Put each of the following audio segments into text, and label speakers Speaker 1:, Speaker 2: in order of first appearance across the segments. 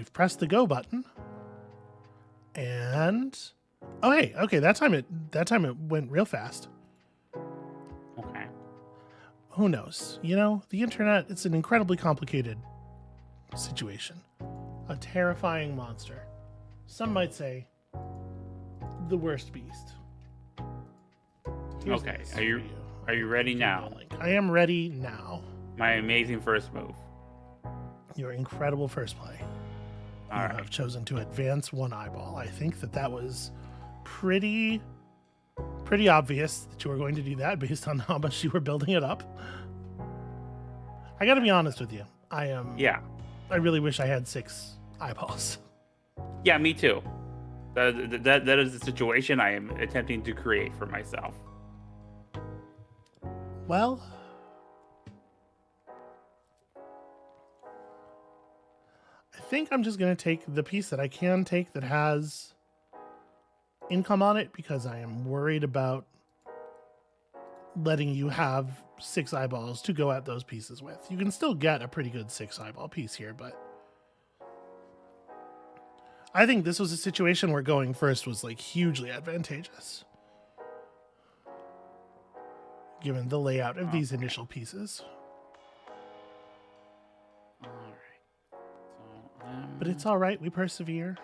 Speaker 1: we've pressed the go button. And oh hey, okay, that time it went real fast.
Speaker 2: Okay.
Speaker 1: Who knows? You know, the internet, it's an incredibly complicated situation. A terrifying monster. Some might say the worst beast. Here's
Speaker 2: Okay.
Speaker 1: this
Speaker 2: Are you ready now?
Speaker 1: I am ready now.
Speaker 2: My amazing first move.
Speaker 1: Your incredible first play.
Speaker 2: All
Speaker 1: You
Speaker 2: right.
Speaker 1: have chosen to advance one eyeball. I think that was pretty obvious that you were going to do that based on how much you were building it up. I got to be honest with you.
Speaker 2: Yeah.
Speaker 1: I really wish I had 6 eyeballs.
Speaker 2: Yeah, me too. That is the situation I am attempting to create for myself.
Speaker 1: Well, I think I'm just going to take the piece that I can take that has income on it because I am worried about letting you have 6 eyeballs to go at those pieces with. You can still get a pretty good 6 eyeball piece here, but I think this was a situation where going first was like hugely advantageous, given the layout of these initial pieces.
Speaker 2: All right. So,
Speaker 1: But it's all right. We persevere.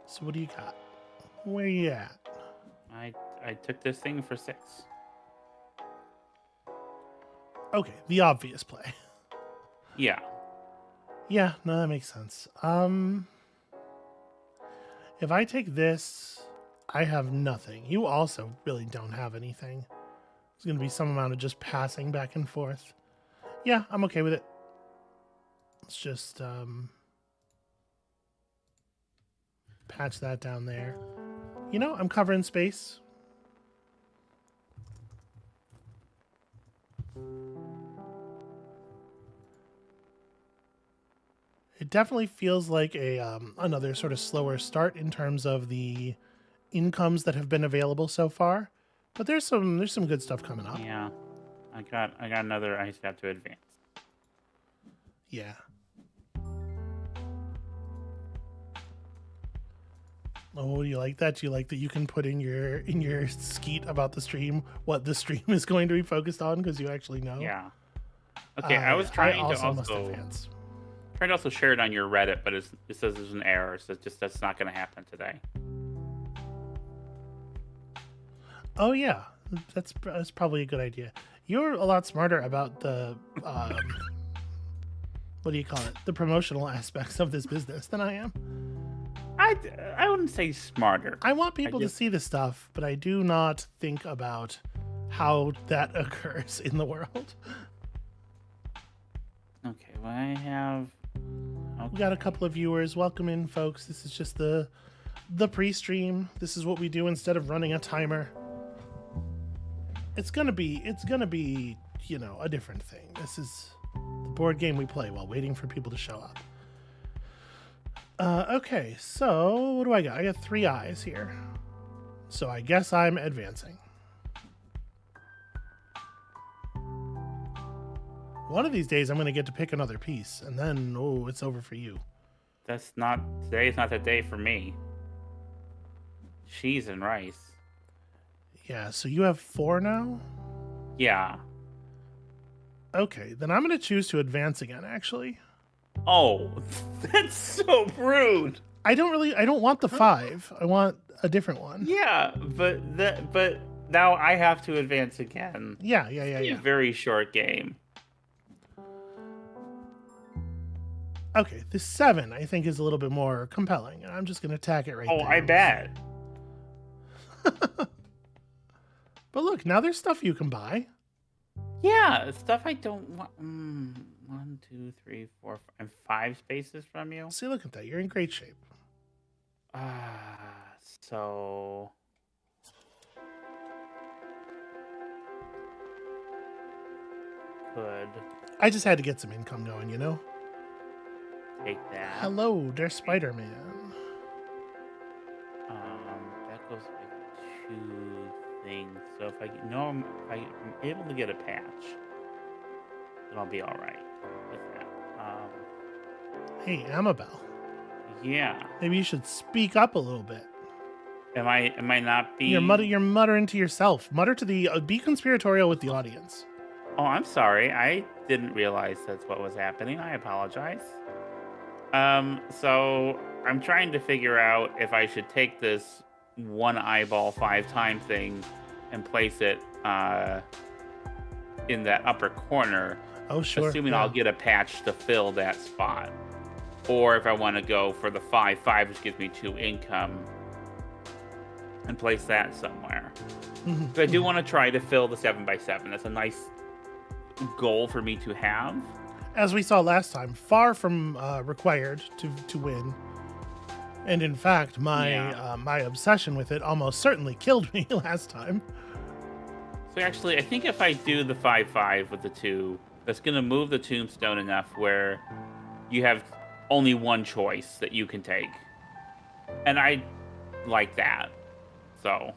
Speaker 1: So what do you got? Where you at?
Speaker 2: I took this thing for 6.
Speaker 1: Okay, the obvious play.
Speaker 2: Yeah.
Speaker 1: Yeah, no, that makes sense. If I take this, I have nothing. You also really don't have anything. It's going to be some amount of just passing back and forth. Yeah, I'm okay with it. Let's just patch that down there. You know, I'm covering space. It definitely feels like a another sort of slower start in terms of the incomes that have been available so far, but there's some good stuff coming up.
Speaker 2: Yeah. I got another. I just have to advance.
Speaker 1: Yeah. Oh, you like that? You like that you can put in your skeet about the stream what the stream is going to be focused on because you actually know.
Speaker 2: Yeah. Okay, I was trying
Speaker 1: I
Speaker 2: to
Speaker 1: must
Speaker 2: also
Speaker 1: advance.
Speaker 2: trying to also share it on your Reddit, but it says there's an error, so that's not going to happen today.
Speaker 1: Oh yeah, that's probably a good idea. You're a lot smarter about the what do you call it? The promotional aspects of this business than I am.
Speaker 2: I wouldn't say smarter.
Speaker 1: I want people to see the stuff, but I do not think about how that occurs in the world.
Speaker 2: Okay, well I have. Okay.
Speaker 1: We got a couple of viewers. Welcome in, folks. This is just the pre-stream. This is what we do instead of running a timer. It's gonna be, you know, a different thing. This is the board game we play while waiting for people to show up. Okay, so what do I got? I got 3 eyes here. So I guess I'm advancing. One of these days I'm going to get to pick another piece, and then, oh, it's over for you.
Speaker 2: Today is not the day for me. Cheese and rice.
Speaker 1: Yeah, so you have 4 now?
Speaker 2: Yeah.
Speaker 1: Okay, then I'm going to choose to advance again, actually.
Speaker 2: Oh, that's so rude.
Speaker 1: I don't want the 5. I want a different one.
Speaker 2: Yeah, but now I have to advance again.
Speaker 1: Yeah.
Speaker 2: A very short game.
Speaker 1: Okay, the 7 I think is a little bit more compelling, and I'm just going to tack it right there.
Speaker 2: Oh, I bet.
Speaker 1: But look, now there's stuff you can buy.
Speaker 2: Yeah, stuff I don't want. 1, 2, 3, 4, 5, 5 spaces from you.
Speaker 1: See, look at that. You're in great shape.
Speaker 2: So could
Speaker 1: I just had to get some income going, you know?
Speaker 2: take that.
Speaker 1: Hello, there's Spider-Man.
Speaker 2: That goes like 2 thing. So if if I'm able to get a patch, then I'll be all right with that.
Speaker 1: Hey, Amabel,
Speaker 2: Yeah.
Speaker 1: maybe you should speak up a little bit.
Speaker 2: Am I not being?
Speaker 1: You're muttering to yourself. Mutter to the be conspiratorial with the audience.
Speaker 2: Oh, I'm sorry. I didn't realize that's what was happening. I apologize. So I'm trying to figure out if I should take this one eyeball 5-time thing and place it in that upper corner.
Speaker 1: Oh, sure.
Speaker 2: Assuming
Speaker 1: yeah.
Speaker 2: I'll get a patch to fill that spot. Or if I want to go for the 5-5, which gives me 2 income, and place that somewhere. So I do want to try to fill the 7x7. That's a nice goal for me to have.
Speaker 1: As we saw last time, far from required to win. And in fact, my obsession with it almost certainly killed me last time.
Speaker 2: So actually, I think if I do the 5-5 with the 2, that's going to move the tombstone enough where you have only one choice that you can take. And I like that. So.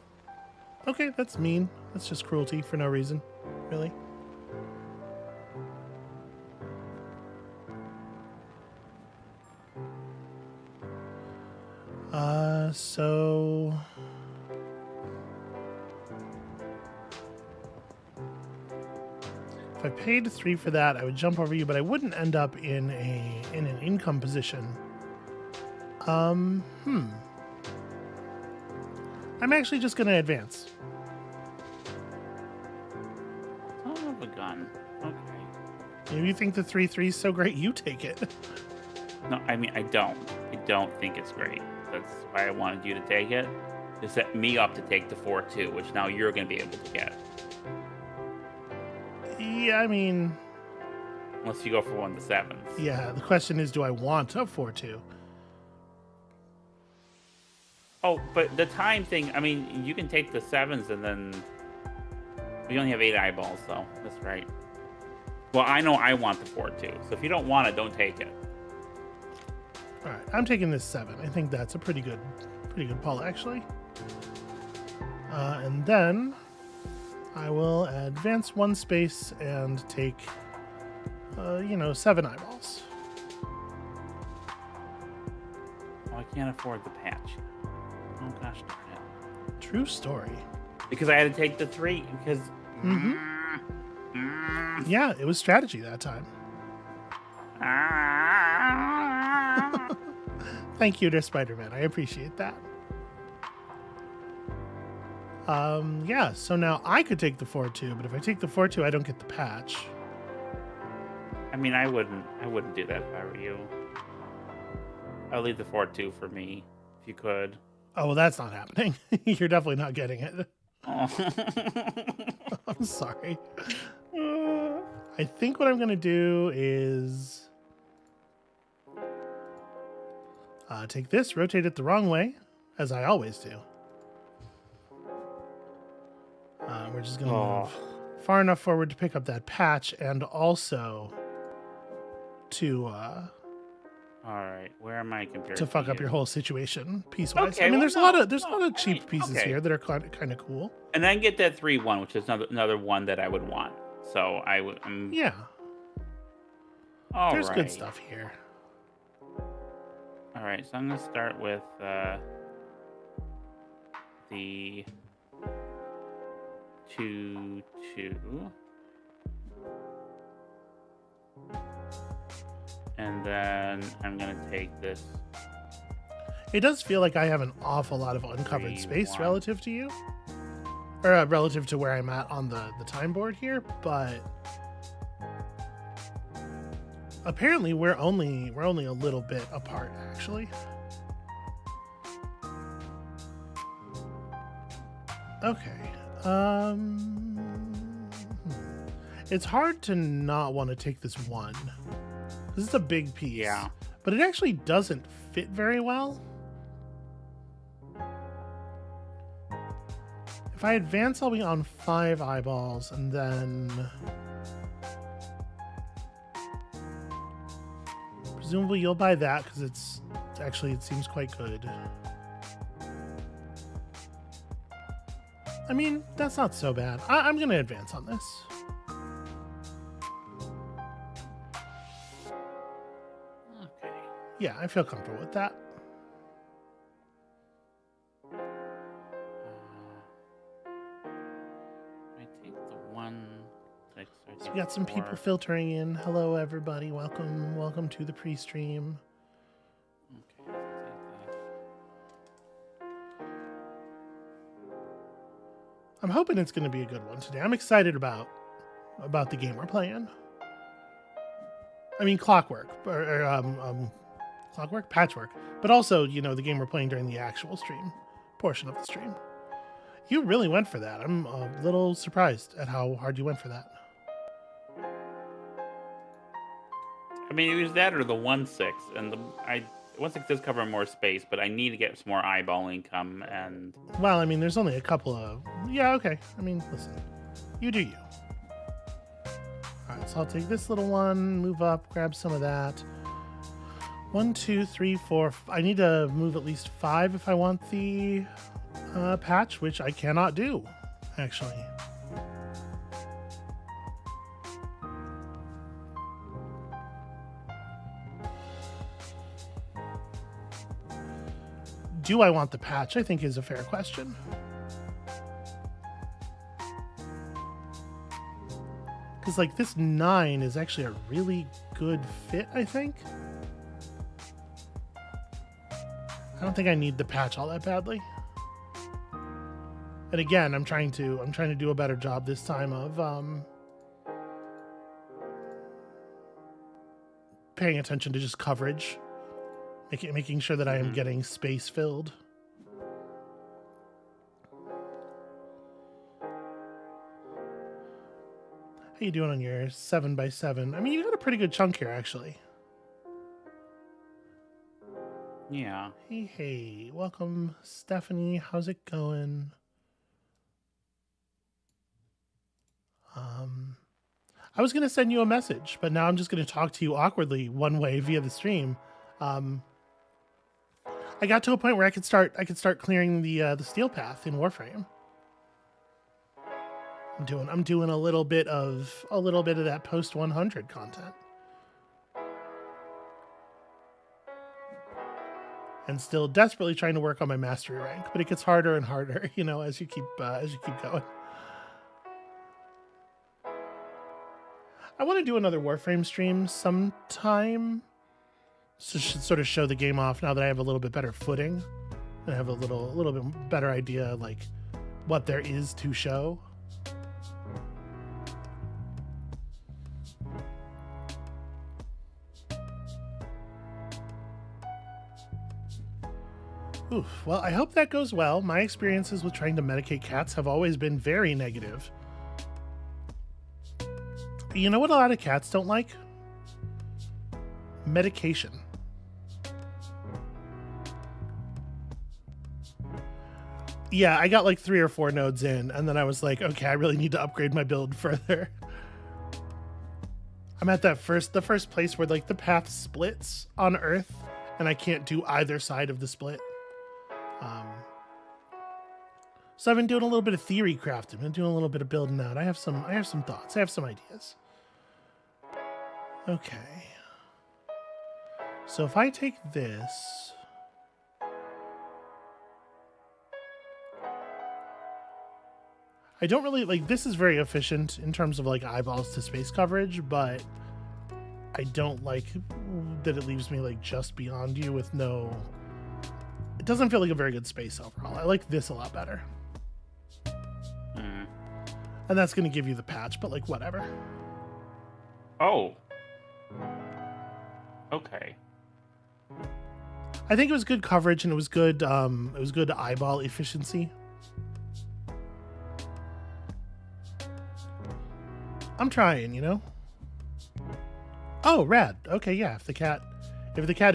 Speaker 1: Okay, that's mean. That's just cruelty for no reason, really. So if I paid 3 for that, I would jump over you, but I wouldn't end up in an income position. I'm actually just gonna advance.
Speaker 2: Son of a gun. Okay.
Speaker 1: If you think the 3-3 is so great, you take it.
Speaker 2: No, I mean, I don't. I don't think it's great. That's why I wanted you to take it. To set me up to take the 4-2, which now you're going to be able to get.
Speaker 1: Yeah, I mean...
Speaker 2: Unless you go for one of the 7s.
Speaker 1: Yeah, the question is, do I want a 4-2?
Speaker 2: Oh, but the time thing, I mean, you can take the 7s and then... We only have 8 eyeballs, though. That's right. Well, I know I want the 4-2. So if you don't want it, don't take it.
Speaker 1: All right, I'm taking this 7. I think that's a pretty good pull, actually. And then I will advance 1 space and take, 7 eyeballs.
Speaker 2: Oh, I can't afford the patch. Oh, gosh darn it.
Speaker 1: True story.
Speaker 2: Because I had to take the 3, because...
Speaker 1: Yeah, it was strategy that time. Thank you to Spider-Man. I appreciate that. Yeah, so now I could take the 4-2, but if I take the 4-2, I don't get the patch.
Speaker 2: I mean, I wouldn't do that if I were you. I'll leave the 4-2 for me, if you could.
Speaker 1: Oh, well, that's not happening. You're definitely not getting it.
Speaker 2: Oh.
Speaker 1: I'm sorry. I think what I'm going to do is take this, rotate it the wrong way, as I always do. We're just going to move far enough forward to pick up that patch, and also to
Speaker 2: all right, where am I compared
Speaker 1: to fuck
Speaker 2: you?
Speaker 1: up your whole situation piecewise.
Speaker 2: Okay,
Speaker 1: I mean,
Speaker 2: well,
Speaker 1: there's a lot of cheap
Speaker 2: right,
Speaker 1: pieces
Speaker 2: okay.
Speaker 1: here that are kind of cool.
Speaker 2: And then get that 3-1, which is another one that I would want. So I would.
Speaker 1: Yeah.
Speaker 2: All
Speaker 1: There's
Speaker 2: right.
Speaker 1: good stuff here.
Speaker 2: All right, so I'm gonna start with the 2-2. And then I'm gonna take this.
Speaker 1: It does feel like I have an awful lot of uncovered
Speaker 2: 3-1.
Speaker 1: space relative to you, or relative to where I'm at on the time board here, but apparently we're only a little bit apart, actually. Okay. It's hard to not want to take this 1. This is a big piece.
Speaker 2: Yeah.
Speaker 1: But it actually doesn't fit very well. If I advance, I'll be on 5 eyeballs, and then presumably you'll buy that because it seems quite good. I mean, that's not so bad. I'm going to advance on this.
Speaker 2: Okay.
Speaker 1: Yeah, I feel comfortable with that.
Speaker 2: I take the 1, 6.
Speaker 1: So we got some people filtering in. Hello, everybody. Welcome to the pre-stream.
Speaker 2: Okay, let's take that.
Speaker 1: I'm hoping it's going to be a good one today. I'm excited about the game we're playing. I mean, Clockwork, Clockwork, Patchwork, but also, you know, the game we're playing during the actual stream portion of the stream. You really went for that. I'm a little surprised at how hard you went for that.
Speaker 2: I mean, it was that or the 1/6, and the 1/6 does cover more space, but I need to get some more eyeball income. And
Speaker 1: well, I mean, there's only a couple of okay. I mean, listen, you do you. All right, so I'll take this little one, move up, grab some of that. 1, 2, 3, 4. I need to move at least 5 if I want the patch, which I cannot do, actually. Do I want the patch? I think is a fair question. Because, like, this 9 is actually a really good fit, I think. I don't think I need the patch all that badly. And again, I'm trying to do a better job this time of paying attention to just coverage, making sure that I am getting space filled. How you doing on your 7x7? I mean, you got a pretty good chunk here, actually.
Speaker 2: yeah.
Speaker 1: Hey, welcome, Stephanie. How's it going? I was going to send you a message, but now I'm just going to talk to you awkwardly one way via the stream. I got to a point where I could start clearing the steel path in Warframe. I'm doing a little bit of that post 100 content. And still desperately trying to work on my mastery rank, but it gets harder and harder, you know, as you keep going. I want to do another Warframe stream sometime, so sort of show the game off now that I have a little bit better footing and I have a little bit better idea like what there is to show. Oof. Well, I hope that goes well. My experiences with trying to medicate cats have always been very negative. You know what a lot of cats don't like? Medication. Yeah, I got like 3 or 4 nodes in, and then I was like, okay, I really need to upgrade my build further. I'm at the first place where like the path splits on Earth, and I can't do either side of the split. So I've been doing a little bit of theory crafting. I've been doing a little bit of building out. I have some thoughts. I have some ideas. Okay. So if I take this, I don't really like, this is very efficient in terms of like eyeballs to space coverage, but I don't like that it leaves me like just beyond you with no, it doesn't feel like a very good space overall. I like this a lot better. And that's going to give you the patch, but like whatever.
Speaker 2: Oh. Okay.
Speaker 1: I think it was good coverage and it was good eyeball efficiency. I'm trying, you know? Oh, rad. Okay, yeah. If the cat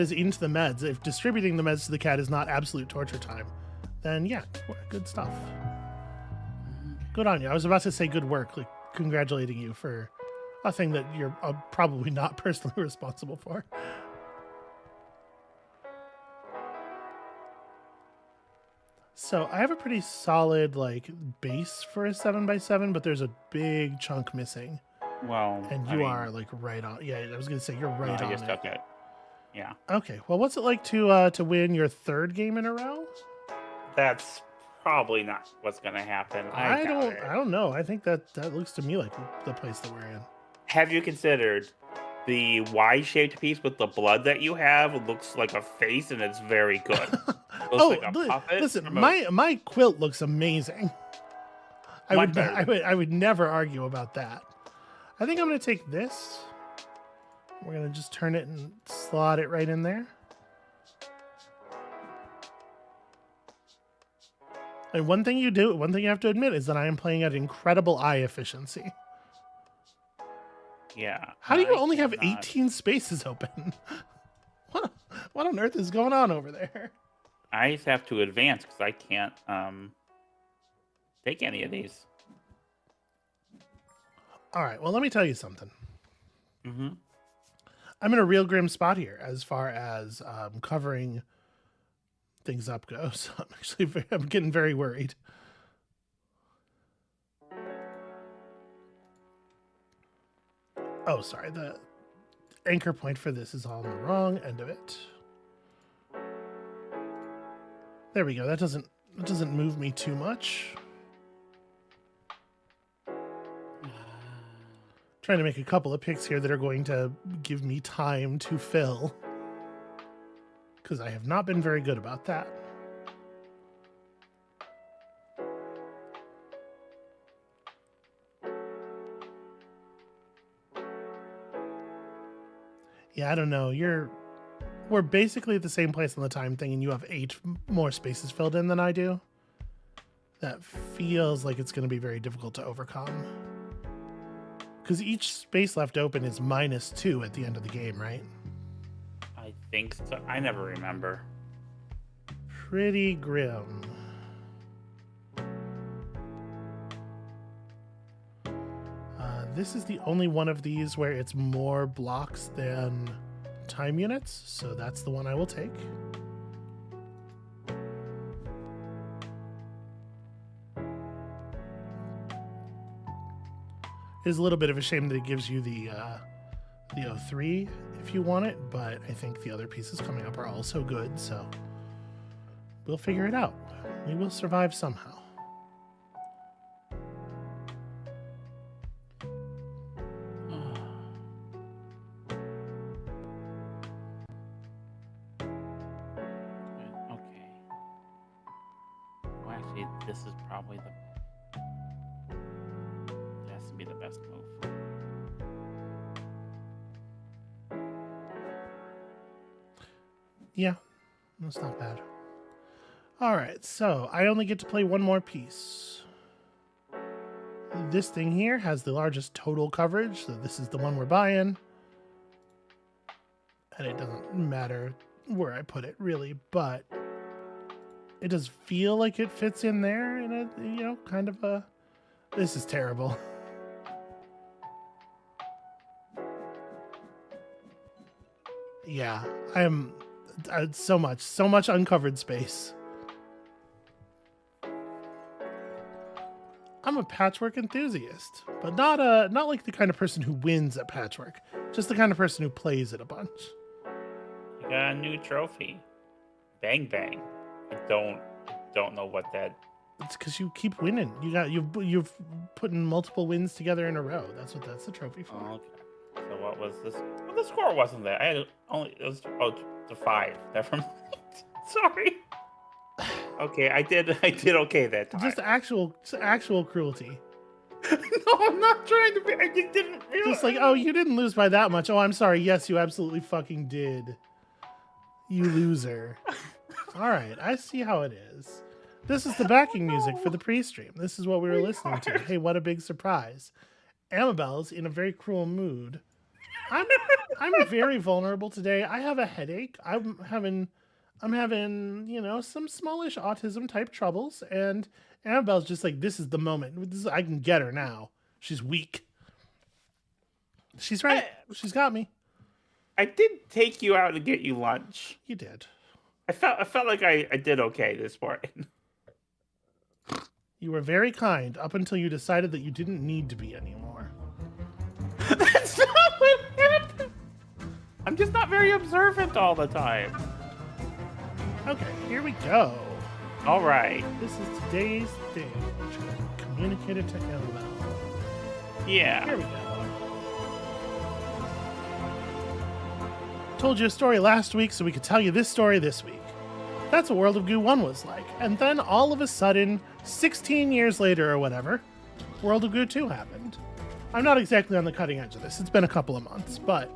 Speaker 1: is into the meds, if distributing the meds to the cat is not absolute torture time, then yeah, good stuff. Good on you. I was about to say good work, like congratulating you for a thing that you're probably not personally responsible for. So I have a pretty solid like base for a 7x7, but there's a big chunk missing.
Speaker 2: Well,
Speaker 1: And you are like right on. Yeah, I was gonna say you're right on
Speaker 2: I just
Speaker 1: it.
Speaker 2: took it. Yeah.
Speaker 1: Okay. Well, what's it like to win your 3rd game in a row?
Speaker 2: That's probably not what's gonna happen.
Speaker 1: I don't know. I think that looks to me like the place that we're in.
Speaker 2: Have you considered the Y-shaped piece with the blood that you have? It looks like a face, and it's very good.
Speaker 1: Oh,
Speaker 2: like a puppet
Speaker 1: listen, my quilt looks amazing. I would never argue about that. I think I'm gonna take this. We're gonna just turn it and slot it right in there. And one thing you have to admit is that I am playing at incredible eye efficiency.
Speaker 2: Yeah.
Speaker 1: How do you only have 18 spaces open? What on earth is going on over there?
Speaker 2: I just have to advance because I can't take any of these.
Speaker 1: All right. Well, let me tell you something.
Speaker 2: Mm-hmm.
Speaker 1: I'm in a real grim spot here as far as covering things up goes. I'm getting very worried. Oh, sorry. The anchor point for this is on the wrong end of it. There we go. That doesn't move me too much. Trying to make a couple of picks here that are going to give me time to fill, because I have not been very good about that. Yeah, I don't know. We're basically at the same place on the time thing, and you have 8 more spaces filled in than I do. That feels like it's going to be very difficult to overcome. Because each space left open is -2 at the end of the game, right?
Speaker 2: I think so. I never remember.
Speaker 1: Pretty grim. This is the only one of these where it's more blocks than time units, so that's the one I will take. It is a little bit of a shame that it gives you the 03 if you want it, but I think the other pieces coming up are also good, so we'll figure it out. We will survive somehow.
Speaker 2: Okay. Well, actually, this is probably it has to be the best move.
Speaker 1: Yeah, that's not bad. All right, so I only get to play one more piece. This thing here has the largest total coverage, so this is the one we're buying. And it doesn't matter where I put it, really, but it does feel like it fits in there in a, kind of a... This is terrible. Yeah, I'm so much uncovered space. I'm a patchwork enthusiast, but not like the kind of person who wins at patchwork, just the kind of person who plays it a bunch.
Speaker 2: You got a new trophy. Bang bang. I don't know what that.
Speaker 1: It's because you keep winning. You've put in multiple wins together in a row. That's the trophy for.
Speaker 2: Oh, okay. So what was this? Well, the score wasn't that. It was the 5. Never mind. Sorry. Okay, I did okay that time.
Speaker 1: Just actual cruelty.
Speaker 2: No, I'm not trying to be. I just didn't realize.
Speaker 1: Just like, oh, you didn't lose by that much. Oh, I'm sorry. Yes, you absolutely fucking did. You loser. All right, I see how it is. This is the backing music for the pre-stream. This is what we were listening to. Hey, what a big surprise. Amabel's in a very cruel mood. I'm very vulnerable today. I have a headache. I'm having, some smallish autism type troubles, and Amabel's just like, this is the moment. I can get her now. She's weak. She's right. She's got me.
Speaker 2: I did take you out to get you lunch.
Speaker 1: You did.
Speaker 2: I felt like I did okay this morning.
Speaker 1: You were very kind up until you decided that you didn't need to be anymore.
Speaker 2: That's not what happened. I'm just not very observant all the time.
Speaker 1: Okay, here we go.
Speaker 2: All right.
Speaker 1: This is today's thing. Communicate it to Amabel.
Speaker 2: Yeah.
Speaker 1: Here we go. Told you a story last week so we could tell you this story this week. That's what World of Goo 1 was like. And then all of a sudden, 16 years later or whatever, World of Goo 2 happened. I'm not exactly on the cutting edge of this. It's been a couple of months, but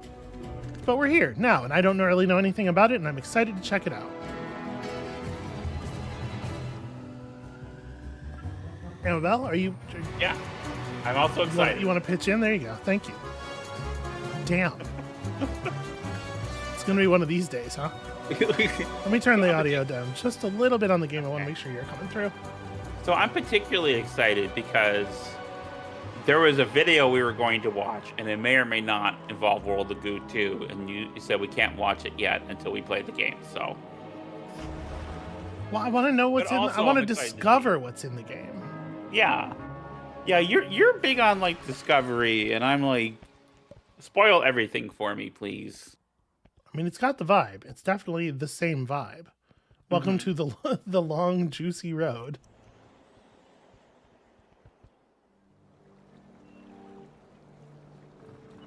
Speaker 1: we're here now, and I don't really know anything about it, and I'm excited to check it out. Amabel, are you...
Speaker 2: Yeah. I'm also excited.
Speaker 1: You want to pitch in? There you go. Thank you. Damn. It's going to be one of these days, huh? Let me turn the audio down just a little bit on the game. I want to make sure you're coming through.
Speaker 2: So I'm particularly excited because there was a video we were going to watch, and it may or may not involve World of Goo 2, and you said we can't watch it yet until we play the game, so...
Speaker 1: Well, I want to know what's in... I want to discover what's in the game.
Speaker 2: Yeah. Yeah, you're big on, like, discovery, and I'm like, spoil everything for me, please.
Speaker 1: I mean, it's got the vibe. It's definitely the same vibe. Welcome to the long, juicy road.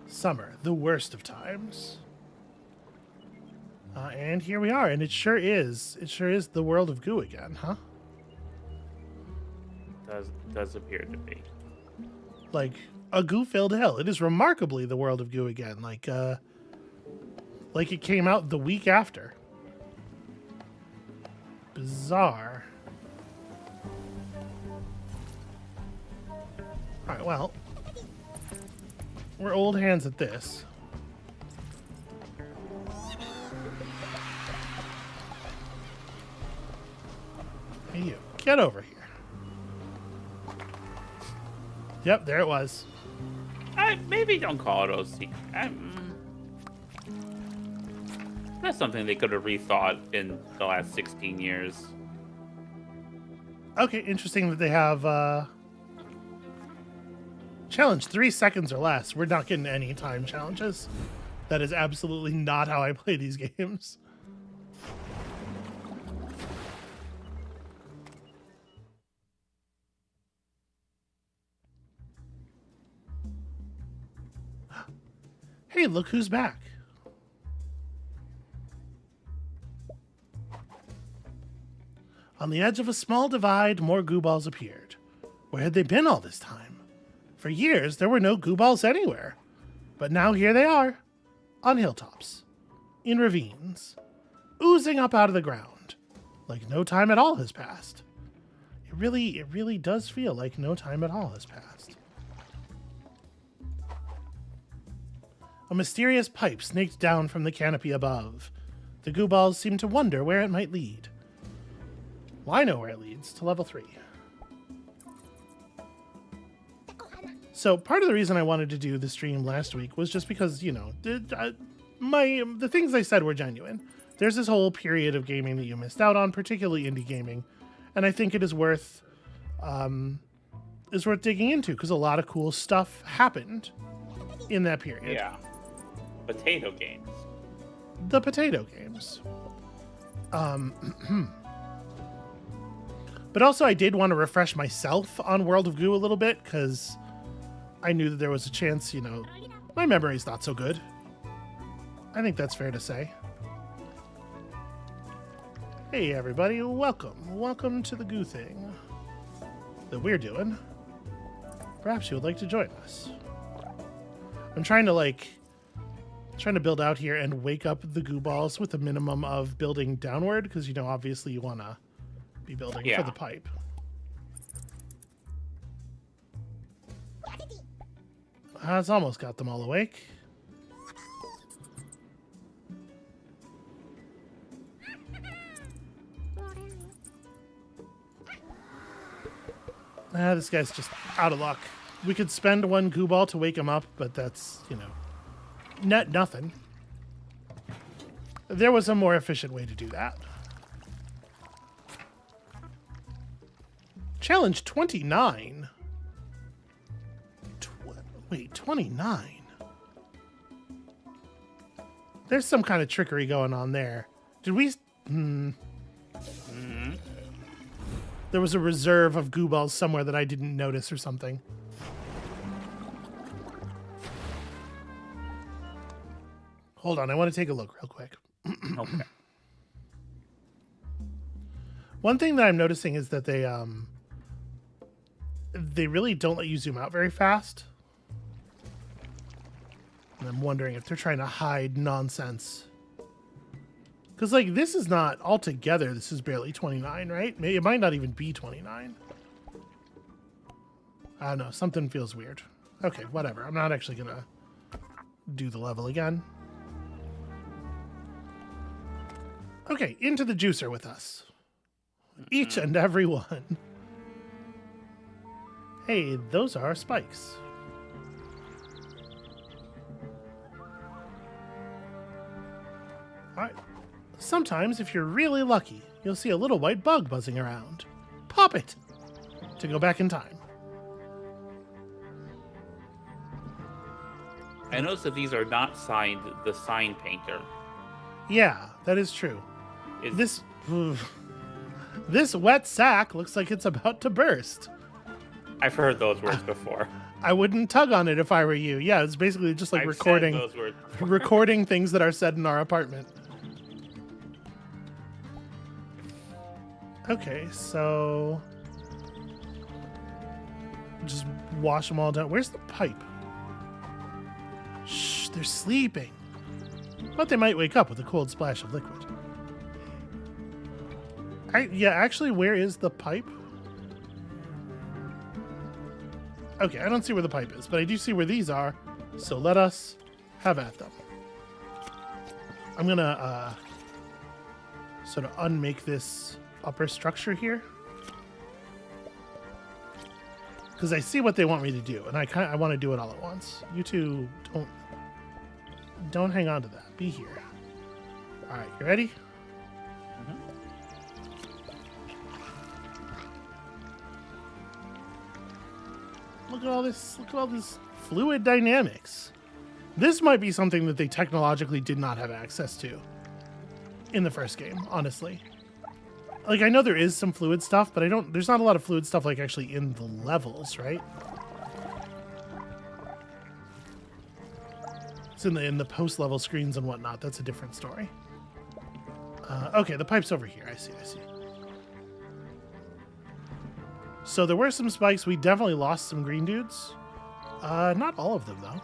Speaker 1: Summer, the worst of times. And here we are, and it sure is the World of Goo again, huh?
Speaker 2: Does appear to be.
Speaker 1: Like a goo-filled hell. It is remarkably the World of Goo again. Like it came out the week after. Bizarre. Alright, well. We're old hands at this. Hey, you. Get over here. Yep, there it was.
Speaker 2: Maybe don't call it OC. That's something they could have rethought in the last 16 years.
Speaker 1: Okay, interesting that they have challenge 3 seconds or less. We're not getting any time challenges. That is absolutely not how I play these games. Hey, look who's back. On the edge of a small divide, more goo balls appeared. Where had they been all this time? For years, there were no goo balls anywhere. But now here they are, on hilltops, in ravines, oozing up out of the ground, like no time at all has passed. It really does feel like no time at all has passed. A mysterious pipe snaked down from the canopy above. The goo balls seemed to wonder where it might lead. Well, I know where it leads, to level 3. So part of the reason I wanted to do the stream last week was just because, you know, the things I said were genuine. There's this whole period of gaming that you missed out on, particularly indie gaming, and I think it is worth digging into because a lot of cool stuff happened in that period.
Speaker 2: Yeah. Potato games.
Speaker 1: The potato games. But also I did want to refresh myself on World of Goo a little bit because I knew that there was a chance, you know, my memory's not so good. I think that's fair to say. Hey everybody, welcome to the Goo thing that we're doing. Perhaps you would like to join us. I'm trying to build out here and wake up the goo balls with a minimum of building downward because, you know, obviously you want to be building for the pipe. It's almost got them all awake. This guy's just out of luck. We could spend one goo ball to wake him up, but that's, you know, net nothing. There was a more efficient way to do that. Challenge 29. Wait, 29? There's some kind of trickery going on there. Did we... There was a reserve of goo balls somewhere that I didn't notice or something. Hold on, I want to take a look real quick.
Speaker 2: Okay.
Speaker 1: One thing that I'm noticing is that they really don't let you zoom out very fast. And I'm wondering if they're trying to hide nonsense. Because, like, this is not altogether, this is barely 29, right? It might not even be 29. I don't know, something feels weird. Okay, whatever. I'm not actually going to do the level again. Okay, into the juicer with us. Each and every one. Hey, those are spikes. Alright. Sometimes, if you're really lucky, you'll see a little white bug buzzing around. Pop it to go back in time.
Speaker 2: I noticed that these are not signed the sign painter.
Speaker 1: Yeah, that is true. This wet sack looks like it's about to burst.
Speaker 2: I've heard those words before.
Speaker 1: I wouldn't tug on it if I were you. Yeah, it's basically just like
Speaker 2: I've
Speaker 1: recording
Speaker 2: said those words before.
Speaker 1: recording things that are said in our apartment. Okay, so just wash them all down. Where's the pipe? Shh, they're sleeping. But they might wake up with a cold splash of liquid. Yeah, actually, where is the pipe? Okay, I don't see where the pipe is, but I do see where these are. So let us have at them. I'm gonna sort of unmake this upper structure here, because I see what they want me to do, and I want to do it all at once. You two don't hang on to that. Be here. All right, you ready? Look at all this. Look at all this fluid dynamics. This might be something that they technologically did not have access to in the first game, honestly. Like, I know there is some fluid stuff, but there's not a lot of fluid stuff, like, actually in the levels, right? It's in the post-level screens and whatnot. That's a different story. Okay, the pipe's over here. I see. So there were some spikes. We definitely lost some green dudes. Not all of them, though.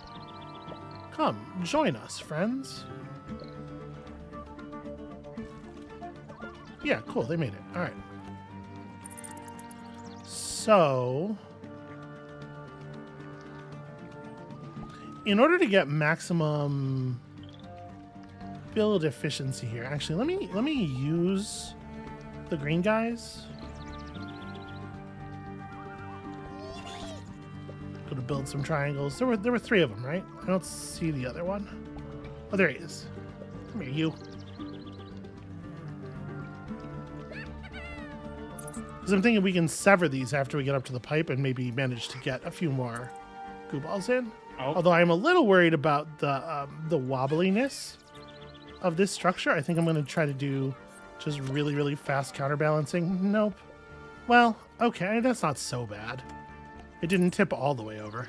Speaker 1: Come, join us, friends. Yeah, cool. They made it. All right. So, in order to get maximum build efficiency here, actually, let me use the green guys. Go to build some triangles. There were 3 of them, right? I don't see the other one. Oh, there he is. Come here, you. Because I'm thinking we can sever these after we get up to the pipe and maybe manage to get a few more goo balls in.
Speaker 2: Oh.
Speaker 1: Although I'm a little worried about the wobbliness of this structure. I think I'm going to try to do just really, really fast counterbalancing. Nope. Well, okay, that's not so bad. It didn't tip all the way over.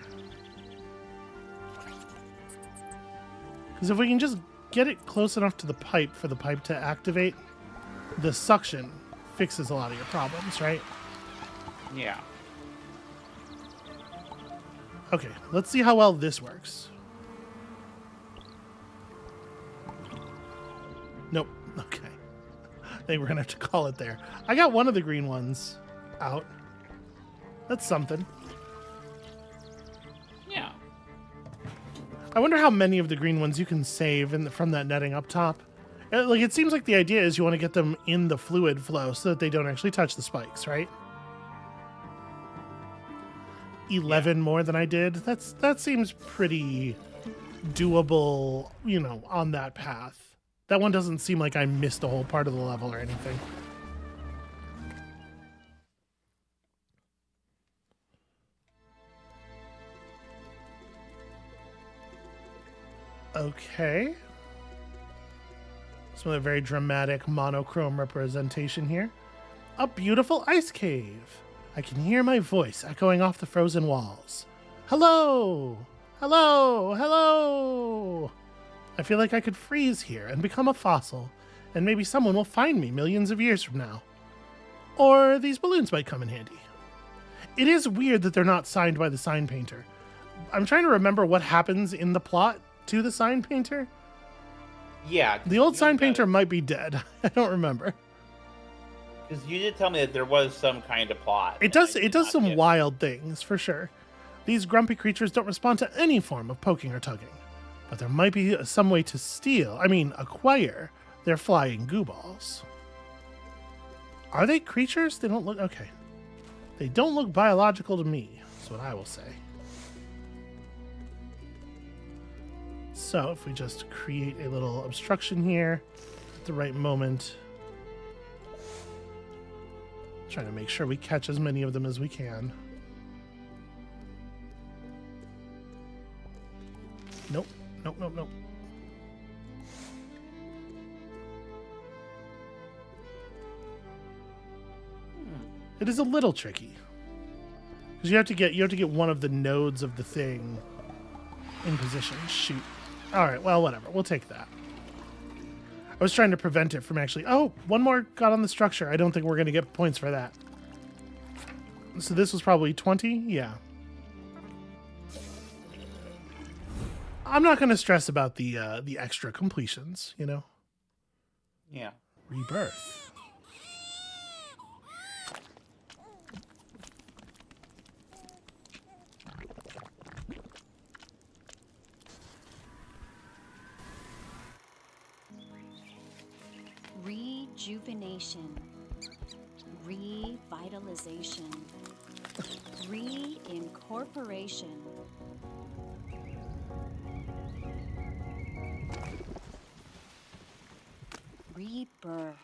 Speaker 1: Because if we can just get it close enough to the pipe for the pipe to activate, the suction fixes a lot of your problems, right?
Speaker 2: Yeah.
Speaker 1: Okay, let's see how well this works. Nope. Okay. I think we're going to have to call it there. I got one of the green ones out. That's something.
Speaker 2: Yeah.
Speaker 1: I wonder how many of the green ones you can save from that netting up top. Like, it seems like the idea is you want to get them in the fluid flow so that they don't actually touch the spikes, right? 11 more than I did. That seems pretty doable, you know, on that path. That one doesn't seem like I missed a whole part of the level or anything. Okay. Some a very dramatic monochrome representation here. A beautiful ice cave. I can hear my voice echoing off the frozen walls. Hello! Hello! Hello! I feel like I could freeze here and become a fossil, and maybe someone will find me millions of years from now. Or these balloons might come in handy. It is weird that they're not signed by the sign painter. I'm trying to remember what happens in the plot to the sign painter.
Speaker 2: Yeah.
Speaker 1: The old sign painter might be dead. I don't remember.
Speaker 2: Because you did tell me that there was some kind of plot.
Speaker 1: It does some wild things, for sure. These grumpy creatures don't respond to any form of poking or tugging. But there might be some way to acquire their flying goo balls. Are they creatures? They don't look... Okay. They don't look biological to me, is what I will say. So if we just create a little obstruction here at the right moment... Trying to make sure we catch as many of them as we can. Nope. Nope, nope, nope. It is a little tricky. Because you have to get one of the nodes of the thing in position. Shoot. Alright, well, whatever. We'll take that. I was trying to prevent it from actually... Oh, one more got on the structure. I don't think we're going to get points for that. So this was probably 20? Yeah. I'm not going to stress about the extra completions, you know?
Speaker 2: Yeah.
Speaker 1: Rebirth.
Speaker 3: Rejuvenation, revitalization, reincorporation. Rebirth.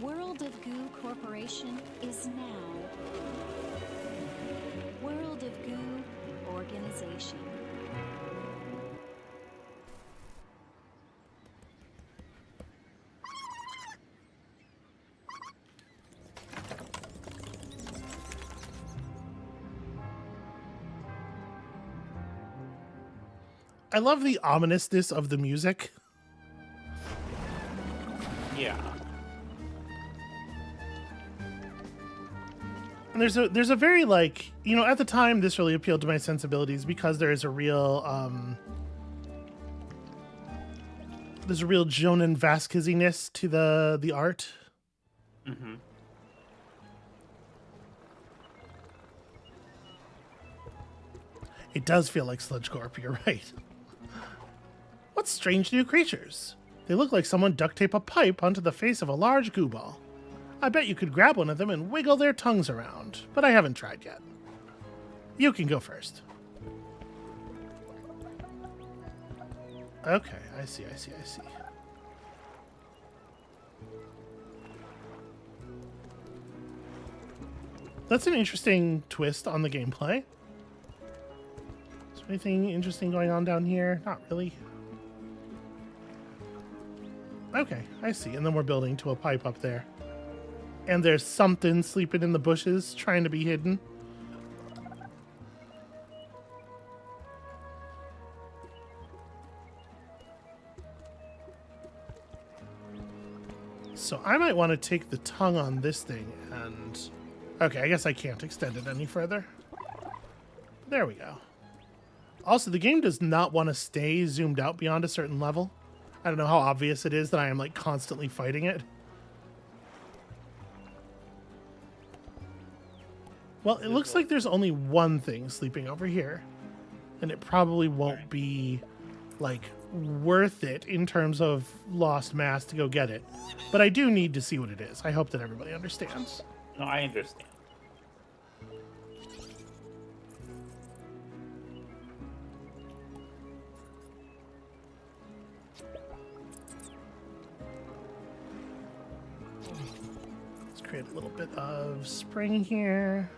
Speaker 3: World of Goo Corporation is now World of Goo Organization.
Speaker 1: I love the ominousness of the music.
Speaker 2: Yeah.
Speaker 1: And there's a very, like, you know, at the time this really appealed to my sensibilities because there is a real there's a real Jonan Vasquez-iness to the art.
Speaker 2: Mm-hmm.
Speaker 1: It does feel like Sludgecorp, you're right. What strange new creatures? They look like someone duct taped a pipe onto the face of a large goo ball. I bet you could grab one of them and wiggle their tongues around, but I haven't tried yet. You can go first. Okay, I see. That's an interesting twist on the gameplay. Is there anything interesting going on down here? Not really. Okay, I see. And then we're building to a pipe up there. And there's something sleeping in the bushes trying to be hidden. So I might want to take the tongue on this thing and... Okay, I guess I can't extend it any further. There we go. Also, the game does not want to stay zoomed out beyond a certain level. I don't know how obvious it is that I am, like, constantly fighting it. Well, it looks like there's only one thing sleeping over here. And it probably won't be, like, worth it in terms of lost mass to go get it. But I do need to see what it is. I hope that everybody understands.
Speaker 2: No, I understand.
Speaker 1: Let's create a little bit of spring here.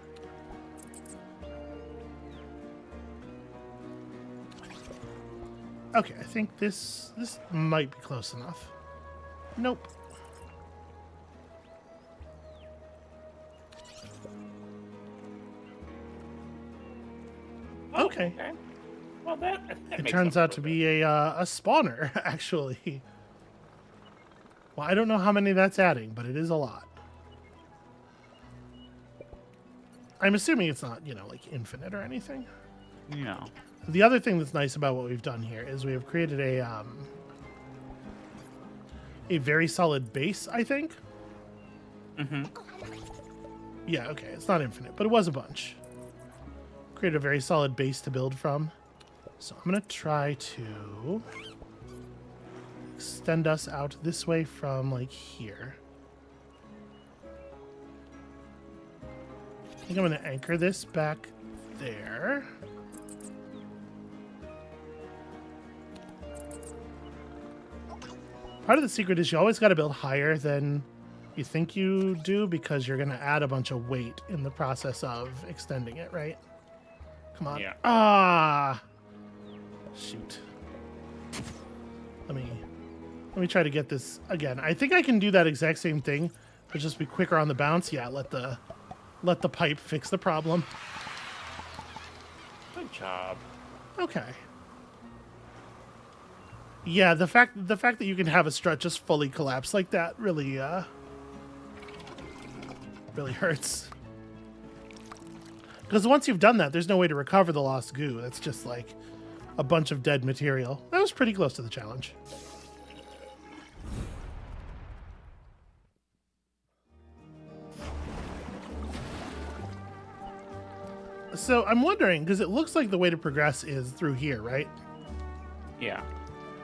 Speaker 1: Okay, I think this might be close enough. Nope.
Speaker 2: Oh,
Speaker 1: Okay.
Speaker 2: Well, that
Speaker 1: It
Speaker 2: makes
Speaker 1: turns
Speaker 2: up
Speaker 1: out
Speaker 2: for
Speaker 1: to
Speaker 2: it.
Speaker 1: be a spawner, actually. Well, I don't know how many that's adding, but it is a lot. I'm assuming it's not, like infinite or anything.
Speaker 2: No.
Speaker 1: The other thing that's nice about what we've done here is we have created a very solid base, I think.
Speaker 2: Mm-hmm.
Speaker 1: Yeah, okay, it's not infinite, but it was a bunch. Create a very solid base to build from. So I'm going to try to extend us out this way from, like, here. I think I'm going to anchor this back there. Part of the secret is you always got to build higher than you think you do because you're going to add a bunch of weight in the process of extending it, right? Come on.
Speaker 2: Yeah.
Speaker 1: Ah! Shoot. Let me try to get this again. I think I can do that exact same thing, but just be quicker on the bounce. Yeah, let the pipe fix the problem.
Speaker 2: Good job.
Speaker 1: Okay. Yeah, the fact that you can have a strut just fully collapse like that really hurts. Because once you've done that, there's no way to recover the lost goo. That's just like a bunch of dead material. That was pretty close to the challenge. So I'm wondering, because it looks like the way to progress is through here, right?
Speaker 2: Yeah.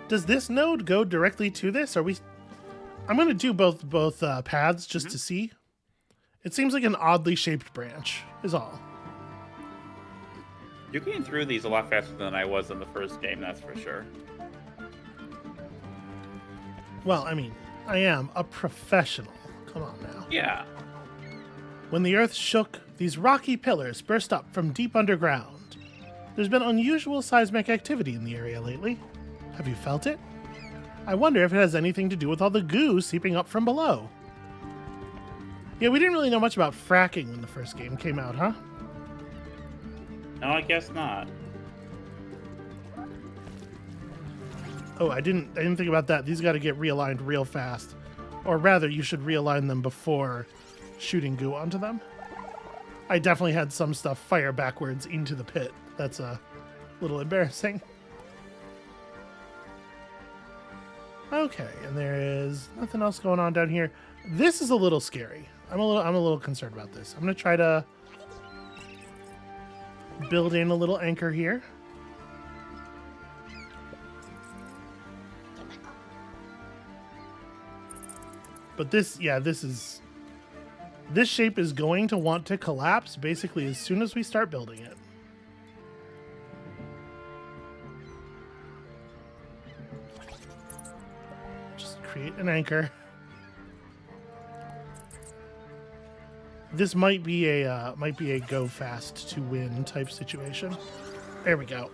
Speaker 1: Does this node go directly to this? I'm going to do both paths just to see. It seems like an oddly shaped branch is all.
Speaker 2: You're getting through these a lot faster than I was in the first game, that's for sure.
Speaker 1: Well, I mean, I am a professional. Come on now.
Speaker 2: Yeah.
Speaker 1: When the earth shook, these rocky pillars burst up from deep underground. There's been unusual seismic activity in the area lately. Have you felt it? I wonder if it has anything to do with all the goo seeping up from below. Yeah, we didn't really know much about fracking when the first game came out, huh?
Speaker 2: No, I guess not.
Speaker 1: Oh, I didn't think about that. These got to get realigned real fast. Or rather, you should realign them before shooting goo onto them. I definitely had some stuff fire backwards into the pit. That's a little embarrassing. Okay, and there is nothing else going on down here. This is a little scary. I'm a little concerned about this. I'm gonna try to build in a little anchor here. But this shape is going to want to collapse basically as soon as we start building it. Just create an anchor. This might be a go fast to win type situation. There we go.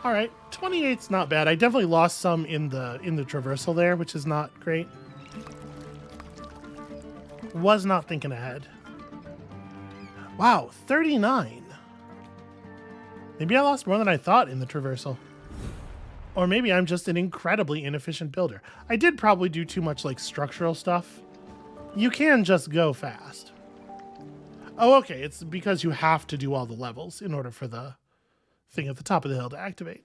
Speaker 1: All right, 28's not bad. I definitely lost some in the traversal there, which is not great. Was not thinking ahead. Wow, 39. Maybe I lost more than I thought in the traversal. Or maybe I'm just an incredibly inefficient builder. I did probably do too much like structural stuff. You can just go fast. Oh, okay, it's because you have to do all the levels in order for the thing at the top of the hill to activate.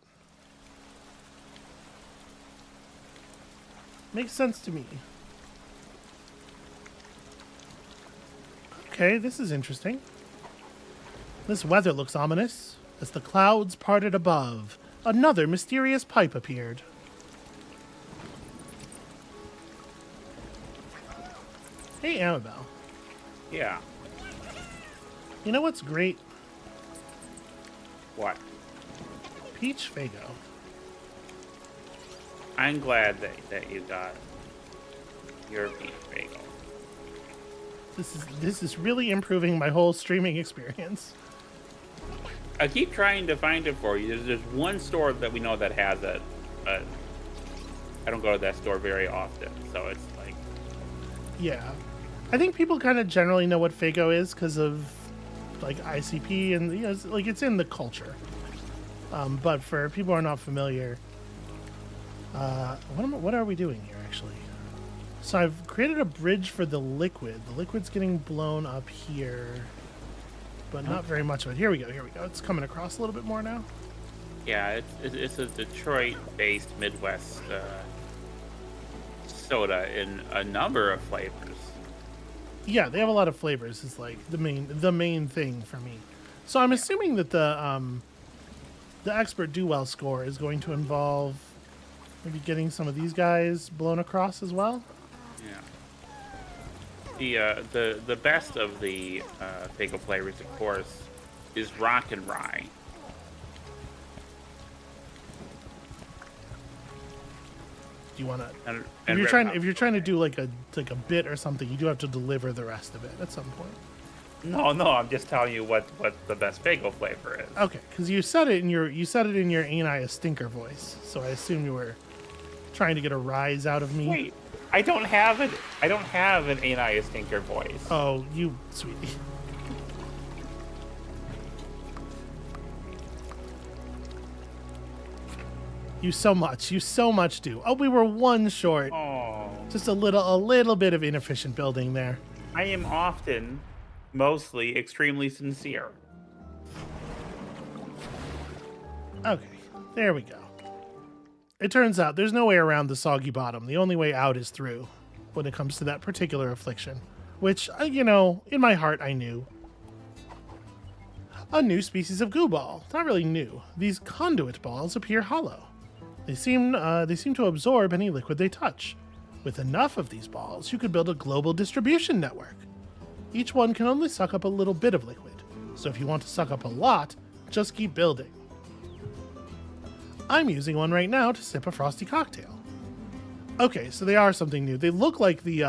Speaker 1: Makes sense to me. Okay, this is interesting. This weather looks ominous. As the clouds parted above, another mysterious pipe appeared. Hey, Amabel.
Speaker 2: Yeah.
Speaker 1: You know what's great?
Speaker 2: What?
Speaker 1: Peach Fago.
Speaker 2: I'm glad that you got your beef bagel.
Speaker 1: This is really improving my whole streaming experience.
Speaker 2: I keep trying to find it for you. There's one store that we know that has it, but I don't go to that store very often, so it's like...
Speaker 1: Yeah. I think people kind of generally know what Faygo is because of like ICP and it's, like it's in the culture. But for people who are not familiar, what are we doing here actually? So I've created a bridge for the liquid. The liquid's getting blown up here, but not very much of it. Here we go. It's coming across a little bit more now.
Speaker 2: Yeah, it's a Detroit-based Midwest soda in a number of flavors.
Speaker 1: Yeah, they have a lot of flavors. Is like the main thing for me. So I'm assuming that the expert do well score is going to involve maybe getting some of these guys blown across as well.
Speaker 2: Yeah. The best of the Faygo flavors, of course, is Rock and Rye.
Speaker 1: Do you want to?
Speaker 2: And
Speaker 1: If you're trying to do like a bit or something, you do have to deliver the rest of it at some point.
Speaker 2: No, I'm just telling you what the best Faygo flavor is.
Speaker 1: Okay, because you said it in your ain't I a stinker voice, so I assume you were trying to get a rise out of me.
Speaker 2: Wait, I don't have it. I don't have an ain't I a stinker voice.
Speaker 1: Oh, you sweetie. You so much do. Oh, we were one short.
Speaker 2: Oh.
Speaker 1: Just a little bit of inefficient building there.
Speaker 2: I am often, mostly, extremely sincere.
Speaker 1: Okay, there we go. It turns out there's no way around the soggy bottom. The only way out is through when it comes to that particular affliction, which, in my heart, I knew. A new species of goo ball. Not really new. These conduit balls appear hollow. They seem to absorb any liquid they touch. With enough of these balls, you could build a global distribution network. Each one can only suck up a little bit of liquid, so if you want to suck up a lot, just keep building. I'm using one right now to sip a frosty cocktail. Okay, so they are something new. They look like the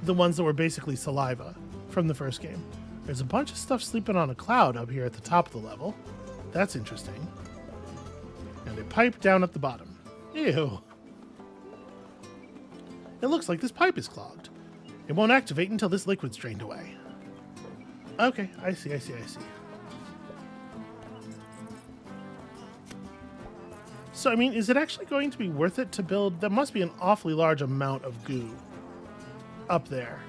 Speaker 1: ones that were basically saliva from the first game. There's a bunch of stuff sleeping on a cloud up here at the top of the level. That's interesting. And they pipe down at the bottom. Ew. It looks like this pipe is clogged. It won't activate until this liquid's drained away. Okay, I see. So, I mean, is it actually going to be worth it to build? That must be an awfully large amount of goo up there.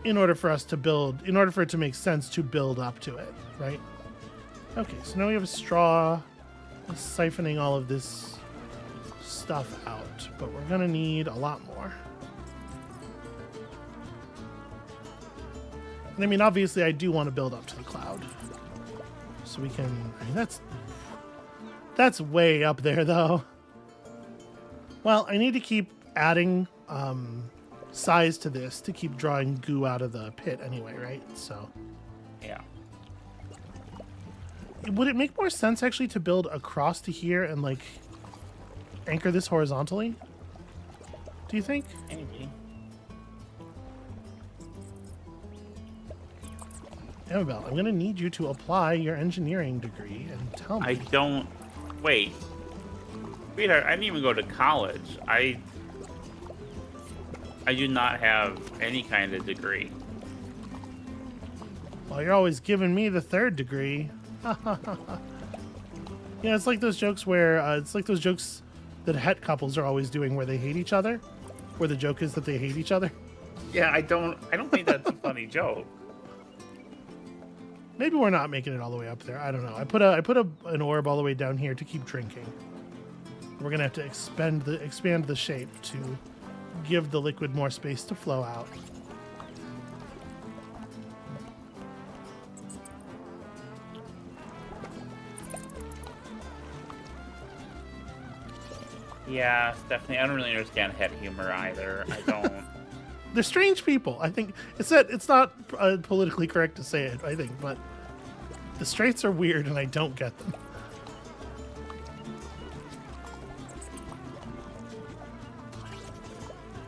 Speaker 1: In order for it to make sense to build up to it, right? Okay, so now we have a straw siphoning all of this stuff out, but we're gonna need a lot more. And I mean, obviously I do want to build up to the cloud. So we can, I mean, that's way up there though. Well, I need to keep adding size to this to keep drawing goo out of the pit anyway, right? So
Speaker 2: Yeah.
Speaker 1: would it make more sense actually to build across to here and like anchor this horizontally? Do you think?
Speaker 2: Maybe.
Speaker 1: Amabel, I'm gonna need you to apply your engineering degree and tell me.
Speaker 2: I don't... Wait. Sweetheart, I didn't even go to college. I do not have any kind of degree.
Speaker 1: Well, you're always giving me the third degree. Yeah, it's like those jokes where that het couples are always doing where they hate each other, where the joke is that they hate each other.
Speaker 2: Yeah, I don't think that's a funny joke.
Speaker 1: Maybe we're not making it all the way up there. I don't know. I put an orb all the way down here to keep drinking. We're gonna have to expand the shape to give the liquid more space to flow out.
Speaker 2: Yeah, Stephanie, I don't really understand head humor either. I don't.
Speaker 1: They're strange people. I think it's not politically correct to say it, I think, but the straights are weird and I don't get them.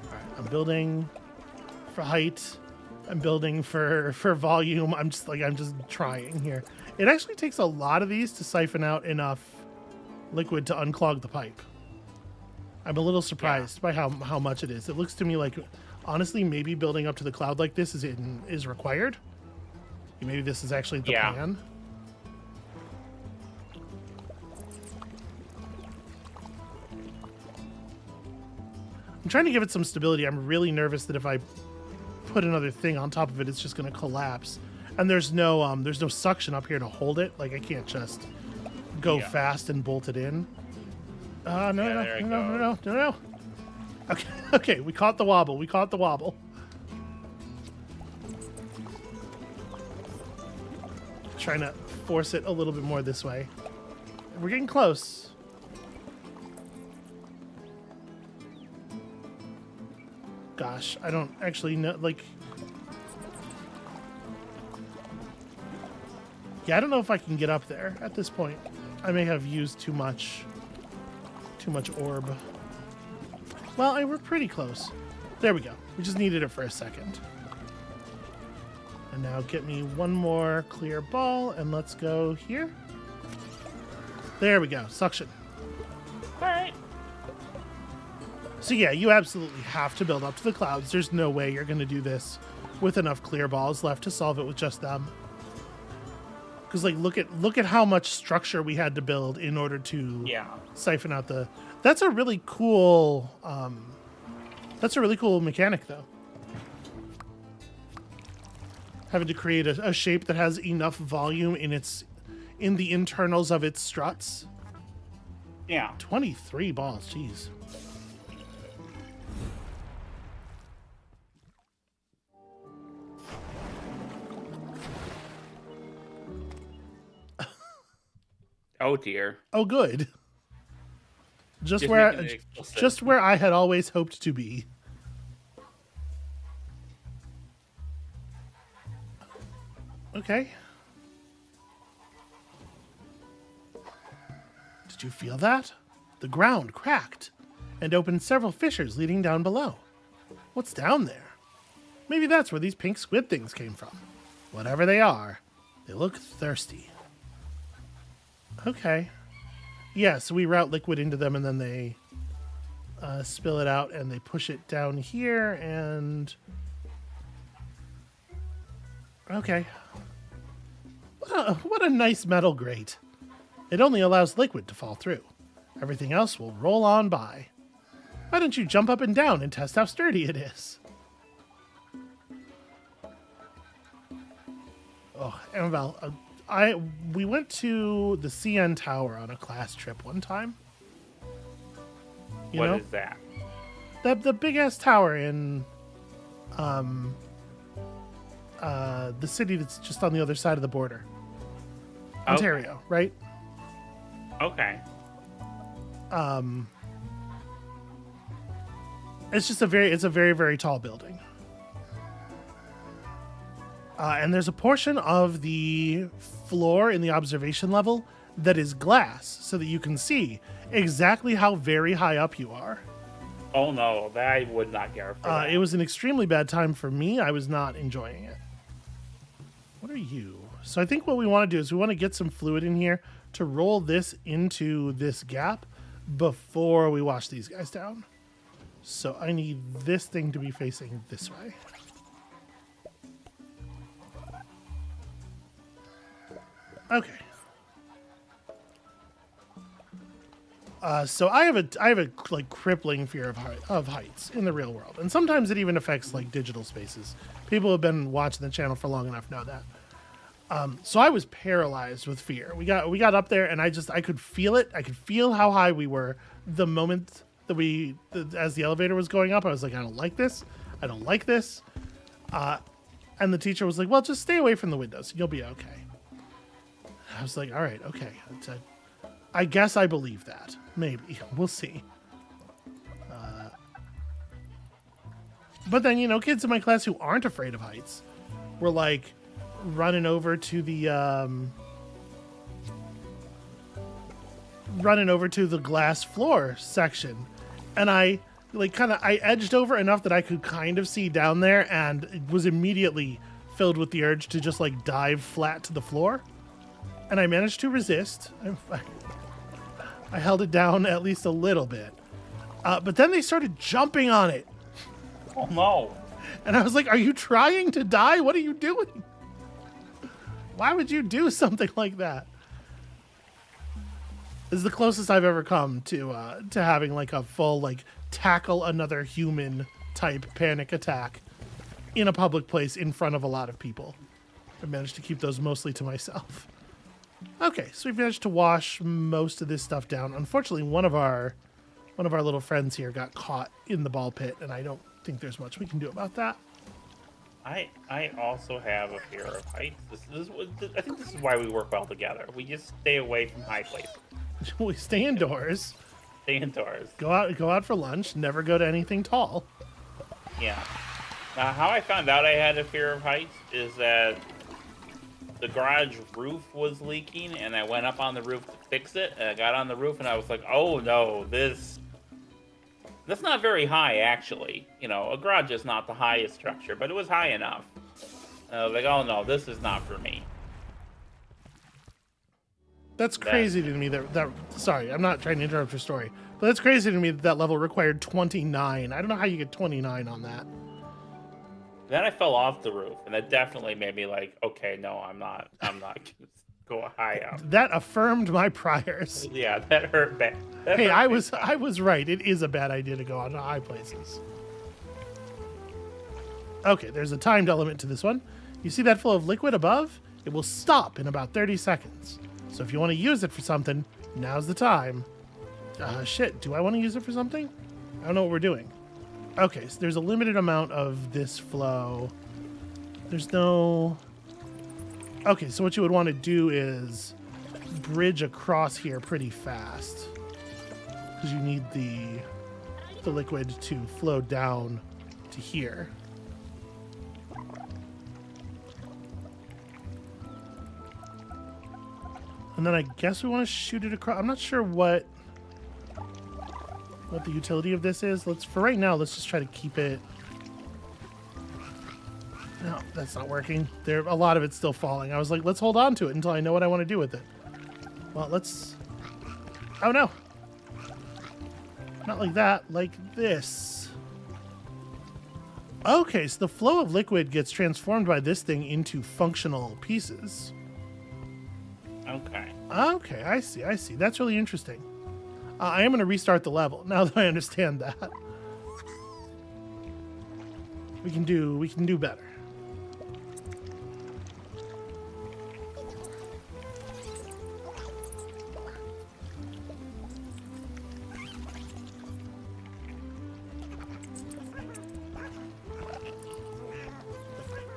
Speaker 1: All right, I'm building for height. I'm building for volume. I'm just trying here. It actually takes a lot of these to siphon out enough liquid to unclog the pipe. I'm a little surprised by how much it is. It looks to me like, honestly, maybe building up to the cloud like this is required. Maybe this is actually the plan. I'm trying to give it some stability. I'm really nervous that if I put another thing on top of it, it's just going to collapse. And there's no suction up here to hold it. Like I can't just go fast and bolt it in. No. Okay, we caught the wobble. Trying to force it a little bit more this way. We're getting close. Gosh, I don't actually know, like... Yeah, I don't know if I can get up there at this point. I may have used too much orb. Well, we're pretty close. There we go. We just needed it for a second. And now get me one more clear ball, and let's go here. There we go. Suction.
Speaker 2: All right.
Speaker 1: So yeah, you absolutely have to build up to the clouds. There's no way you're going to do this with enough clear balls left to solve it with just them. Because like, look at how much structure we had to build in order to siphon out the. That's a really cool. That's a really cool mechanic, though. Having to create a shape that has enough volume in the internals of its struts.
Speaker 2: Yeah.
Speaker 1: 23 balls, jeez.
Speaker 2: Oh dear.
Speaker 1: Oh, good. Just where I had always hoped to be. Okay. Did you feel that? The ground cracked and opened several fissures leading down below. What's down there? Maybe that's where these pink squid things came from. Whatever they are, they look thirsty. Okay. Yeah, so we route liquid into them and then they spill it out and they push it down here and... Okay. What a nice metal grate. It only allows liquid to fall through. Everything else will roll on by. Why don't you jump up and down and test how sturdy it is? Oh, Amabel, we went to the CN Tower on a class trip one time.
Speaker 2: What is that?
Speaker 1: The big ass tower in the city that's just on the other side of the border. Ontario, right?
Speaker 2: Okay.
Speaker 1: It's a very, very tall building. And there's a portion of the floor in the observation level that is glass so that you can see exactly how very high up you are.
Speaker 2: Oh no, I would not care for that.
Speaker 1: It was an extremely bad time for me. I was not enjoying it. What are you? So I think what we want to do is we want to get some fluid in here to roll this into this gap before we wash these guys down. So I need this thing to be facing this way. Okay. So I have a like crippling fear of heights in the real world, and sometimes it even affects like digital spaces. People who have been watching the channel for long enough know that. So I was paralyzed with fear. We got up there, and I could feel it. I could feel how high we were the moment that as the elevator was going up. I was like, I don't like this. I don't like this. And the teacher was like, well, just stay away from the windows. You'll be okay. I was like, all right, okay. I guess I believe that. Maybe. We'll see. But then, kids in my class who aren't afraid of heights were like running over to the glass floor section. And I like kind of, I edged over enough that I could kind of see down there, and it was immediately filled with the urge to just like dive flat to the floor. And I managed to resist. I held it down at least a little bit. But then they started jumping on it.
Speaker 2: Oh no.
Speaker 1: And I was like, are you trying to die? What are you doing? Why would you do something like that? This is the closest I've ever come to having like a full like tackle another human type panic attack in a public place in front of a lot of people. I managed to keep those mostly to myself. Okay, so we've managed to wash most of this stuff down. Unfortunately, one of our little friends here got caught in the ball pit, and I don't think there's much we can do about that.
Speaker 2: I also have a fear of heights. I think this is why we work well together. We just stay away from high places.
Speaker 1: We stay indoors.
Speaker 2: Stay indoors.
Speaker 1: Go out for lunch. Never go to anything tall.
Speaker 2: Yeah. Now, how I found out I had a fear of heights is that the garage roof was leaking, and I went up on the roof to fix it. And I got on the roof, and I was like, "Oh no, that's not very high, actually. You know, a garage is not the highest structure, but it was high enough." And I was like, "Oh no, this is not for me."
Speaker 1: That's crazy to me. That sorry, I'm not trying to interrupt your story, but that's crazy to me that level required 29. I don't know how you get 29 on that.
Speaker 2: Then I fell off the roof, and that definitely made me like, okay, no, I'm not gonna go high up.
Speaker 1: That affirmed my priors.
Speaker 2: Yeah, that hurt bad.
Speaker 1: Hey, I was right. It is a bad idea to go on to high places. Okay, there's a timed element to this one. You see that flow of liquid above? It will stop in about 30 seconds. So if you want to use it for something, now's the time. Shit, do I want to use it for something? I don't know what we're doing. Okay, so there's a limited amount of this flow. There's no... Okay, so what you would want to do is bridge across here pretty fast. Because you need the liquid to flow down to here. And then I guess we want to shoot it across. I'm not sure what the utility of this is. For right now, let's just try to keep it. No, that's not working. A lot of it's still falling. I was like, let's hold on to it until I know what I want to do with it. Well, let's... Oh no. Not like that, like this. Okay, so the flow of liquid gets transformed by this thing into functional pieces.
Speaker 2: Okay.
Speaker 1: Okay, I see. That's really interesting. I am going to restart the level now that I understand that. We can do better.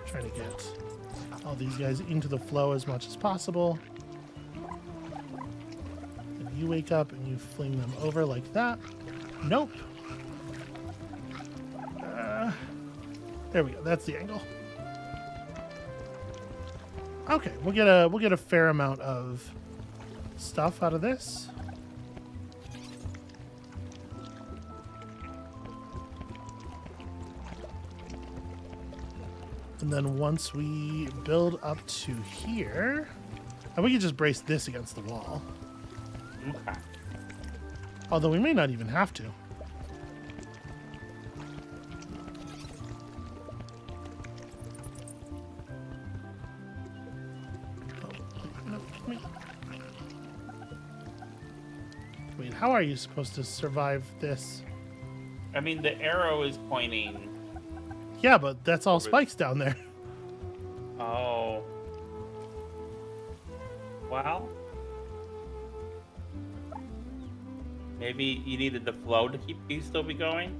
Speaker 1: Trying to get all these guys into the flow as much as possible. You wake up and you fling them over like that. Nope. There we go. That's the angle. Okay, we'll get a fair amount of stuff out of this. And then once we build up to here, and we can just brace this against the wall.
Speaker 2: Okay.
Speaker 1: Although we may not even have to. Wait, how are you supposed to survive this?
Speaker 2: I mean, the arrow is pointing.
Speaker 1: Yeah, but that's all spikes down there.
Speaker 2: Oh. Well. Maybe you needed the flow to keep these still be going?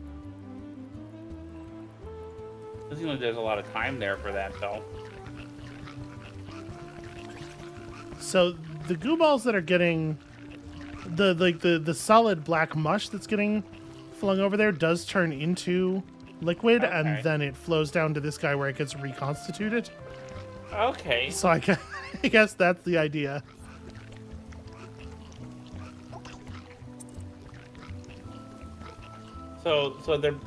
Speaker 2: Doesn't seem like there's a lot of time there for that, though.
Speaker 1: So the goo balls that are getting the solid black mush that's getting flung over there does turn into liquid,
Speaker 2: Okay.
Speaker 1: and then it flows down to this guy where it gets reconstituted.
Speaker 2: Okay.
Speaker 1: So I guess that's the idea.
Speaker 2: So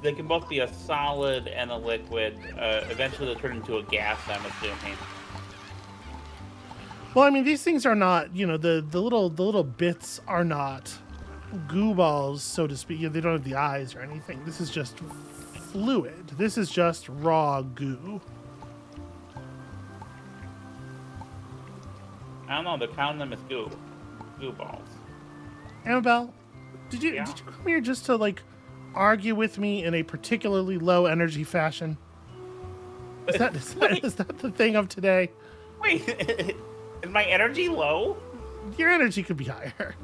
Speaker 2: they can both be a solid and a liquid. Eventually, they'll turn into a gas. I'm assuming.
Speaker 1: Well, I mean, these things are not, the little bits are not goo balls, so to speak. They don't have the eyes or anything. This is just fluid. This is just raw goo.
Speaker 2: I don't know. They're counting them as goo balls.
Speaker 1: Amabel, did you
Speaker 2: Yeah.
Speaker 1: come here just to like argue with me in a particularly low energy fashion? Is that the thing of today?
Speaker 2: Wait, is my energy low?
Speaker 1: Your energy could be higher.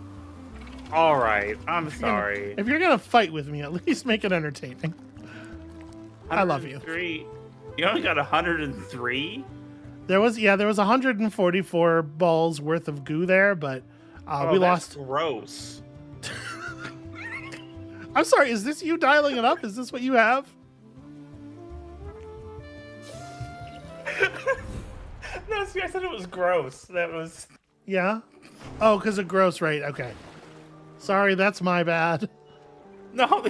Speaker 2: All right, I'm sorry.
Speaker 1: If you're gonna fight with me, at least make it entertaining. I love you.
Speaker 2: 103. You only got 103?
Speaker 1: There was 144 balls worth of goo there, but we
Speaker 2: that's
Speaker 1: lost.
Speaker 2: Gross.
Speaker 1: I'm sorry. Is this you dialing it up? Is this what you have?
Speaker 2: No, see, I said it was gross. That was.
Speaker 1: Yeah. Oh, because of gross, right? Okay. Sorry, that's my bad.
Speaker 2: No,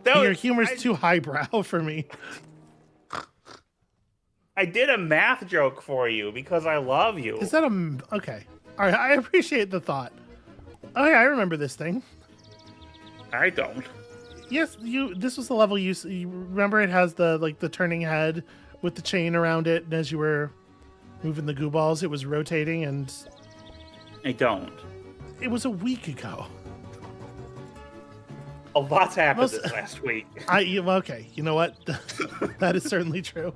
Speaker 1: Your humor's too highbrow for me.
Speaker 2: I did a math joke for you because I love you.
Speaker 1: Is that okay? All right, I appreciate the thought. Oh yeah, I remember this thing.
Speaker 2: I don't.
Speaker 1: Yes, this was the level you remember. It has the turning head with the chain around it, and as you were moving the goo balls, it was rotating, and
Speaker 2: I don't.
Speaker 1: it was a week ago.
Speaker 2: A lot's happened this last week.
Speaker 1: Okay, you know what? That is certainly true.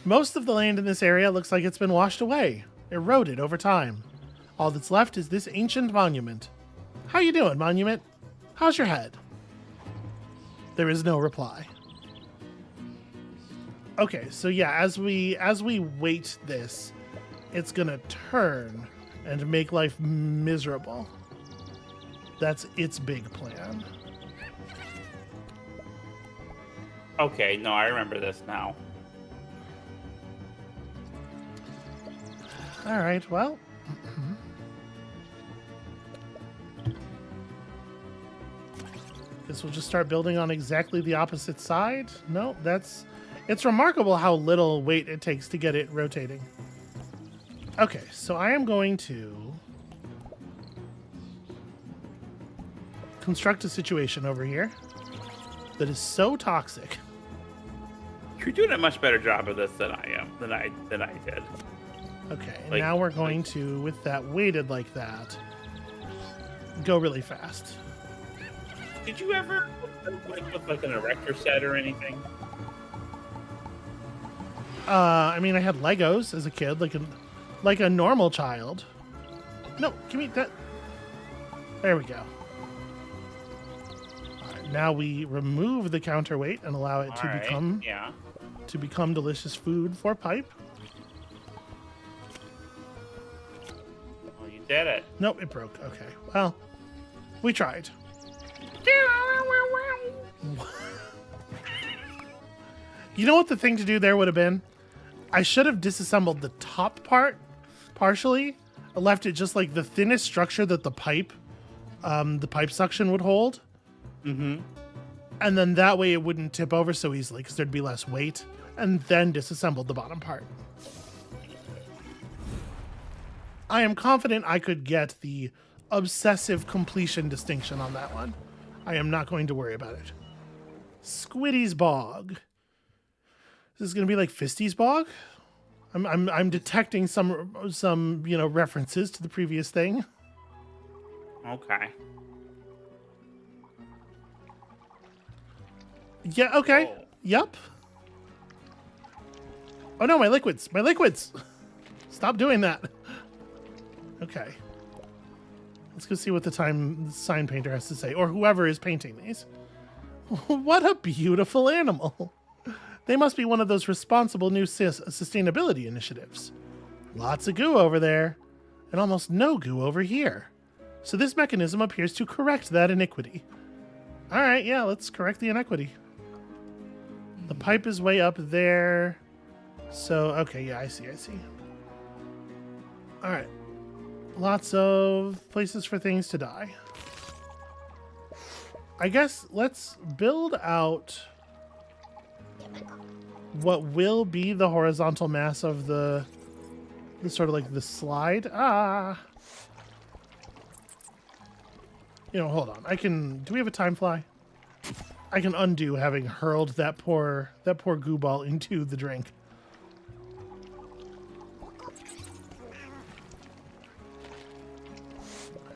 Speaker 1: Most of the land in this area looks like it's been washed away, eroded over time. All that's left is this ancient monument. How you doing, monument? How's your head? There is no reply. Okay, so yeah, as we wait this, it's gonna turn and make life miserable. That's its big plan.
Speaker 2: Okay, no, I remember this now.
Speaker 1: All right, well. Guess we'll just start building on exactly the opposite side. No, it's remarkable how little weight it takes to get it rotating. Okay, so I am going to construct a situation over here that is so toxic.
Speaker 2: You're doing a much better job of this than I am. Than I did.
Speaker 1: Okay,
Speaker 2: Like-
Speaker 1: now we're going to, with that weighted like that, go really fast.
Speaker 2: Did you ever with like an erector set or anything?
Speaker 1: I mean, I had Legos as a kid, like a normal child. No, give me that. There we go. All right, now we remove the counterweight and allow it to become delicious food for Pipe.
Speaker 2: Well, you did it.
Speaker 1: Nope, it broke. Okay, well, we tried. You know what the thing to do there would have been? I should have disassembled the top part partially. I left it just like the thinnest structure that the pipe suction would hold.
Speaker 2: Mm-hmm.
Speaker 1: And then that way it wouldn't tip over so easily because there'd be less weight. And then disassembled the bottom part. I am confident I could get the obsessive completion distinction on that one. I am not going to worry about it. Squiddy's Bog. This is going to be like Fisty's Bog. I'm detecting some references to the previous thing.
Speaker 2: Okay.
Speaker 1: Yeah. Okay.
Speaker 2: Oh.
Speaker 1: Yep. Oh no, my liquids! My liquids! Stop doing that. Okay. Let's go see what the sign painter has to say, or whoever is painting these. What a beautiful animal. They must be one of those responsible new sustainability initiatives. Lots of goo over there, and almost no goo over here. So this mechanism appears to correct that iniquity. All right, yeah, let's correct the inequity. The pipe is way up there. So, okay, yeah, I see. All right. Lots of places for things to die. I guess let's build out what will be the horizontal mass of the sort of like the slide. You know, hold on. Do we have a time fly? I can undo having hurled that poor goo ball into the drink.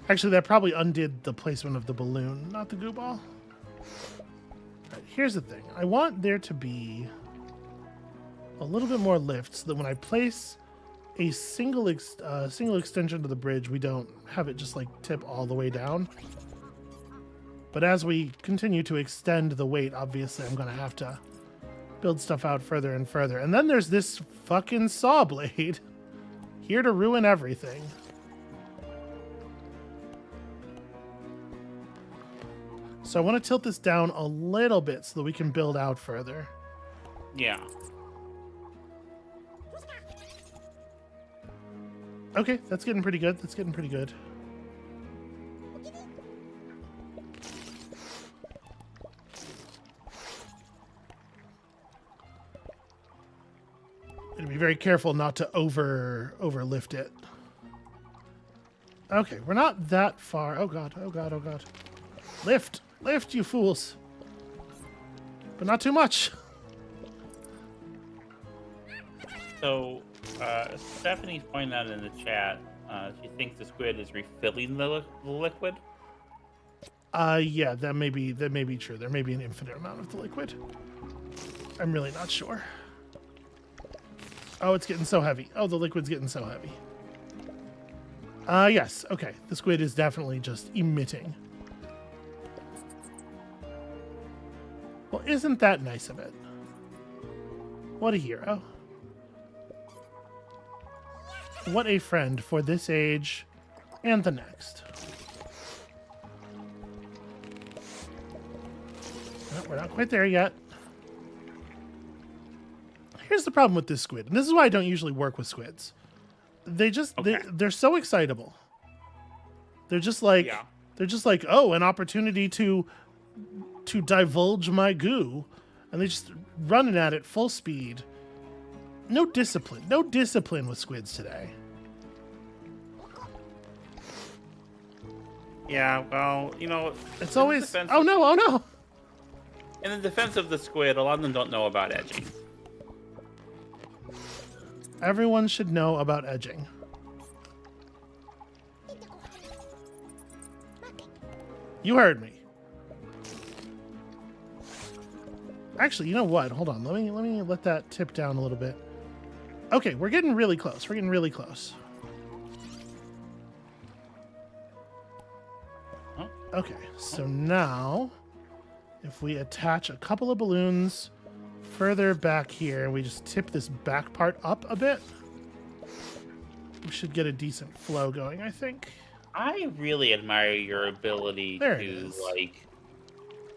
Speaker 1: Actually, that probably undid the placement of the balloon, not the goo ball. Right, here's the thing. I want there to be a little bit more lift so that when I place a single extension to the bridge, we don't have it just like tip all the way down. But as we continue to extend the weight, obviously I'm going to have to build stuff out further and further. And then there's this fucking saw blade here to ruin everything. So I want to tilt this down a little bit so that we can build out further.
Speaker 2: Yeah.
Speaker 1: Okay, that's getting pretty good. That's getting pretty good. Gotta be very careful not to overlift it. Okay, we're not that far. Oh god, oh god, oh god. Lift! Lift, you fools! But not too much.
Speaker 2: So, Stephanie's pointing out in the chat, she thinks the squid is refilling the liquid.
Speaker 1: Yeah, that may be true. There may be an infinite amount of the liquid. I'm really not sure. Oh, it's getting so heavy. Oh, the liquid's getting so heavy. Yes, okay. The squid is definitely just emitting. Well, isn't that nice of it? What a hero. What a friend for this age and the next. No, we're not quite there yet. Here's the problem with this squid, and this is why I don't usually work with squids. They just they're so excitable. They're just like oh, an opportunity to divulge my goo, and they just running at it full speed. No discipline with squids today.
Speaker 2: Yeah, well, you know,
Speaker 1: It's always oh no.
Speaker 2: In the defense of the squid, a lot of them don't know about edging.
Speaker 1: Everyone should know about edging. You heard me. Actually, you know what? Hold on. Let me let that tip down a little bit. Okay, we're getting really close. We're getting really close.
Speaker 2: Oh.
Speaker 1: Okay, so now if we attach a couple of balloons further back here and we just tip this back part up a bit, we should get a decent flow going, I think.
Speaker 2: I really admire your ability
Speaker 1: There it
Speaker 2: to
Speaker 1: is.
Speaker 2: like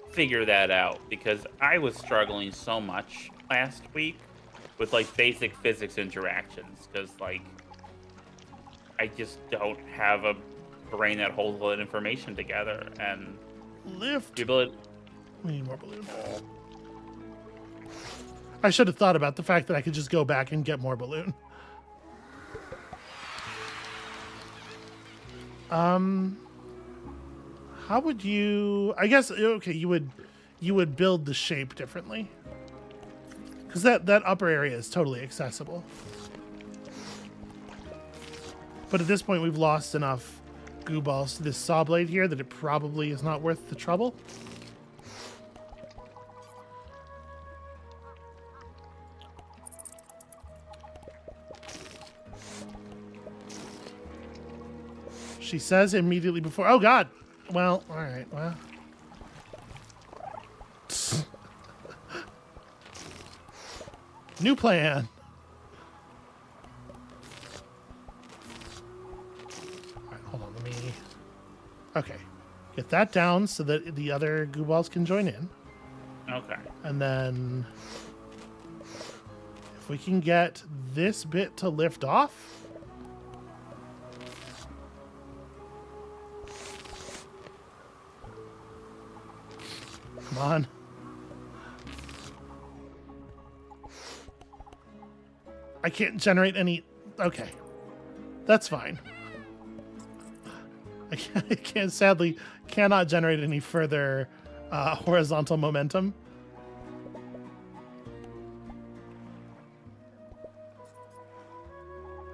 Speaker 2: figure that out, because I was struggling so much last week with like basic physics interactions, because like I just don't have a brain that holds all that information together, and
Speaker 1: Lift.
Speaker 2: the ability.
Speaker 1: We need more balloon. I should have thought about the fact that I could just go back and get more balloon. How would you? I guess okay. You would build the shape differently, because that upper area is totally accessible. But at this point, we've lost enough goo balls to this saw blade here that it probably is not worth the trouble. She says immediately before. Oh God. Well, all right. Well. New plan. All right, hold on. Let me. Okay, get that down so that the other goo balls can join in.
Speaker 2: Okay.
Speaker 1: And then, if we can get this bit to lift off. Come on. I can't generate any... Okay. That's fine. I can't, sadly, cannot generate any further horizontal momentum.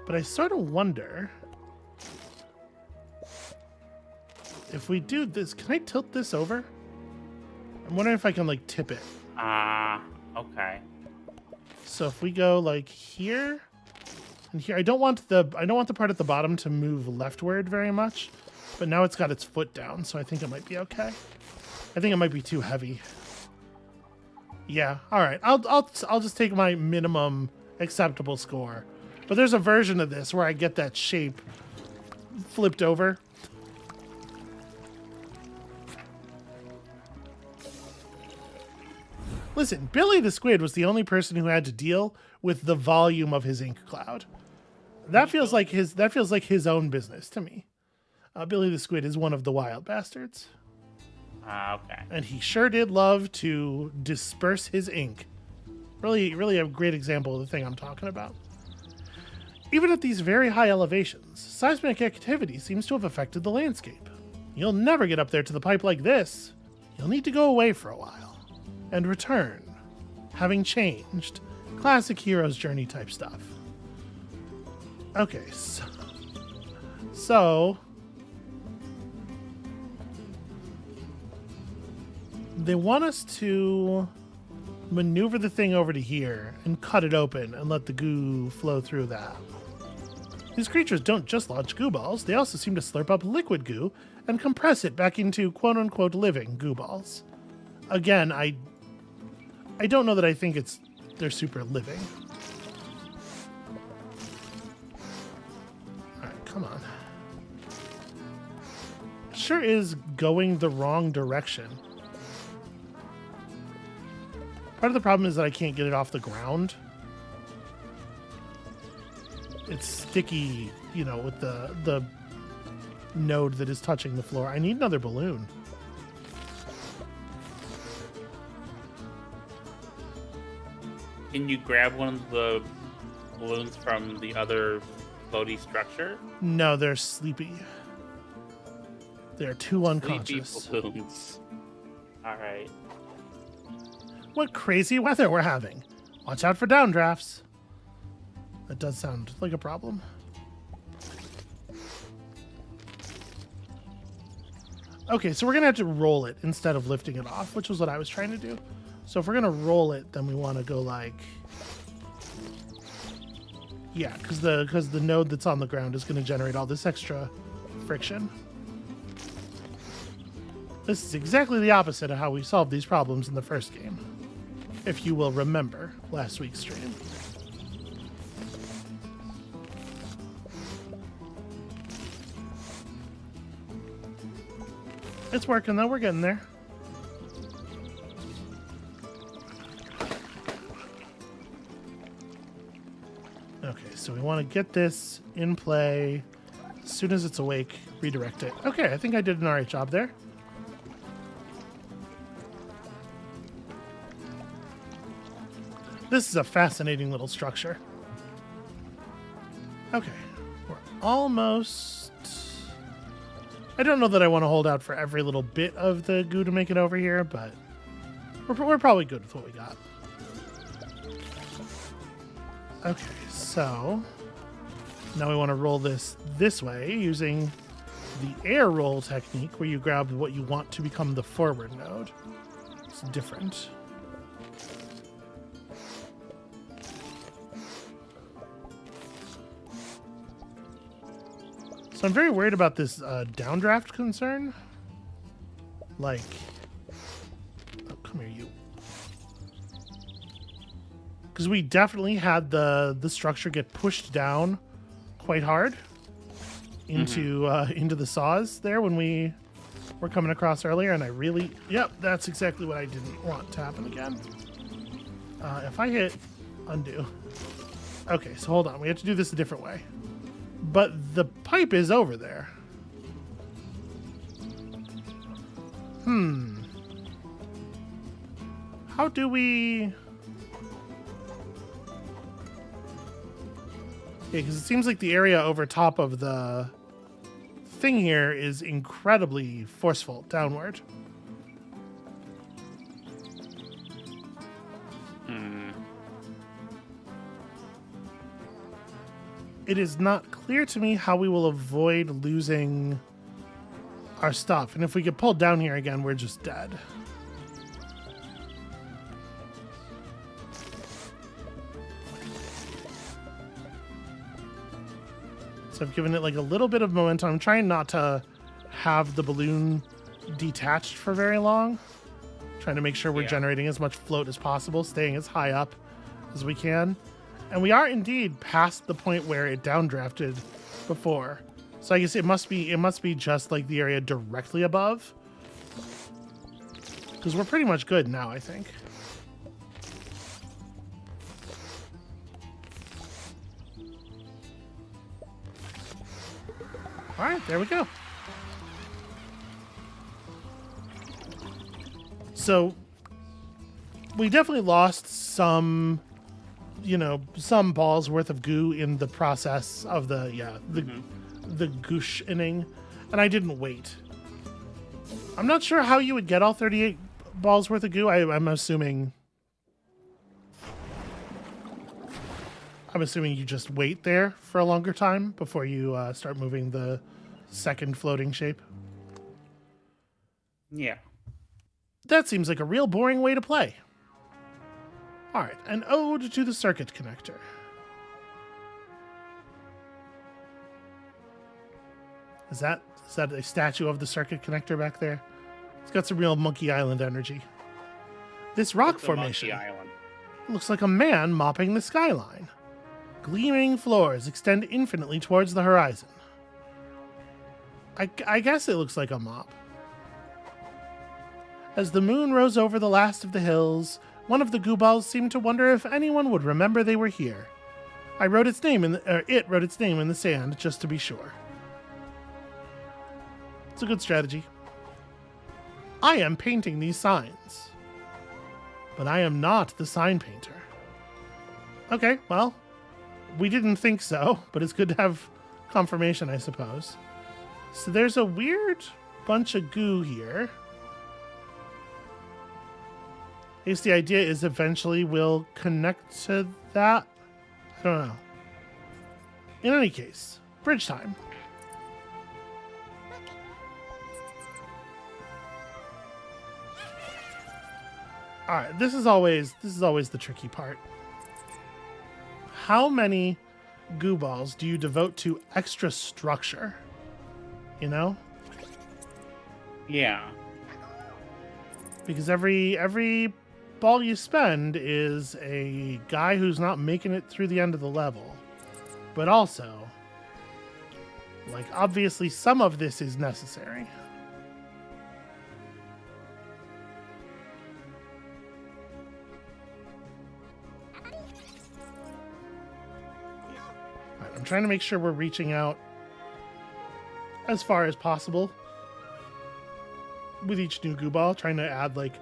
Speaker 1: But I sort of wonder if we do this. Can I tilt this over? I'm wondering if I can like tip it.
Speaker 2: Okay.
Speaker 1: So if we go like here and here, I don't want the part at the bottom to move leftward very much, but now it's got its foot down, so I think it might be okay. I think it might be too heavy. Yeah. All right. I'll just take my minimum acceptable score. But there's a version of this where I get that shape flipped over. Listen, Billy the Squid was the only person who had to deal with the volume of his ink cloud. That feels like his own business to me. Billy the Squid is one of the wild bastards.
Speaker 2: Okay.
Speaker 1: And he sure did love to disperse his ink. Really, really a great example of the thing I'm talking about. Even at these very high elevations, seismic activity seems to have affected the landscape. You'll never get up there to the pipe like this. You'll need to go away for a while. And return, having changed. Classic hero's journey type stuff. Okay, so they want us to maneuver the thing over to here and cut it open and let the goo flow through that. These creatures don't just launch goo balls, they also seem to slurp up liquid goo and compress it back into quote-unquote living goo balls. Again, I don't know that I think they're super living. Alright, come on. Sure is going the wrong direction. Part of the problem is that I can't get it off the ground. It's sticky, with the node that is touching the floor. I need another balloon.
Speaker 2: Can you grab one of the balloons from the other floaty structure?
Speaker 1: No, they're sleepy. They're too unconscious.
Speaker 2: Sleepy balloons. All right.
Speaker 1: What crazy weather we're having. Watch out for downdrafts. That does sound like a problem. Okay, so we're going to have to roll it instead of lifting it off, which was what I was trying to do. So if we're going to roll it, then we want to go like... Yeah, because the node that's on the ground is going to generate all this extra friction. This is exactly the opposite of how we solved these problems in the first game. If you will remember last week's stream. It's working though, we're getting there. Okay, so we want to get this in play. As soon as it's awake, redirect it. Okay, I think I did an alright job there. This is a fascinating little structure. Okay, we're almost... I don't know that I want to hold out for every little bit of the goo to make it over here, but we're probably good with what we got. Okay, so now we want to roll this way using the air roll technique where you grab what you want to become the forward node. It's different. So I'm very worried about this downdraft concern. Like, oh, come here, you. Because we definitely had the structure get pushed down quite hard into into the saws there when we were coming across earlier, and I really, yep, that's exactly what I didn't want to happen again. If I hit undo, okay, so hold on, we have to do this a different way. But the pipe is over there. How do we... Yeah, because it seems like the area over top of the thing here is incredibly forceful downward. It is not clear to me how we will avoid losing our stuff. And if we get pulled down here again, we're just dead. So I've given it like a little bit of momentum. I'm trying not to have the balloon detached for very long. Trying to make sure we're generating as much float as possible, staying as high up as we can. And we are indeed past the point where it downdrafted before. So I guess it must be just like the area directly above. Because we're pretty much good now, I think. All right, there we go. So we definitely lost some, you know, some balls worth of goo in the process of the goosh inning, and I didn't wait. I'm not sure how you would get all 38 balls worth of goo. I'm assuming you just wait there for a longer time before you start moving the second floating shape.
Speaker 2: Yeah.
Speaker 1: That seems like a real boring way to play. All right, an ode to the circuit connector. Is that a statue of the circuit connector back there? It's got some real Monkey Island energy. This rock formation looks like a man mopping the skyline. Gleaming floors extend infinitely towards the horizon. I guess it looks like a mop. As the moon rose over the last of the hills, one of the goo balls seemed to wonder if anyone would remember they were here. It wrote its name in the sand just to be sure. It's a good strategy. I am painting these signs, but I am not the sign painter. Okay, well, we didn't think so, but it's good to have confirmation, I suppose. So there's a weird bunch of goo here. I guess the idea is eventually we'll connect to that. I don't know. In any case, bridge time. All right, this is always the tricky part. How many goo balls do you devote to extra structure? You know?
Speaker 2: Yeah.
Speaker 1: Because every ball you spend is a guy who's not making it through the end of the level. But also, like, obviously some of this is necessary. All right, I'm trying to make sure we're reaching out as far as possible with each new goo ball, trying to add like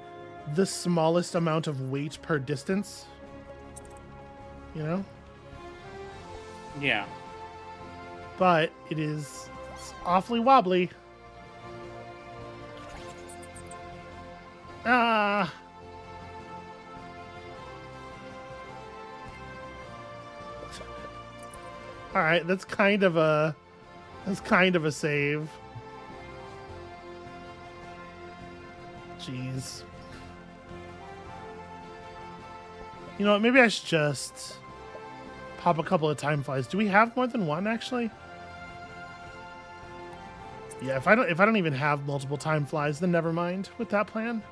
Speaker 1: the smallest amount of weight per distance, you know?
Speaker 2: Yeah.
Speaker 1: But it's awfully wobbly. Ah. All right, that's kind of a save. Jeez. You know what? Maybe I should just pop a couple of time flies. Do we have more than one, actually? Yeah, if I don't even have multiple time flies, then never mind with that plan.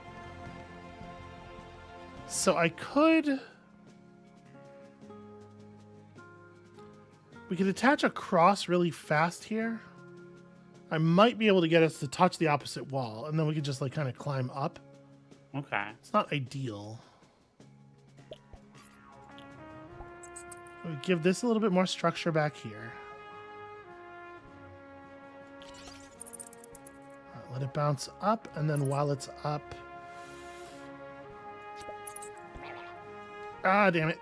Speaker 1: So we could attach a cross really fast here. I might be able to get us to touch the opposite wall, and then we could just like kind of climb up.
Speaker 2: Okay.
Speaker 1: It's not ideal. We give this a little bit more structure back here. All right, let it bounce up, and then while it's up, Ah, damn it.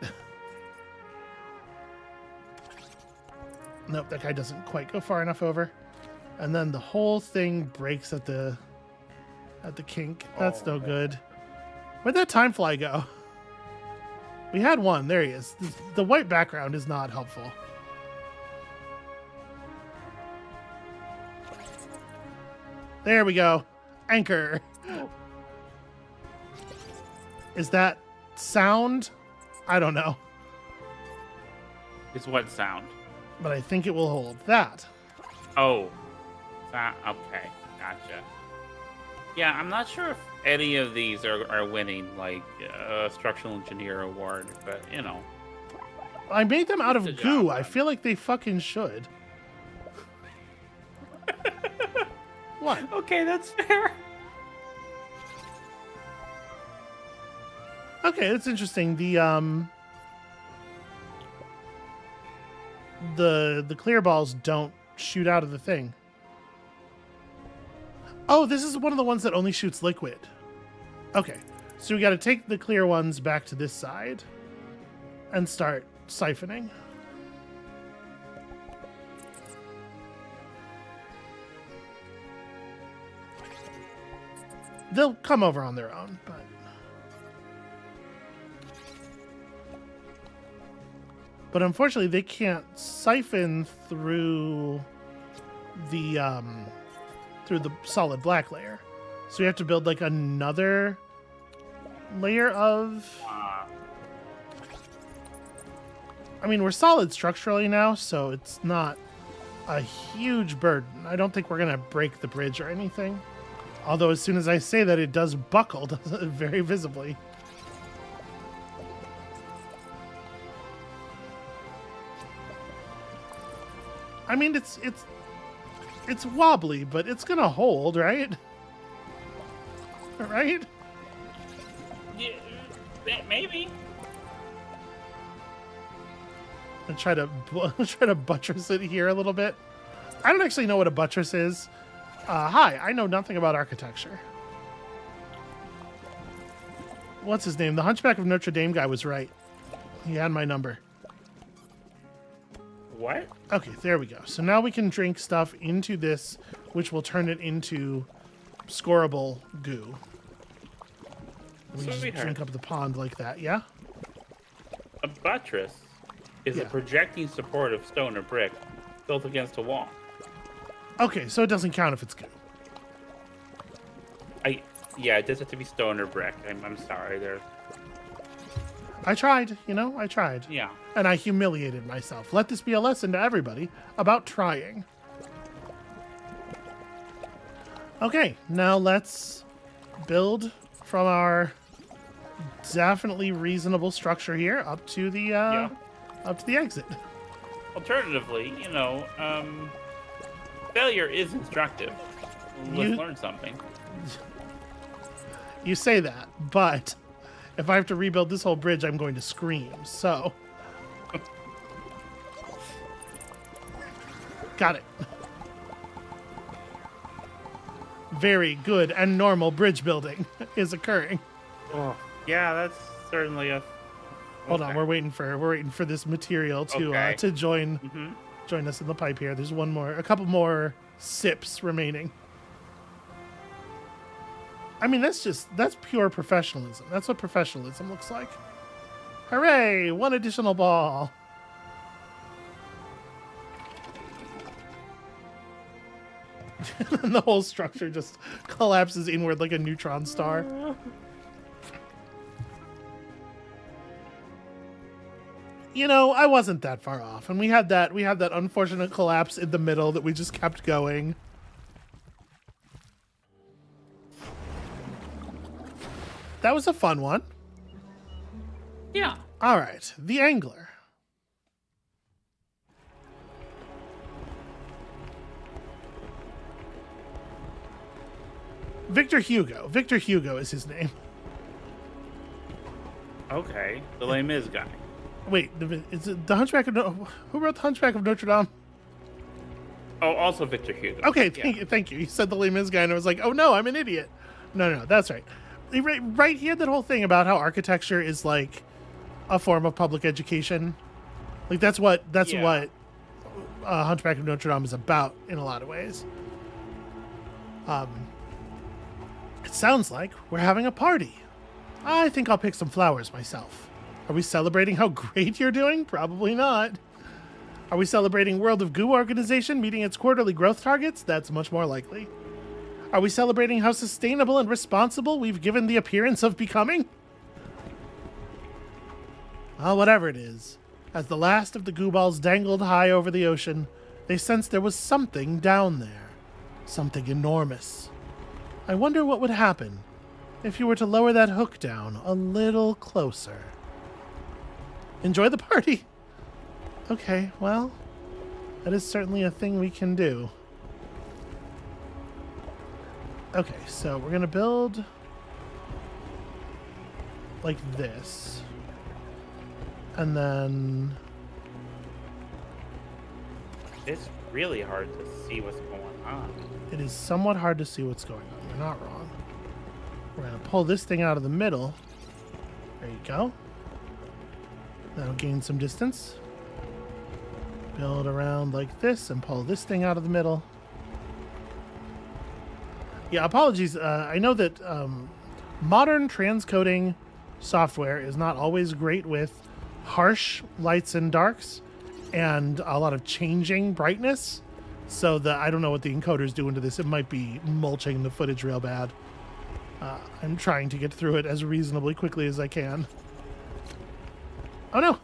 Speaker 1: Nope, that guy doesn't quite go far enough over. And then the whole thing breaks at the kink. That's no good. Where'd that time fly go? We had one. There he is. The white background is not helpful. There we go. Anchor. Is that sound? I don't know.
Speaker 2: It's what sound?
Speaker 1: But I think it will hold. That.
Speaker 2: Oh. Okay. Gotcha. Yeah, I'm not sure if any of these are winning, like, a structural engineer award, but, you know.
Speaker 1: I made them out of
Speaker 2: Good
Speaker 1: goo.
Speaker 2: job,
Speaker 1: I feel like they fucking should. What?
Speaker 2: Okay, that's fair.
Speaker 1: Okay, that's interesting. The clear balls don't shoot out of the thing. Oh, this is one of the ones that only shoots liquid. Okay, so we got to take the clear ones back to this side and start siphoning. They'll come over on their own, but unfortunately they can't siphon through the solid black layer. So we have to build like another layer of... I mean, we're solid structurally now, so it's not a huge burden. I don't think we're going to break the bridge or anything. Although as soon as I say that, it does buckle very visibly. I mean, it's wobbly, but it's going to hold, right? Right?
Speaker 2: Yeah, maybe.
Speaker 1: And try to buttress it here a little bit. I don't actually know what a buttress is. Hi, I know nothing about architecture. What's his name? The Hunchback of Notre Dame guy was right. He had my number.
Speaker 2: What?
Speaker 1: Okay, there we go. So now we can drink stuff into this, which will turn it into scoreable goo. We just drink up the pond like that, yeah?
Speaker 2: A buttress is a projecting support of stone or brick built against a wall.
Speaker 1: Okay, so it doesn't count if it's goo.
Speaker 2: Yeah, it does have to be stone or brick. I'm sorry,
Speaker 1: I tried, I tried.
Speaker 2: Yeah.
Speaker 1: And I humiliated myself. Let this be a lesson to everybody about trying. Okay, now let's build from our definitely reasonable structure here up to the exit.
Speaker 2: Alternatively, failure is instructive. Let's learn something.
Speaker 1: You say that, but if I have to rebuild this whole bridge, I'm going to scream, so... Got it. Very good and normal bridge building is occurring.
Speaker 2: Oh, yeah, that's certainly a...
Speaker 1: Hold on, we're waiting for this material to join us in the pipe here. There's a couple more sips remaining. I mean, that's pure professionalism. That's what professionalism looks like. Hooray! One additional ball. And the whole structure just collapses inward like a neutron star. I wasn't that far off, and we had that unfortunate collapse in the middle that we just kept going. That was a fun one.
Speaker 2: Yeah.
Speaker 1: All right, the angler. Victor Hugo. Victor Hugo is his name.
Speaker 2: Okay, the Les Mis guy.
Speaker 1: Wait, is it the Hunchback of who wrote the Hunchback of Notre Dame?
Speaker 2: Oh, also Victor Hugo.
Speaker 1: Okay, thank you. You said the Les Mis guy, and I was like, oh no, I'm an idiot. No, that's right. Right, he had that whole thing about how architecture is like a form of public education. Like that's what Hunchback of Notre Dame is about in a lot of ways. It sounds like we're having a party. I think I'll pick some flowers myself. Are we celebrating how great you're doing? Probably not. Are we celebrating World of Goo organization meeting its quarterly growth targets? That's much more likely. Are we celebrating how sustainable and responsible we've given the appearance of becoming? Well, whatever it is, as the last of the goo balls dangled high over the ocean, they sensed there was something down there. Something enormous. I wonder what would happen if you were to lower that hook down a little closer. Enjoy the party. Okay, well, that is certainly a thing we can do. Okay, so we're going to build like this. And then...
Speaker 2: It's really hard to see what's going on.
Speaker 1: It is somewhat hard to see what's going on. You're not wrong. We're going to pull this thing out of the middle. There you go. That'll gain some distance. Build around like this and pull this thing out of the middle. Yeah, apologies. I know that modern transcoding software is not always great with harsh lights and darks and a lot of changing brightness. So I don't know what the encoder's doing to this. It might be mulching the footage real bad. I'm trying to get through it as reasonably quickly as I can. Oh no!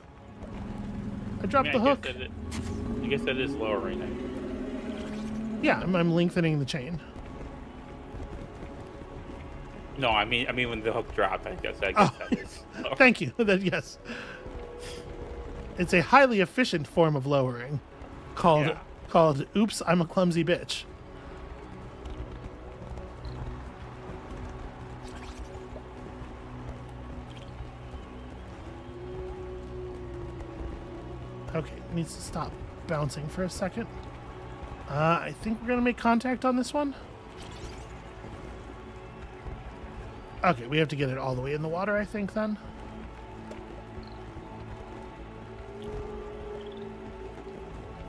Speaker 1: I dropped the hook.
Speaker 2: I guess that is lowering it.
Speaker 1: Yeah, I'm lengthening the chain.
Speaker 2: No, I mean when the hook dropped, I guess that is lower.
Speaker 1: Thank you. Yes. It's a highly efficient form of lowering called Oops, I'm a Clumsy Bitch. Okay, it needs to stop bouncing for a second. I think we're going to make contact on this one. Okay, we have to get it all the way in the water, I think, then.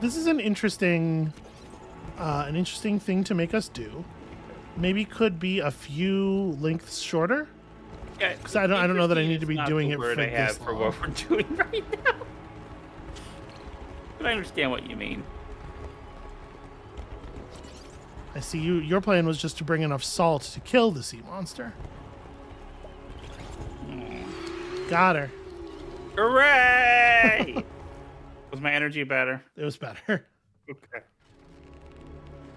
Speaker 1: This is an interesting thing to make us do. Maybe could be a few lengths shorter.
Speaker 2: Yeah,
Speaker 1: because I don't know that I need to be doing it for
Speaker 2: I have
Speaker 1: this
Speaker 2: for
Speaker 1: long.
Speaker 2: what we're doing right now. But I understand what you mean.
Speaker 1: I see your plan was just to bring enough salt to kill the sea monster. Got her.
Speaker 2: Hooray! Was my energy better?
Speaker 1: It was better.
Speaker 2: Okay.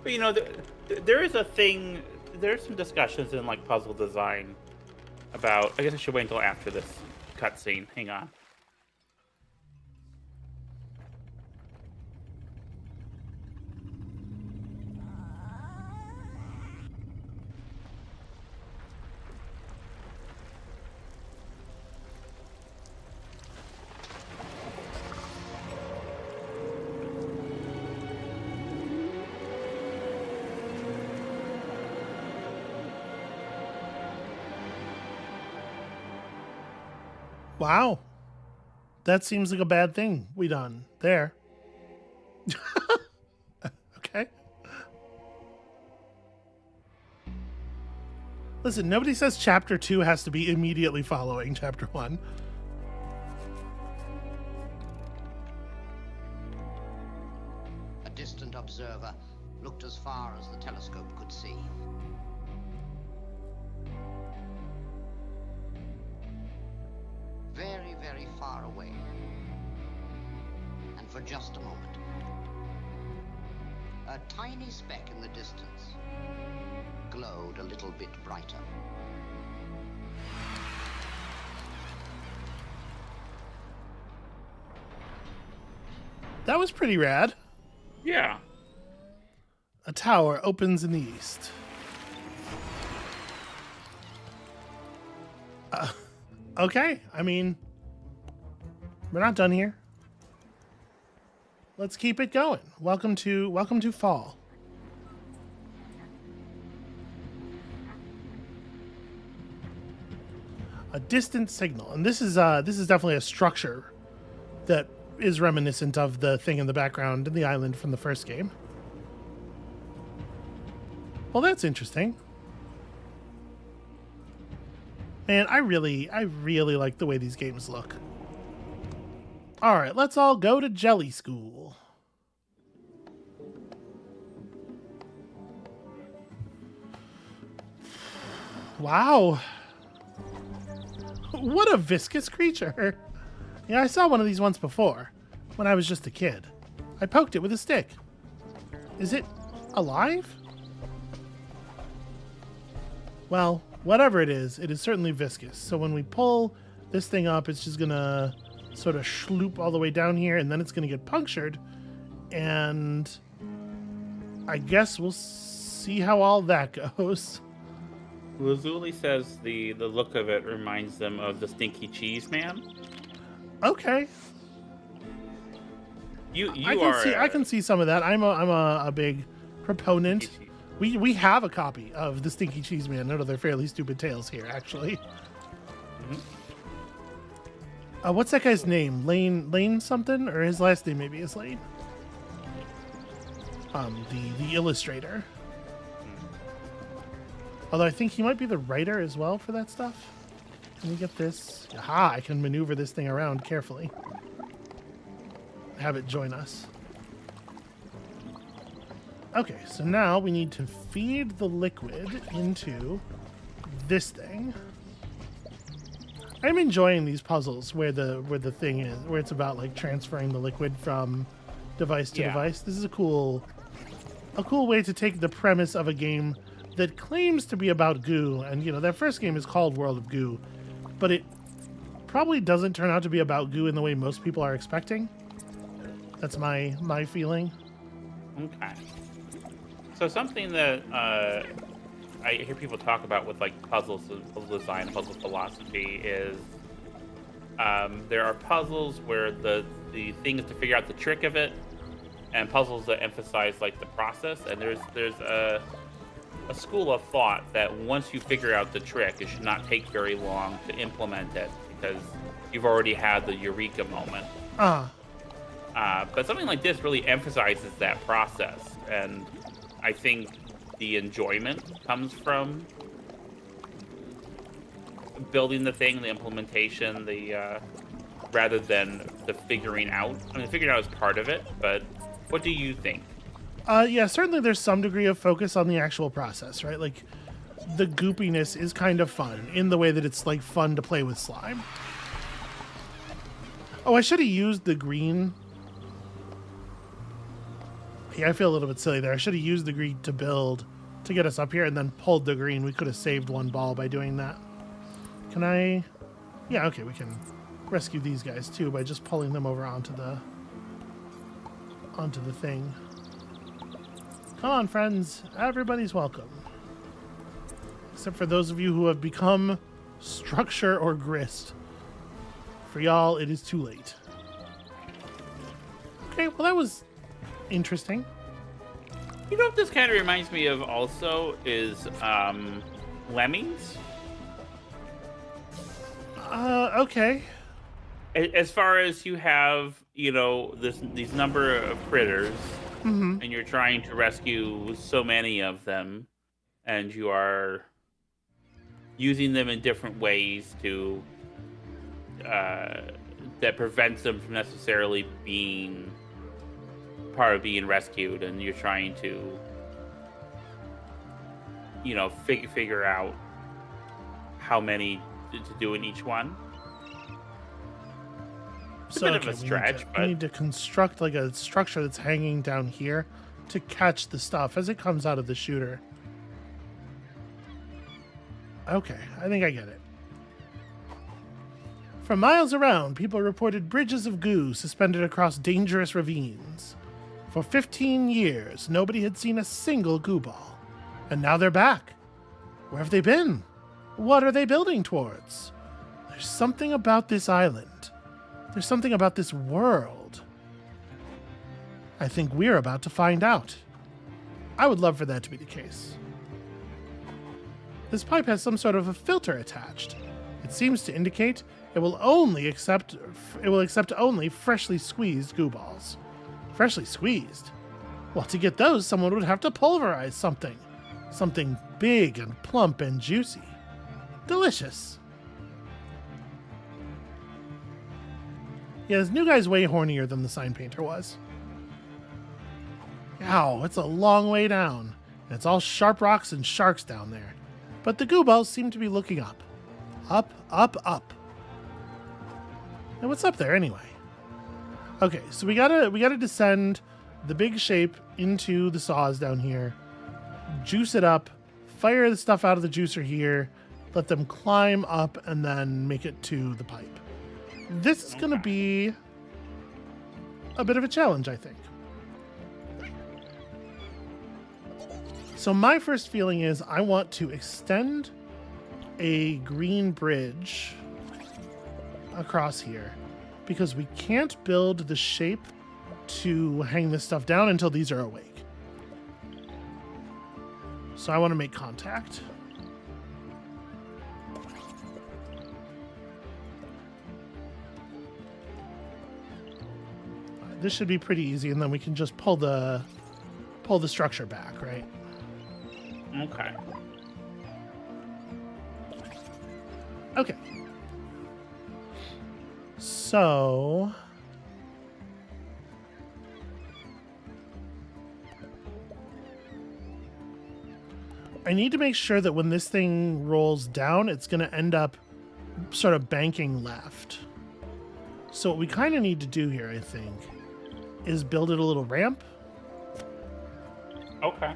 Speaker 2: But you know, there is a thing. There's some discussions in like puzzle design about. I guess I should wait until after this cutscene. Hang on.
Speaker 1: Wow. That seems like a bad thing we done there. Okay. Listen, nobody says chapter 2 has to be immediately following chapter 1.
Speaker 4: A distant observer looked as far as the telescope could see. Very, very far away. And for just a moment, a tiny speck in the distance glowed a little bit brighter.
Speaker 1: That was pretty rad.
Speaker 2: Yeah.
Speaker 1: A tower opens in the east. Okay, I mean, we're not done here. Let's keep it going. Welcome to fall. A distant signal, and this is definitely a structure that is reminiscent of the thing in the background in the island from the first game. Well, that's interesting. Man, I really like the way these games look. All right, let's all go to Jelly School. Wow. What a viscous creature. Yeah, I saw one of these once before, when I was just a kid. I poked it with a stick. Is it alive? Well, whatever it is certainly viscous. So when we pull this thing up, it's just gonna sort of schloop all the way down here, and then it's gonna get punctured. And I guess we'll see how all that goes.
Speaker 2: Lazuli says the look of it reminds them of the Stinky Cheese Man.
Speaker 1: Okay. I can see some of that. I'm a big proponent. We have a copy of the Stinky Cheese Man. None of their fairly stupid tales here, actually. Mm-hmm. What's that guy's name? Lane something, or his last name maybe is Lane. The illustrator. Although I think he might be the writer as well for that stuff. Let me get this. Aha, I can maneuver this thing around carefully. Have it join us. Okay, so now we need to feed the liquid into this thing. I'm enjoying these puzzles where the thing is, where it's about like transferring the liquid from device to device. This is a cool way to take the premise of a game that claims to be about goo, and you know, that first game is called World of Goo, but it probably doesn't turn out to be about goo in the way most people are expecting. That's my feeling.
Speaker 2: Okay. So something that I hear people talk about with like puzzles, puzzle design, puzzle philosophy is there are puzzles where the thing is to figure out the trick of it, and puzzles that emphasize like the process. And there's a school of thought that once you figure out the trick, it should not take very long to implement it because you've already had the eureka moment. But something like this really emphasizes that process, and I think the enjoyment comes from building the thing, the implementation, rather than the figuring out. I mean, the figuring out is part of it, but what do you think?
Speaker 1: Yeah, certainly there's some degree of focus on the actual process, right? Like, the goopiness is kind of fun in the way that it's, like, fun to play with slime. Oh, I should have used the green. Yeah, I feel a little bit silly there. I should have used the green to build to get us up here and then pulled the green. We could have saved one ball by doing that. Can I? Yeah, okay, we can rescue these guys too by just pulling them over onto the thing. Come on, friends. Everybody's welcome. Except for those of you who have become structure or grist. For y'all, it is too late. Okay, well, that was interesting.
Speaker 2: You know what this kind of reminds me of also is Lemmings.
Speaker 1: Okay.
Speaker 2: As far as you have, you know, these number of critters, and you're trying to rescue so many of them, and you are using them in different ways to that prevents them from necessarily being part of being rescued, and you're trying to, you know, figure out how many to do in each one. It's a bit of a stretch, but
Speaker 1: we need to construct like a structure that's hanging down here to catch the stuff as it comes out of the shooter. Okay, I think I get it. For miles around, people reported bridges of goo suspended across dangerous ravines. For 15 years, nobody had seen a single goo ball. And now they're back. Where have they been? What are they building towards? There's something about this island. There's something about this world. I think we're about to find out. I would love for that to be the case. This pipe has some sort of a filter attached. It seems to indicate it will accept only freshly squeezed goo balls. Freshly squeezed? Well, to get those, someone would have to pulverize something. Something big and plump and juicy. Delicious. Yeah, this new guy's way hornier than the sign painter was. Ow, it's a long way down. And it's all sharp rocks and sharks down there. But the goo balls seem to be looking up. Up, up, up. And what's up there anyway? Okay, so we gotta descend the big shape into the saws down here. Juice it up. Fire the stuff out of the juicer here. Let them climb up and then make it to the pipe. This is going to be a bit of a challenge, I think. So my first feeling is I want to extend a green bridge across here because we can't build the shape to hang this stuff down until these are awake. So I want to make contact. This should be pretty easy, and then we can just pull the structure back, right?
Speaker 2: Okay.
Speaker 1: Okay. So I need to make sure that when this thing rolls down, it's going to end up sort of banking left. So what we kind of need to do here, I think, is build it a little ramp.
Speaker 2: Okay.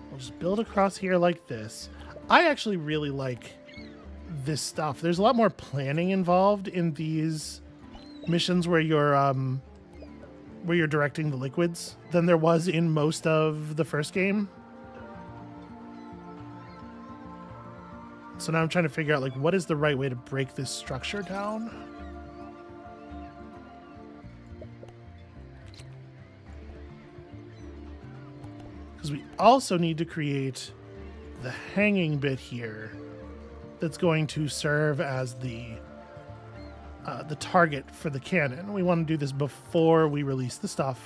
Speaker 1: We'll just build across here like this. I actually really like this stuff. There's a lot more planning involved in these missions where you're directing the liquids than there was in most of the first game. So now I'm trying to figure out, like, what is the right way to break this structure down? Because we also need to create the hanging bit here that's going to serve as the target for the cannon. We want to do this before we release the stuff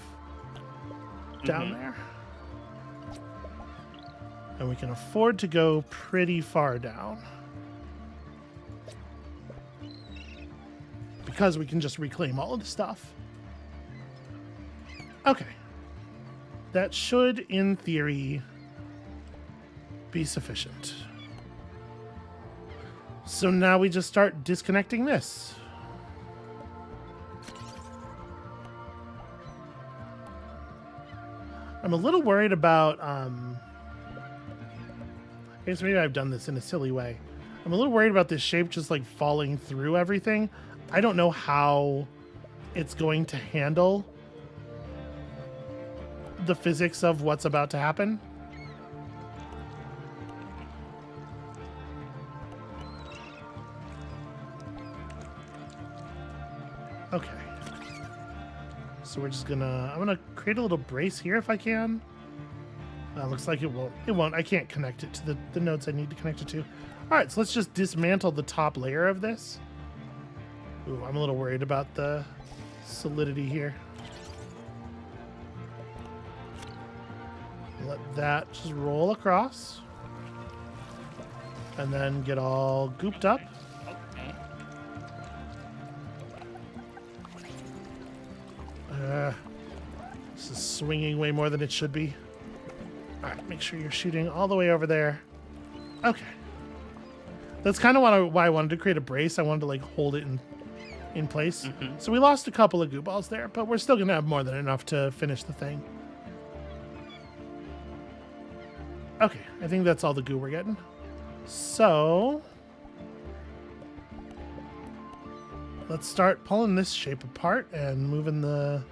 Speaker 1: down there. And we can afford to go pretty far down. Because we can just reclaim all of the stuff. Okay. That should, in theory, be sufficient. So now we just start disconnecting this. I'm a little worried about... I guess maybe I've done this in a silly way. I'm a little worried about this shape just like falling through everything. I don't know how it's going to handle the physics of what's about to happen. Okay. So we're just I'm gonna create a little brace here if I can. Looks like it won't. I can't connect it to the nodes I need to connect it to. All right, so let's just dismantle the top layer of this. Ooh, I'm a little worried about the solidity here. Let that just roll across. And then get all gooped up. This is swinging way more than it should be. All right, make sure you're shooting all the way over there. Okay. That's kind of why I wanted to create a brace. I wanted to like hold it in place. So we lost a couple of goo balls there, but we're still going to have more than enough to finish the thing. Okay, I think that's all the goo we're getting. So let's start pulling this shape apart and moving the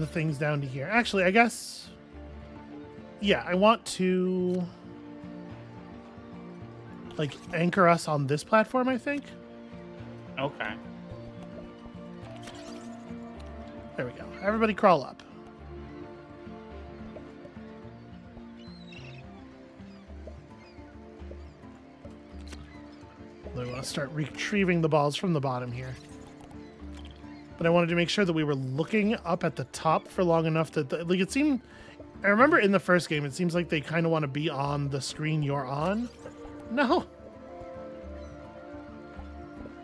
Speaker 1: things down to here. Actually, I guess, yeah, I want to like anchor us on this platform, I think.
Speaker 2: Okay.
Speaker 1: There we go. Everybody crawl up. I want to start retrieving the balls from the bottom here. But I wanted to make sure that we were looking up at the top for long enough that, like, it seemed... I remember in the first game, it seems like they kind of want to be on the screen you're on. No.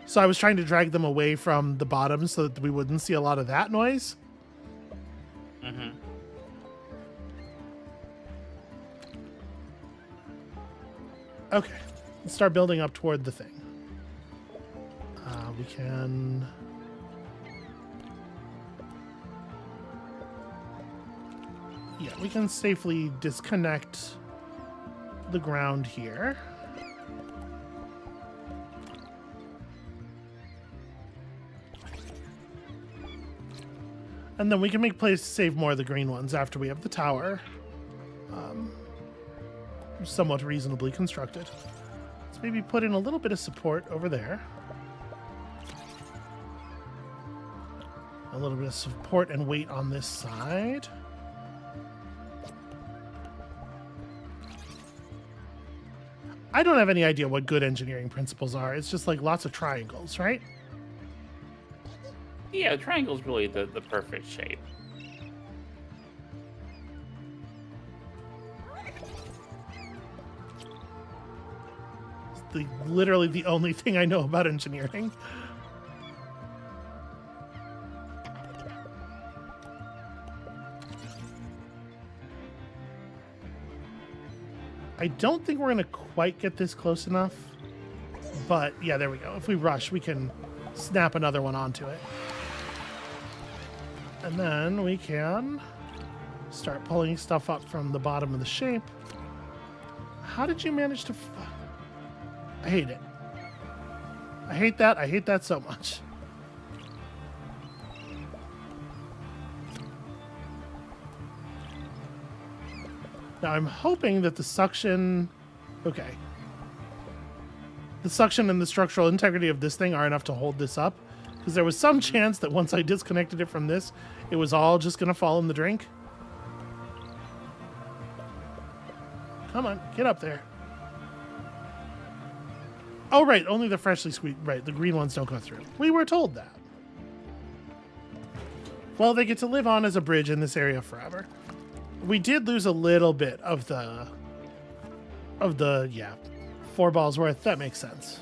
Speaker 1: So I was trying to drag them away from the bottom so that we wouldn't see a lot of that noise.
Speaker 2: Mm-hmm.
Speaker 1: Okay. Let's start building up toward the thing. We can... Yeah, we can safely disconnect the ground here. And then we can make plays to save more of the green ones after we have the tower somewhat reasonably constructed. Let's maybe put in a little bit of support over there. A little bit of support and weight on this side. I don't have any idea what good engineering principles are. It's just like lots of triangles, right?
Speaker 2: Yeah, triangle's really the perfect shape.
Speaker 1: It's literally the only thing I know about engineering. I don't think we're going to quite get this close enough. But, yeah, there we go. If we rush, we can snap another one onto it. And then we can start pulling stuff up from the bottom of the shape. How did you manage to... I hate it. I hate that. I hate that so much. Now, I'm hoping that the suction... Okay. The suction and the structural integrity of this thing are enough to hold this up. Because there was some chance that once I disconnected it from this, it was all just going to fall in the drink. Come on, get up there. Oh, right, only the freshly squeezed... Right, the green ones don't go through. We were told that. Well, they get to live on as a bridge in this area forever. We did lose a little bit of the... yeah, 4 balls worth. That makes sense.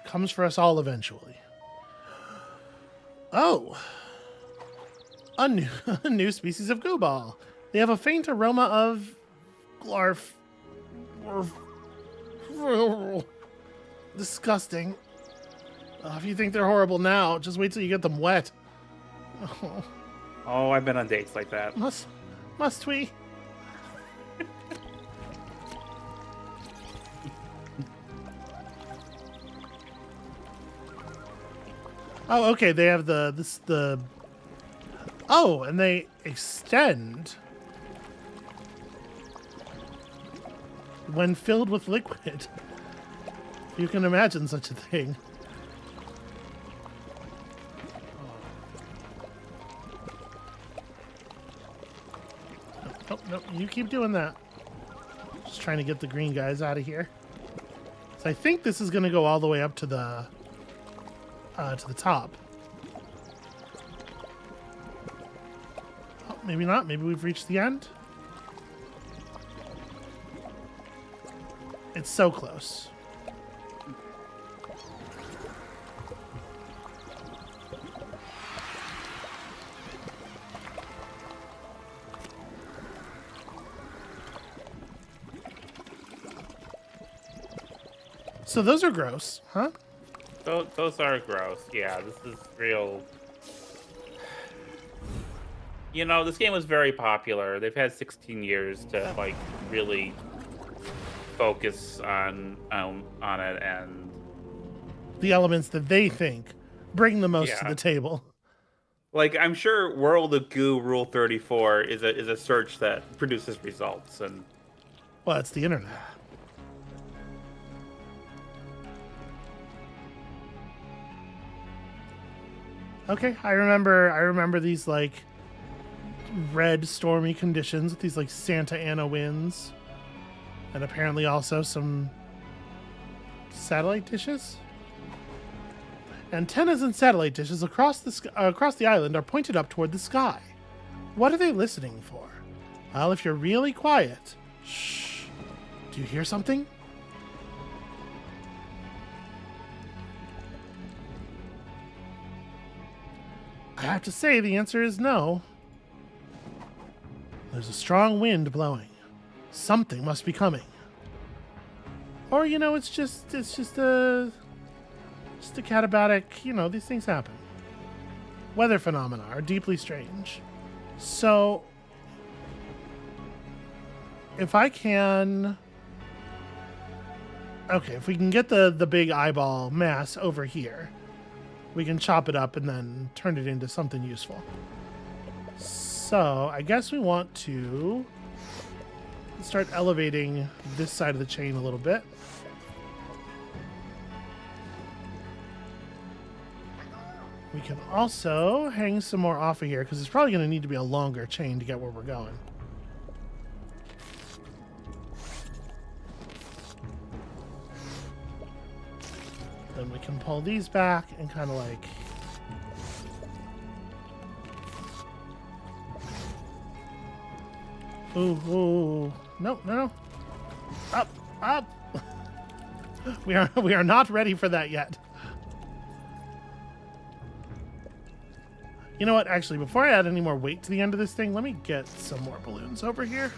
Speaker 1: Comes for us all eventually. Oh! A new species of goo ball. They have a faint aroma of glarf. Disgusting. If you think they're horrible now, just wait till you get them wet.
Speaker 2: Oh, I've been on dates like that.
Speaker 1: Must we? Oh, okay. They have the. Oh, and they extend when filled with liquid. You can imagine such a thing. Nope. You keep doing that. Just trying to get the green guys out of here. So I think this is going to go all the way up to the top. Oh, maybe not. Maybe we've reached the end. It's so close. So those are gross, huh?
Speaker 2: Those are gross. Yeah, this is real. You know, this game was very popular. They've had 16 years to like really focus on it and
Speaker 1: the elements that they think bring the most to the table.
Speaker 2: Like, I'm sure World of Goo Rule 34 is a search that produces results, and
Speaker 1: well, it's the internet. Okay, I remember these like red stormy conditions with these like Santa Ana winds. And apparently also some satellite dishes. Antennas and satellite dishes across the island are pointed up toward the sky. What are they listening for? Well, if you're really quiet... Shh. Do you hear something? I have to say the answer is no. There's a strong wind blowing. Something must be coming. Or, you know, it's just a catabatic, you know, these things happen. Weather phenomena are deeply strange. So, if I can... Okay, if we can get the big eyeball mass over here, we can chop it up and then turn it into something useful. So, I guess we want to start elevating this side of the chain a little bit. We can also hang some more off of here because it's probably going to need to be a longer chain to get where we're going. Then we can pull these back and kind of like... Ooh. No. Up. We are not ready for that yet. You know what? Actually, before I add any more weight to the end of this thing, let me get some more balloons over here.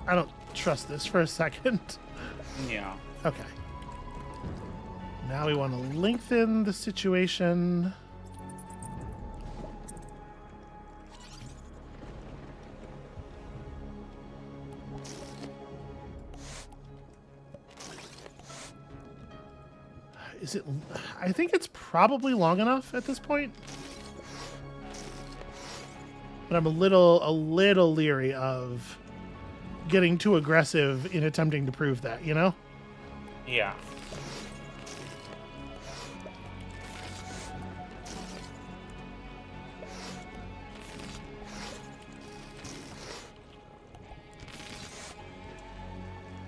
Speaker 1: I don't trust this for a second.
Speaker 2: Yeah.
Speaker 1: Okay. Now we want to lengthen the situation. Is it? I think it's probably long enough at this point. But I'm a little leery of getting too aggressive in attempting to prove that, you know?
Speaker 2: Yeah.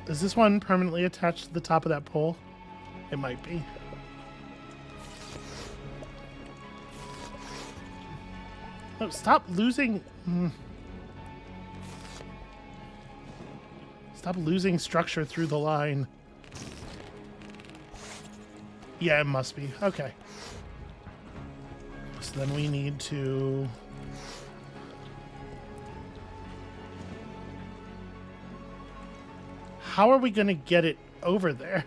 Speaker 1: Is this one permanently attached to the top of that pole? It might be. Oh, stop losing... Stop losing structure through the line. Yeah, it must be. Okay. So then we need to... How are we going to get it over there?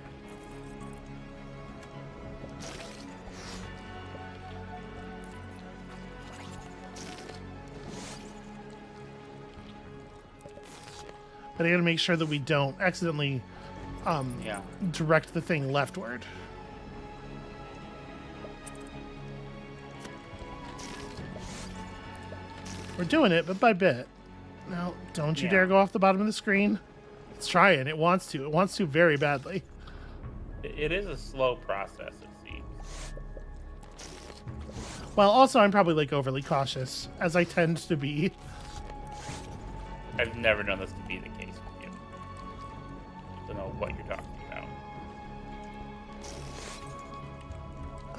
Speaker 1: But I gotta make sure that we don't accidentally direct the thing leftward. We're doing it, but by bit. No, don't you dare go off the bottom of the screen. It's trying. It wants to. It wants to very badly.
Speaker 2: It is a slow process, it seems.
Speaker 1: Well, also, I'm probably like overly cautious, as I tend to be.
Speaker 2: I've never known this to be the case with you. Don't know what you're talking about.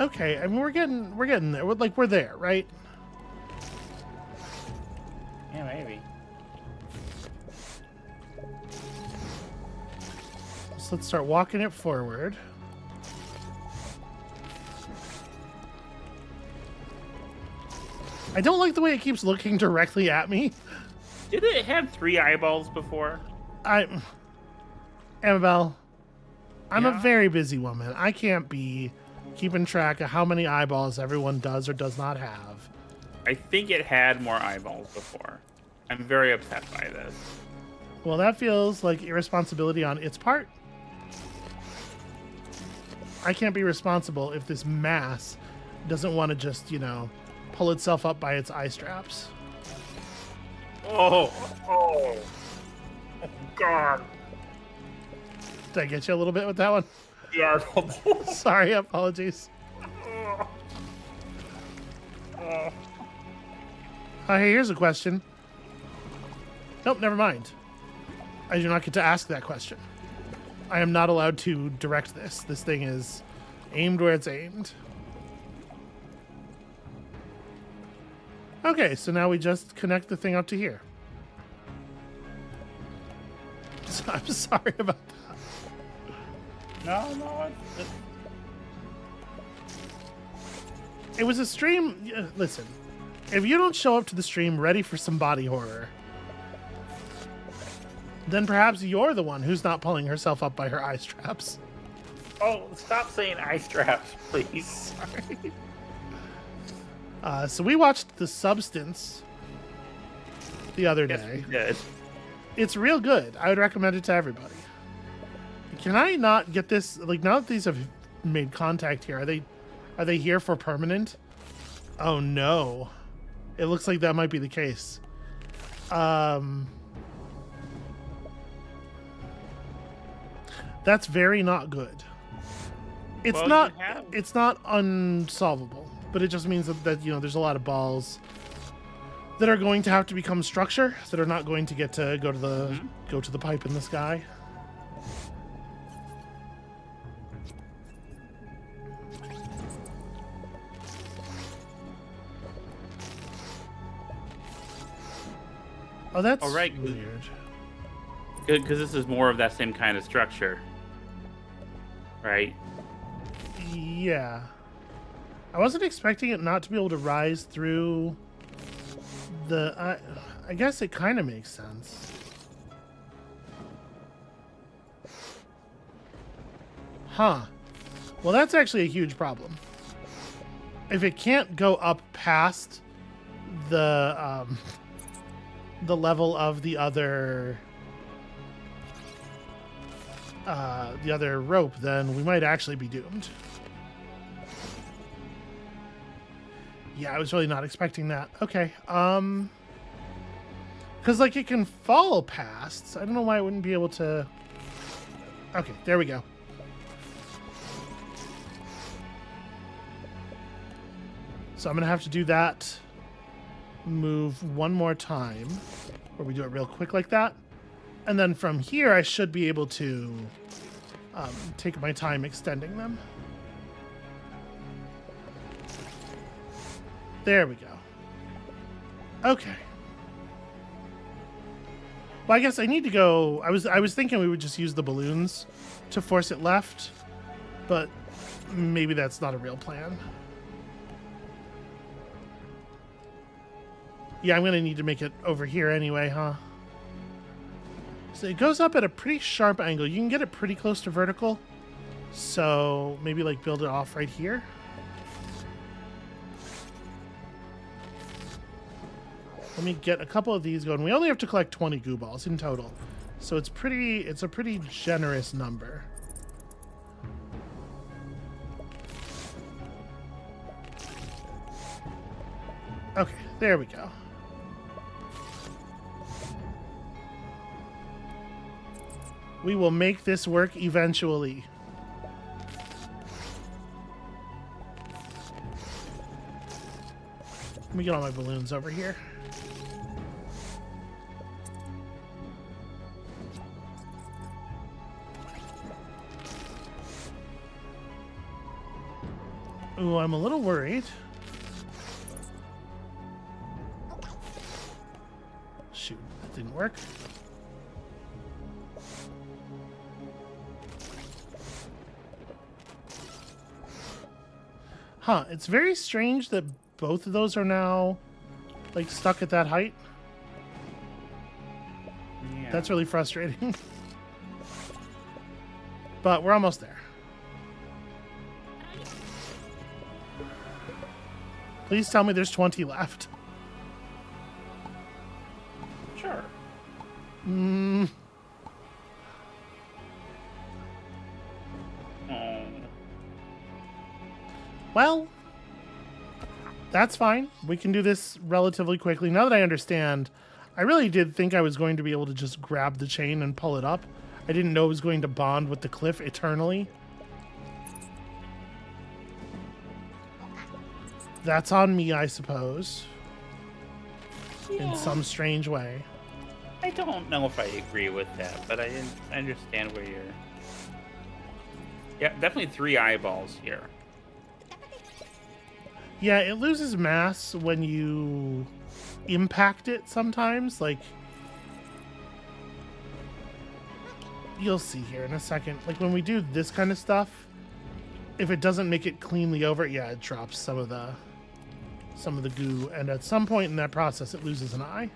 Speaker 1: Okay, I mean we're getting there. We're there, right?
Speaker 2: Yeah, maybe.
Speaker 1: So let's start walking it forward. I don't like the way it keeps looking directly at me.
Speaker 2: Did it have 3 eyeballs before?
Speaker 1: Amabel, I'm a
Speaker 2: Yeah?
Speaker 1: very busy woman. I can't be keeping track of how many eyeballs everyone does or does not have.
Speaker 2: I think it had more eyeballs before. I'm very upset by this.
Speaker 1: Well, that feels like irresponsibility on its part. I can't be responsible if this mass doesn't want to just, you know, pull itself up by its eye straps.
Speaker 2: Oh, God.
Speaker 1: Did I get you a little bit with that one?
Speaker 2: Yeah.
Speaker 1: Sorry, apologies. Hey, here's a question. Nope, never mind. I do not get to ask that question. I am not allowed to direct this. This thing is aimed where it's aimed. Okay, so now we just connect the thing up to here. So I'm sorry about that.
Speaker 2: No,
Speaker 1: It was a stream. Listen, if you don't show up to the stream ready for some body horror, then perhaps you're the one who's not pulling herself up by her eye straps.
Speaker 2: Oh, stop saying eye straps, please.
Speaker 1: Sorry. So we watched The Substance the other day.
Speaker 2: Yes, we did.
Speaker 1: It's real good. I would recommend it to everybody. Can I not get this? Like, now that these have made contact here, are they here for permanent? Oh no. It looks like that might be the case. That's very not good. It's
Speaker 2: Well,
Speaker 1: not
Speaker 2: you have-
Speaker 1: it's not unsolvable, but it just means that you know there's a lot of balls that are going to have to become structure that are not going to get to go to the pipe in the sky. Oh, that's
Speaker 2: All right.
Speaker 1: weird.
Speaker 2: Good, because this is more of that same kind of structure, right?
Speaker 1: Yeah. I wasn't expecting it not to be able to rise through the... I guess it kind of makes sense. Huh. Well, that's actually a huge problem. If it can't go up past the level of the other rope, then we might actually be doomed. Yeah, I was really not expecting that. Okay. Because, like, it can fall past. So I don't know why it wouldn't be able to... Okay, there we go. So I'm going to have to do that move one more time, where we do it real quick like that. And then from here, I should be able to take my time extending them. There we go. Okay. Well, I guess I need to go... I was thinking we would just use the balloons to force it left, but maybe that's not a real plan. Yeah, I'm going to need to make it over here anyway, huh? So it goes up at a pretty sharp angle. You can get it pretty close to vertical. So maybe, like, build it off right here. Let me get a couple of these going. We only have to collect 20 goo balls in total. So it's a pretty generous number. Okay, there we go. We will make this work eventually. Let me get all my balloons over here. Ooh, I'm a little worried. Shoot, that didn't work. Huh, it's very strange that both of those are now, like, stuck at that height.
Speaker 2: Yeah.
Speaker 1: That's really frustrating. But we're almost there. Please tell me there's 20 left.
Speaker 2: Sure.
Speaker 1: Mm.
Speaker 2: Oh.
Speaker 1: Well, that's fine. We can do this relatively quickly. Now that I understand, I really did think I was going to be able to just grab the chain and pull it up. I didn't know it was going to bond with the cliff eternally. That's on me, I suppose.
Speaker 2: Yeah.
Speaker 1: In some strange way.
Speaker 2: I don't know if I agree with that, but I understand where you're... Yeah, definitely 3 eyeballs here.
Speaker 1: Yeah, it loses mass when you impact it sometimes. Like, you'll see here in a second. Like, when we do this kind of stuff, if it doesn't make it cleanly over, yeah, it drops some of the goo. And at some point in that process, it loses an eye.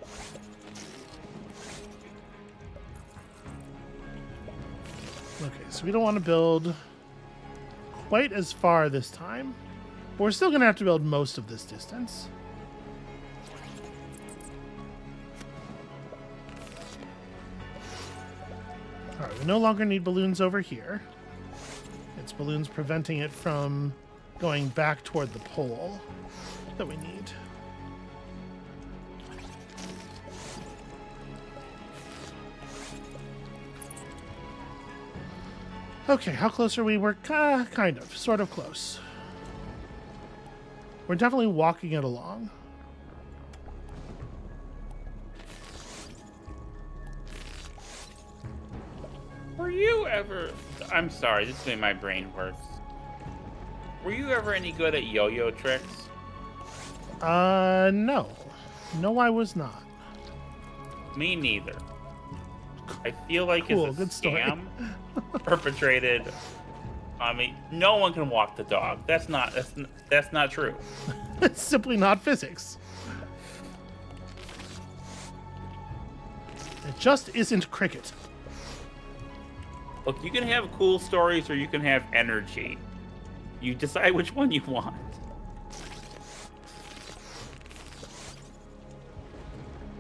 Speaker 1: Okay, so we don't want to build quite as far this time. But we're still going to have to build most of this distance. Alright, we no longer need balloons over here. It's balloons preventing it from going back toward the pole that we need. Okay, how close are we? We're kind of, sort of close. We're definitely walking it along.
Speaker 2: Were you ever... I'm sorry, this is the way my brain works. Were you ever any good at yo-yo tricks?
Speaker 1: No. No, I was not.
Speaker 2: Me neither. I feel like
Speaker 1: Cool,
Speaker 2: it's a
Speaker 1: good story.
Speaker 2: scam perpetrated. I mean, no one can walk the dog. That's not true.
Speaker 1: It's simply not physics. It just isn't cricket.
Speaker 2: Look, you can have cool stories or you can have energy. You decide which one you want.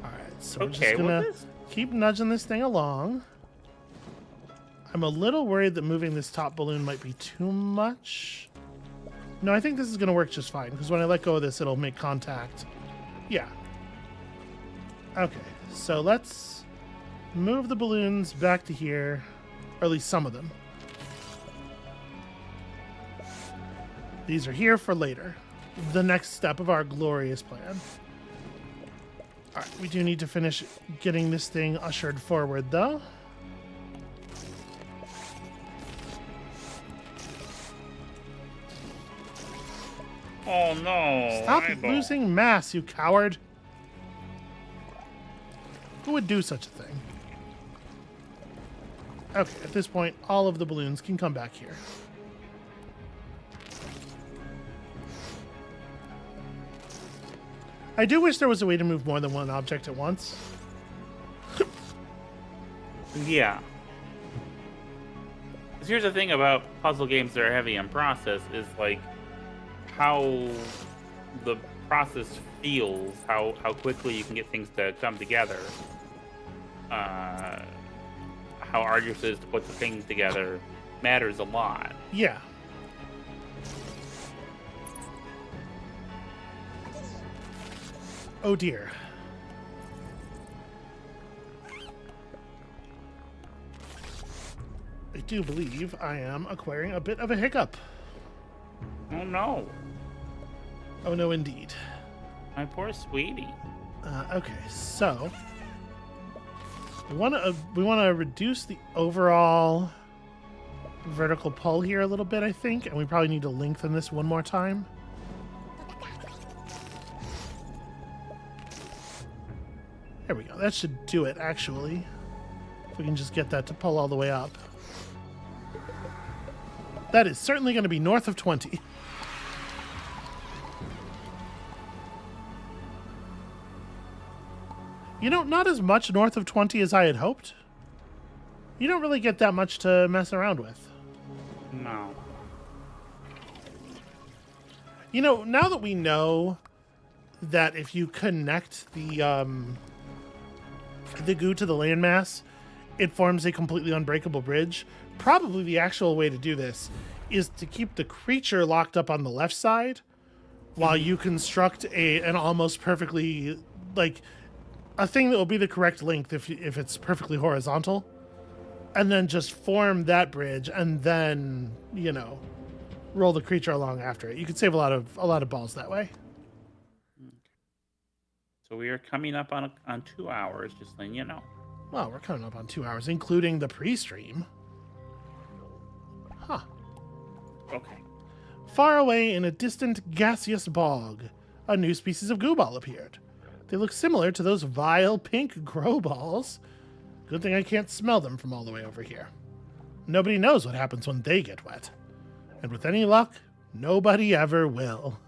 Speaker 1: Alright, so we're
Speaker 2: Okay,
Speaker 1: just gonna
Speaker 2: well,
Speaker 1: keep nudging this thing along. I'm a little worried that moving this top balloon might be too much. No, I think this is gonna work just fine, because when I let go of this, it'll make contact. Yeah. Okay, so let's move the balloons back to here, or at least some of them. These are here for later. The next step of our glorious plan. Alright, we do need to finish getting this thing ushered forward, though.
Speaker 2: Oh no!
Speaker 1: Stop
Speaker 2: eyeball.
Speaker 1: losing mass, you coward! Who would do such a thing? Okay, at this point, all of the balloons can come back here. I do wish there was a way to move more than one object at once.
Speaker 2: Yeah. 'Cause here's the thing about puzzle games that are heavy in process is like how the process feels, how quickly you can get things to come together, how arduous it is to put the things together matters a lot.
Speaker 1: Yeah. Oh dear. I do believe I am acquiring a bit of a hiccup.
Speaker 2: Oh no,
Speaker 1: Oh no, indeed.
Speaker 2: my poor sweetie.
Speaker 1: Okay, so we want to reduce the overall vertical pull here a little bit, I think, and we probably need to lengthen this one more time. There we go. That should do it, actually. If we can just get that to pull all the way up. That is certainly going to be north of 20. You know, not as much north of 20 as I had hoped. You don't really get that much to mess around with.
Speaker 2: No.
Speaker 1: You know, now that we know that if you connect the goo to the landmass, it forms a completely unbreakable bridge, probably the actual way to do this is to keep the creature locked up on the left side while you construct an almost perfectly, like, a thing that will be the correct length if it's perfectly horizontal, and then just form that bridge and then, you know, roll the creature along after it. You could save a lot of balls that way.
Speaker 2: So we are coming up on 2 hours, just letting you know.
Speaker 1: Well, we're coming up on 2 hours, including the pre-stream. Huh.
Speaker 2: Okay.
Speaker 1: Far away in a distant gaseous bog, a new species of goo ball appeared. They look similar to those vile pink grow balls. Good thing I can't smell them from all the way over here. Nobody knows what happens when they get wet. And with any luck, nobody ever will.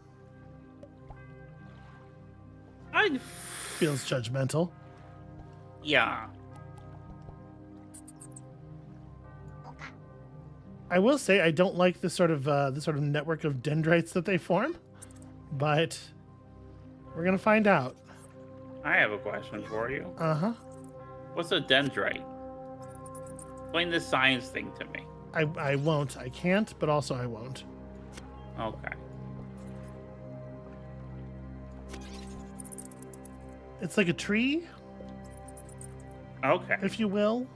Speaker 1: Feels judgmental.
Speaker 2: Yeah.
Speaker 1: I will say I don't like the sort of network of dendrites that they form, but we're gonna find out.
Speaker 2: I have a question for you.
Speaker 1: Uh-huh.
Speaker 2: What's a dendrite? Explain this science thing to me.
Speaker 1: I won't. I can't, but also I won't.
Speaker 2: Okay.
Speaker 1: It's like a tree,
Speaker 2: Okay.
Speaker 1: if you will.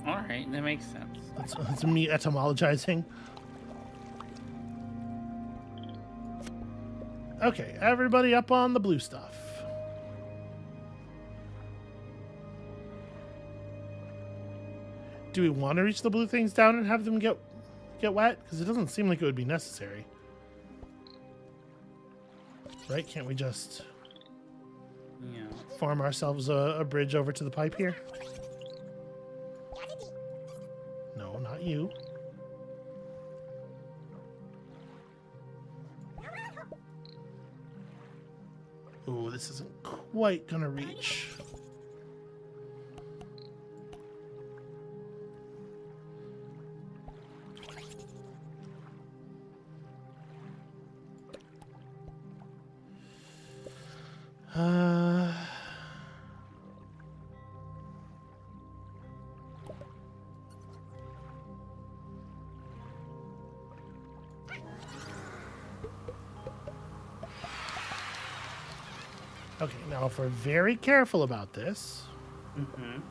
Speaker 2: All right, that makes sense.
Speaker 1: That's me etymologizing. Okay, everybody up on the blue stuff. Do we want to reach the blue things down and have them get wet? Because it doesn't seem like it would be necessary. Right? Can't we just farm ourselves a bridge over to the pipe here? No, not you. Ooh, this isn't quite gonna reach. Okay, now if we're very careful about this, to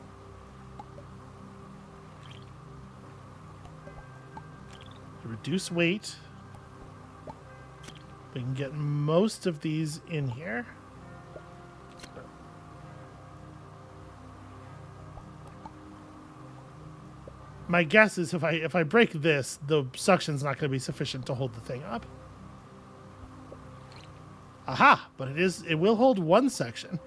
Speaker 1: reduce weight, we can get most of these in here. My guess is if I break this, the suction's not going to be sufficient to hold the thing up. Aha! But it will hold one section.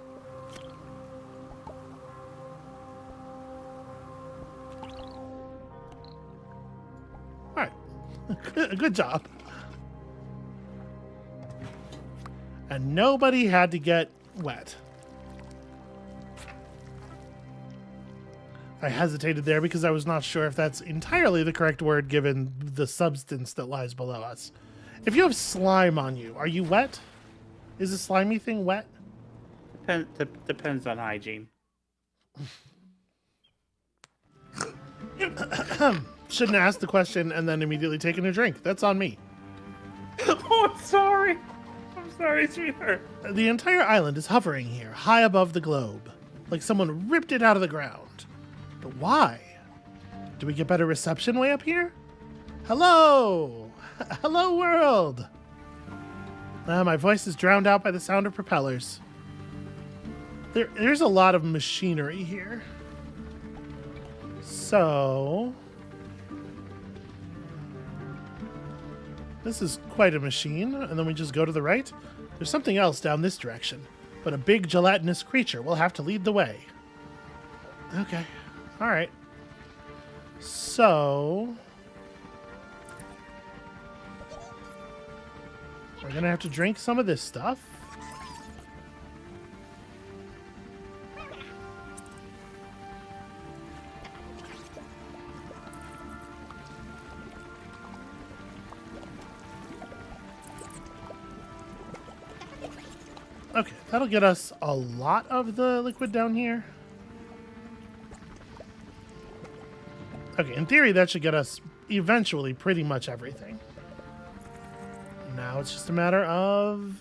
Speaker 1: All right, good job. And nobody had to get wet. I hesitated there because I was not sure if that's entirely the correct word given the substance that lies below us. If you have slime on you, are you wet? Is a slimy thing wet?
Speaker 2: Depends on hygiene.
Speaker 1: Shouldn't ask the question and then immediately taken a drink. That's on me.
Speaker 2: Oh, I'm sorry. I'm sorry, sweetheart.
Speaker 1: The entire island is hovering here, high above the globe, like someone ripped it out of the ground. But why? Do we get better reception way up here? Hello! Hello, world! My voice is drowned out by the sound of propellers. There's a lot of machinery here. So... this is quite a machine, and then we just go to the right. There's something else down this direction, but a big gelatinous creature will have to lead the way. Okay, all right. So... we're gonna have to drink some of this stuff. Okay, that'll get us a lot of the liquid down here. Okay, in theory, that should get us eventually pretty much everything. Now it's just a matter of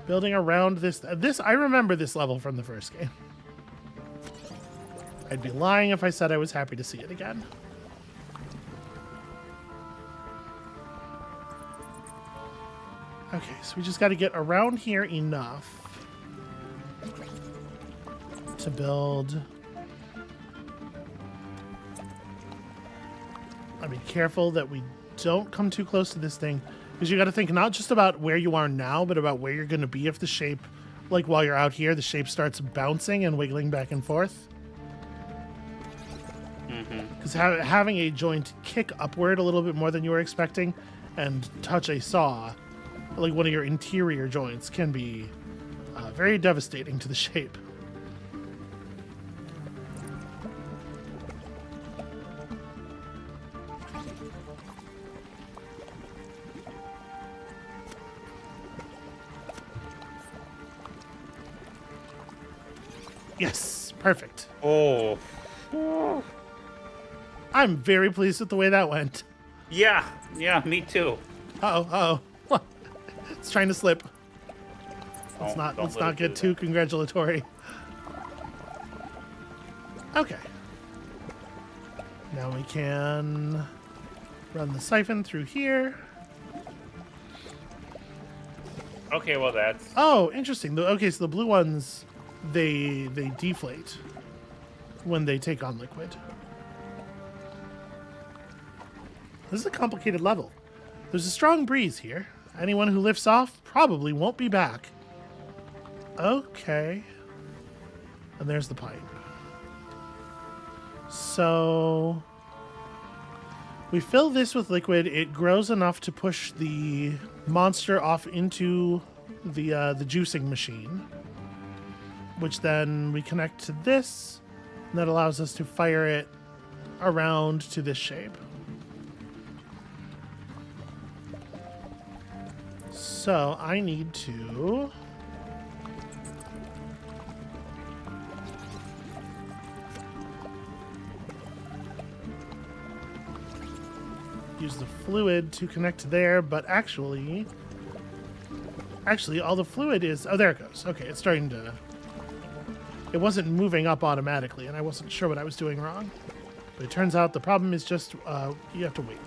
Speaker 1: building around this. I remember this level from the first game. I'd be lying if I said I was happy to see it again. Okay, so we just got to get around here enough to build. I'll be careful that we don't come too close to this thing, because you got to think not just about where you are now, but about where you're going to be if the shape, like while you're out here, the shape starts bouncing and wiggling back and forth. Because having a joint kick upward a little bit more than you were expecting and touch a saw, like one of your interior joints, can be very devastating to the shape. Yes, perfect.
Speaker 2: Oh.
Speaker 1: I'm very pleased with the way that went.
Speaker 2: Yeah, me too.
Speaker 1: Uh-oh. It's trying to slip. Let's not get too congratulatory. Okay. Now we can run the siphon through here.
Speaker 2: Okay, well that's...
Speaker 1: Oh, interesting. Okay, so the blue ones, they deflate when they take on liquid. This is a complicated level. There's a strong breeze here. Anyone who lifts off probably won't be back. Okay. And there's the pipe. So we fill this with liquid. It grows enough to push the monster off into the juicing machine, which then we connect to this, and that allows us to fire it around to this shape. So I need to use the fluid to connect there, but actually all the fluid is... Oh, there it goes. Okay, it's starting to... It wasn't moving up automatically, and I wasn't sure what I was doing wrong. But it turns out the problem is just you have to wait.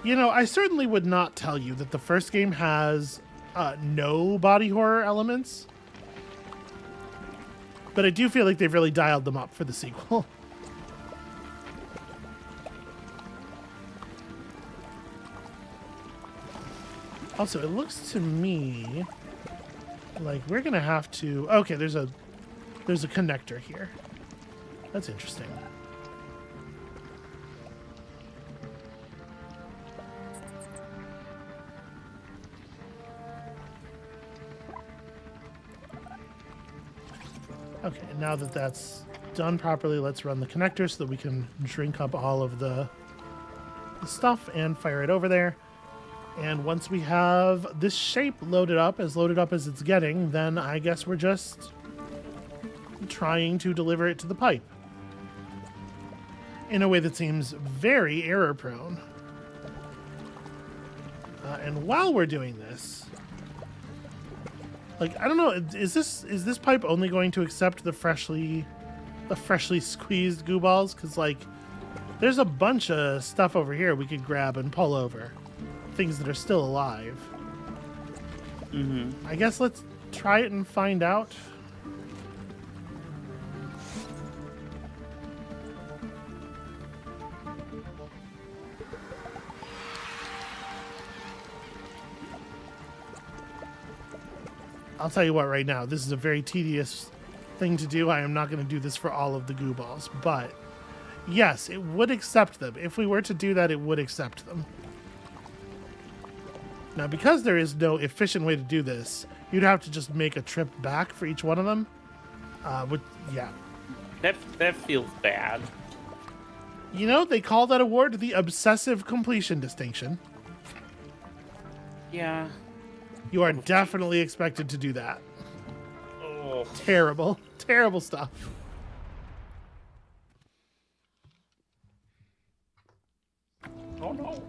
Speaker 1: You know, I certainly would not tell you that the first game has no body horror elements. But I do feel like they've really dialed them up for the sequel. Also, it looks to me like we're going to have to... Okay, there's a connector here. That's interesting. Okay, now that that's done properly, let's run the connector so that we can drink up all of the stuff and fire it over there. And once we have this shape loaded up as it's getting, then I guess we're just trying to deliver it to the pipe in a way that seems very error prone. And while we're doing this, like, I don't know, is this pipe only going to accept the freshly squeezed goo balls? Because, like, there's a bunch of stuff over here we could grab and pull over. Things that are still alive. I guess let's try it and find out. I'll tell you what right now, this is a very tedious thing to do. I am not going to do this for all of the goo balls, but yes, it would accept them. If we were to do that, it would accept them. Now, because there is no efficient way to do this, you'd have to just make a trip back for each one of them. Yeah.
Speaker 2: That feels bad.
Speaker 1: You know, they call that award the obsessive completion distinction.
Speaker 2: Yeah.
Speaker 1: You are definitely expected to do that.
Speaker 2: Oh.
Speaker 1: Terrible, terrible stuff.
Speaker 2: Oh no.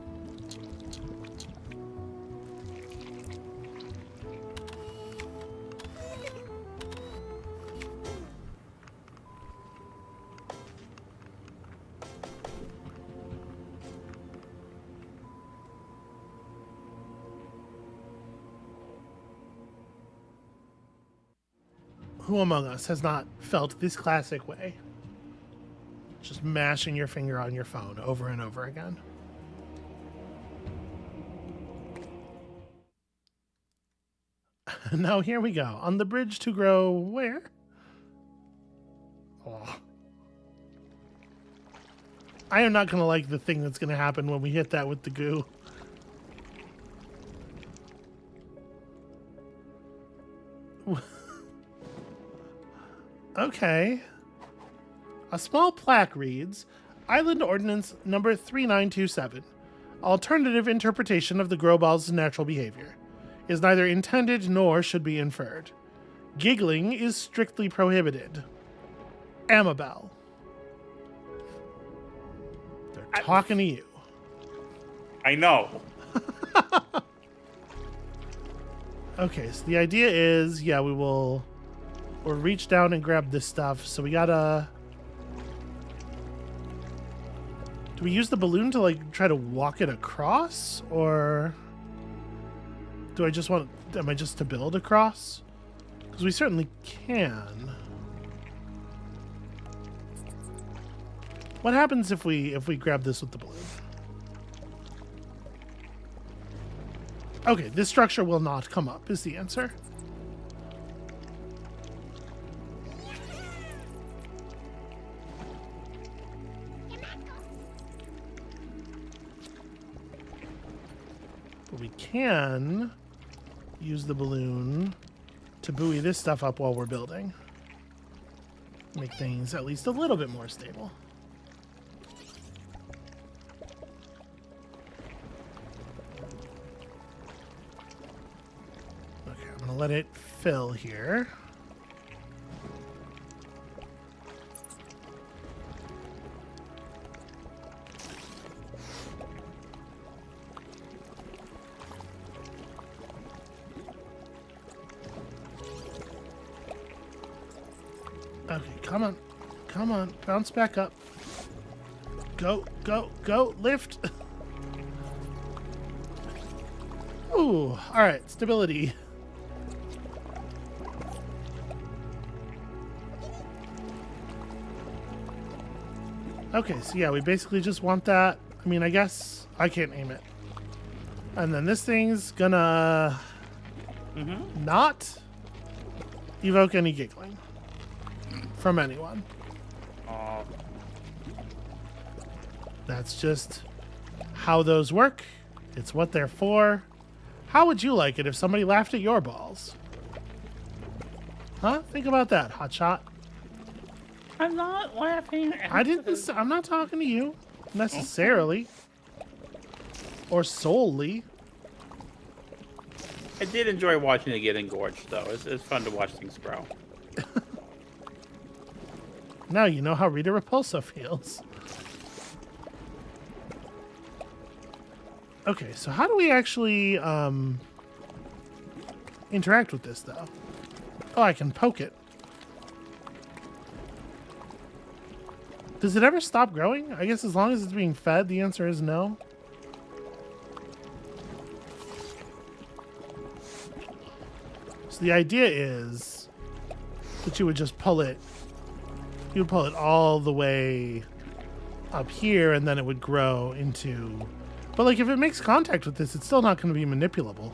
Speaker 1: Who among us has not felt this classic way? Just mashing your finger on your phone over and over again. Now here we go. On the bridge to grow where? Oh. I am not going to like the thing that's going to happen when we hit that with the goo. Okay. A small plaque reads, Island Ordinance number 3927. Alternative interpretation of the grow ball's natural behavior is neither intended nor should be inferred. Giggling is strictly prohibited. Amabel. They're talking to you.
Speaker 2: I know.
Speaker 1: Okay, so the idea is, yeah, we'll reach down and grab this stuff. So we gotta... Do we use the balloon to, like, try to walk it across? Or do I just want... Am I just to build across? Because we certainly can. What happens if we grab this with the balloon? Okay, this structure will not come up, is the answer. But we can use the balloon to buoy this stuff up while we're building. Make things at least a little bit more stable. Okay, I'm gonna let it fill here. Okay, come on. Come on. Bounce back up. Go, go, go. Lift. Ooh, alright. Stability. Okay, so yeah, we basically just want that. I mean, I guess I can't aim it. And then this thing's gonna not evoke any giggling from anyone. That's just how those work. It's what they're for. How would you like it if somebody laughed at your balls? Huh? Think about that, hotshot.
Speaker 2: I'm not laughing.
Speaker 1: I'm not talking to you necessarily. Or solely.
Speaker 2: I did enjoy watching it get engorged, though. It's fun to watch things grow.
Speaker 1: Now you know how Rita Repulsa feels. Okay, so how do we actually interact with this, though? Oh, I can poke it. Does it ever stop growing? I guess as long as it's being fed, the answer is no. So the idea is that you would just pull it. You would pull it all the way up here, and then it would grow into... But, like, if it makes contact with this, it's still not going to be manipulable.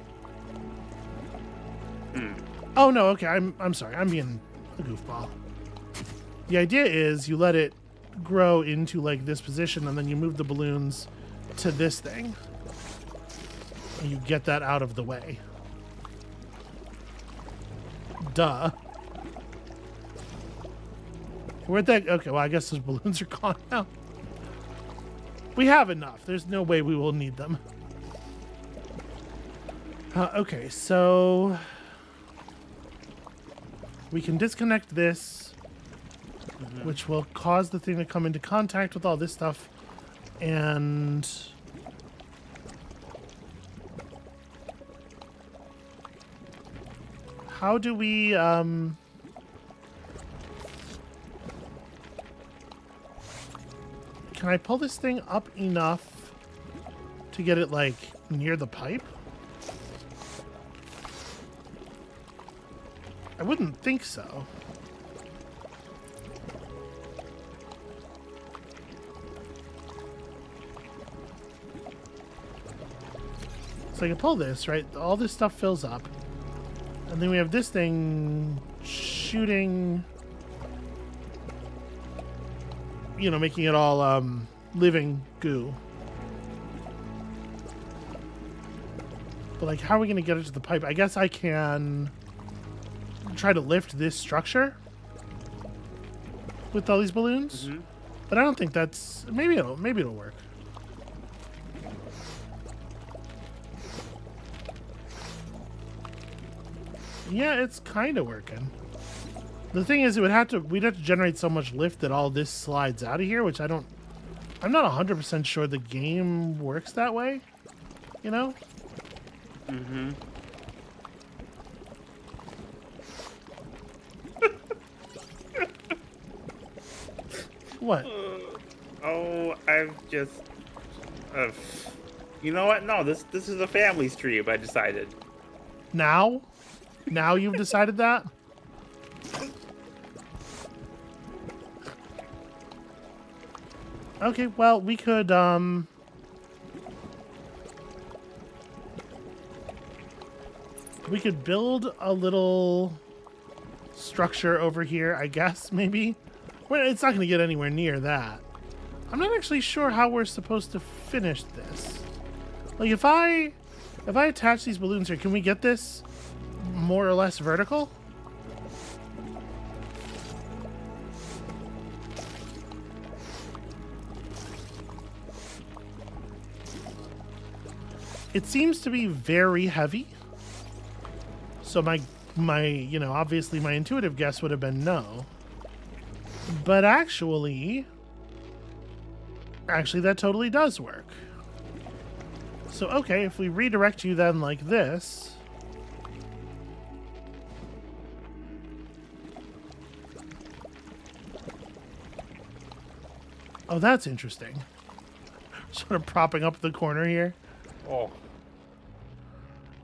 Speaker 1: Oh, no, okay, I'm sorry. I'm being a goofball. The idea is you let it grow into, like, this position, and then you move the balloons to this thing. And you get that out of the way. Duh. Where'd that... Okay, well, I guess those balloons are gone now. We have enough. There's no way we will need them. Okay, so... We can disconnect this, which will cause the thing to come into contact with all this stuff. And... How do we... Can I pull this thing up enough to get it, like, near the pipe? I wouldn't think so. So I can pull this, right? All this stuff fills up. And then we have this thing shooting, you know, making it all living goo. But like, how are we going to get it to the pipe? I guess I can try to lift this structure with all these balloons.
Speaker 2: Mm-hmm.
Speaker 1: But I don't think that's, maybe it'll work. Yeah, it's kind of working. The thing is, we'd have to generate so much lift that all this slides out of here, which I'm not 100% sure the game works that way, you know?
Speaker 2: Mm-hmm.
Speaker 1: What?
Speaker 2: I've just... you know what? No, this is a family stream, I decided.
Speaker 1: Now? Now you've decided that? Okay, well, we could, we could build a little structure over here, I guess, maybe. Well, it's not going to get anywhere near that. I'm not actually sure how we're supposed to finish this. Like, if I attach these balloons here, can we get this more or less vertical? It seems to be very heavy. So my, you know, obviously my intuitive guess would have been no. But actually that totally does work. So, okay, if we redirect you then like this. Oh, that's interesting. Sort of propping up the corner here.
Speaker 2: Oh.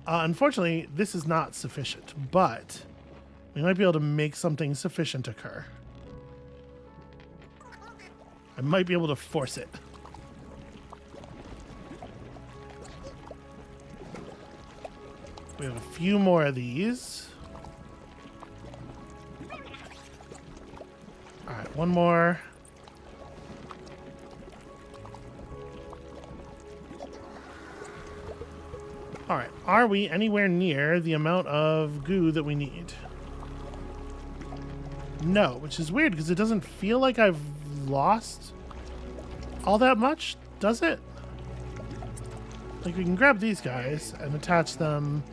Speaker 1: Unfortunately, this is not sufficient, but we might be able to make something sufficient occur. I might be able to force it. We have a few more of these. All right, one more. All right, are we anywhere near the amount of goo that we need? No, which is weird because it doesn't feel like I've lost all that much, does it? Like, we can grab these guys and attach them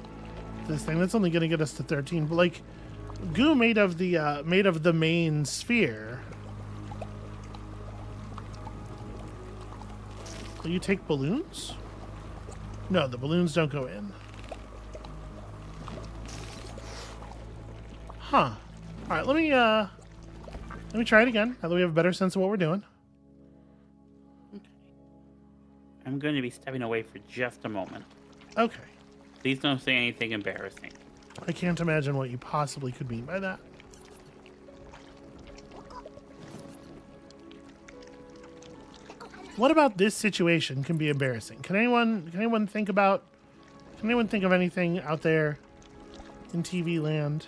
Speaker 1: to this thing. That's only going to get us to 13, but like, goo made of the main sphere. Will you take balloons? No, the balloons don't go in. Huh. All right, let me try it again. Now that we have a better sense of what we're doing.
Speaker 2: I'm going to be stepping away for just a moment.
Speaker 1: Okay.
Speaker 2: Please don't say anything embarrassing.
Speaker 1: I can't imagine what you possibly could mean by that. What about this situation can be embarrassing? Can anyone think of anything out there in TV land?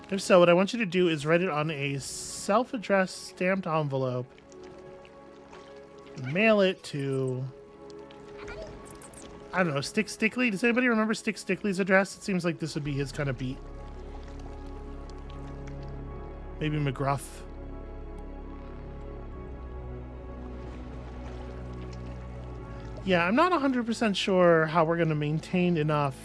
Speaker 1: If so, what I want you to do is write it on a self-addressed stamped envelope. Mail it to, I don't know, Stick Stickley. Does anybody remember Stick Stickley's address? It seems like this would be his kind of beat. Maybe McGruff. Yeah, I'm not 100% sure how we're going to maintain enough.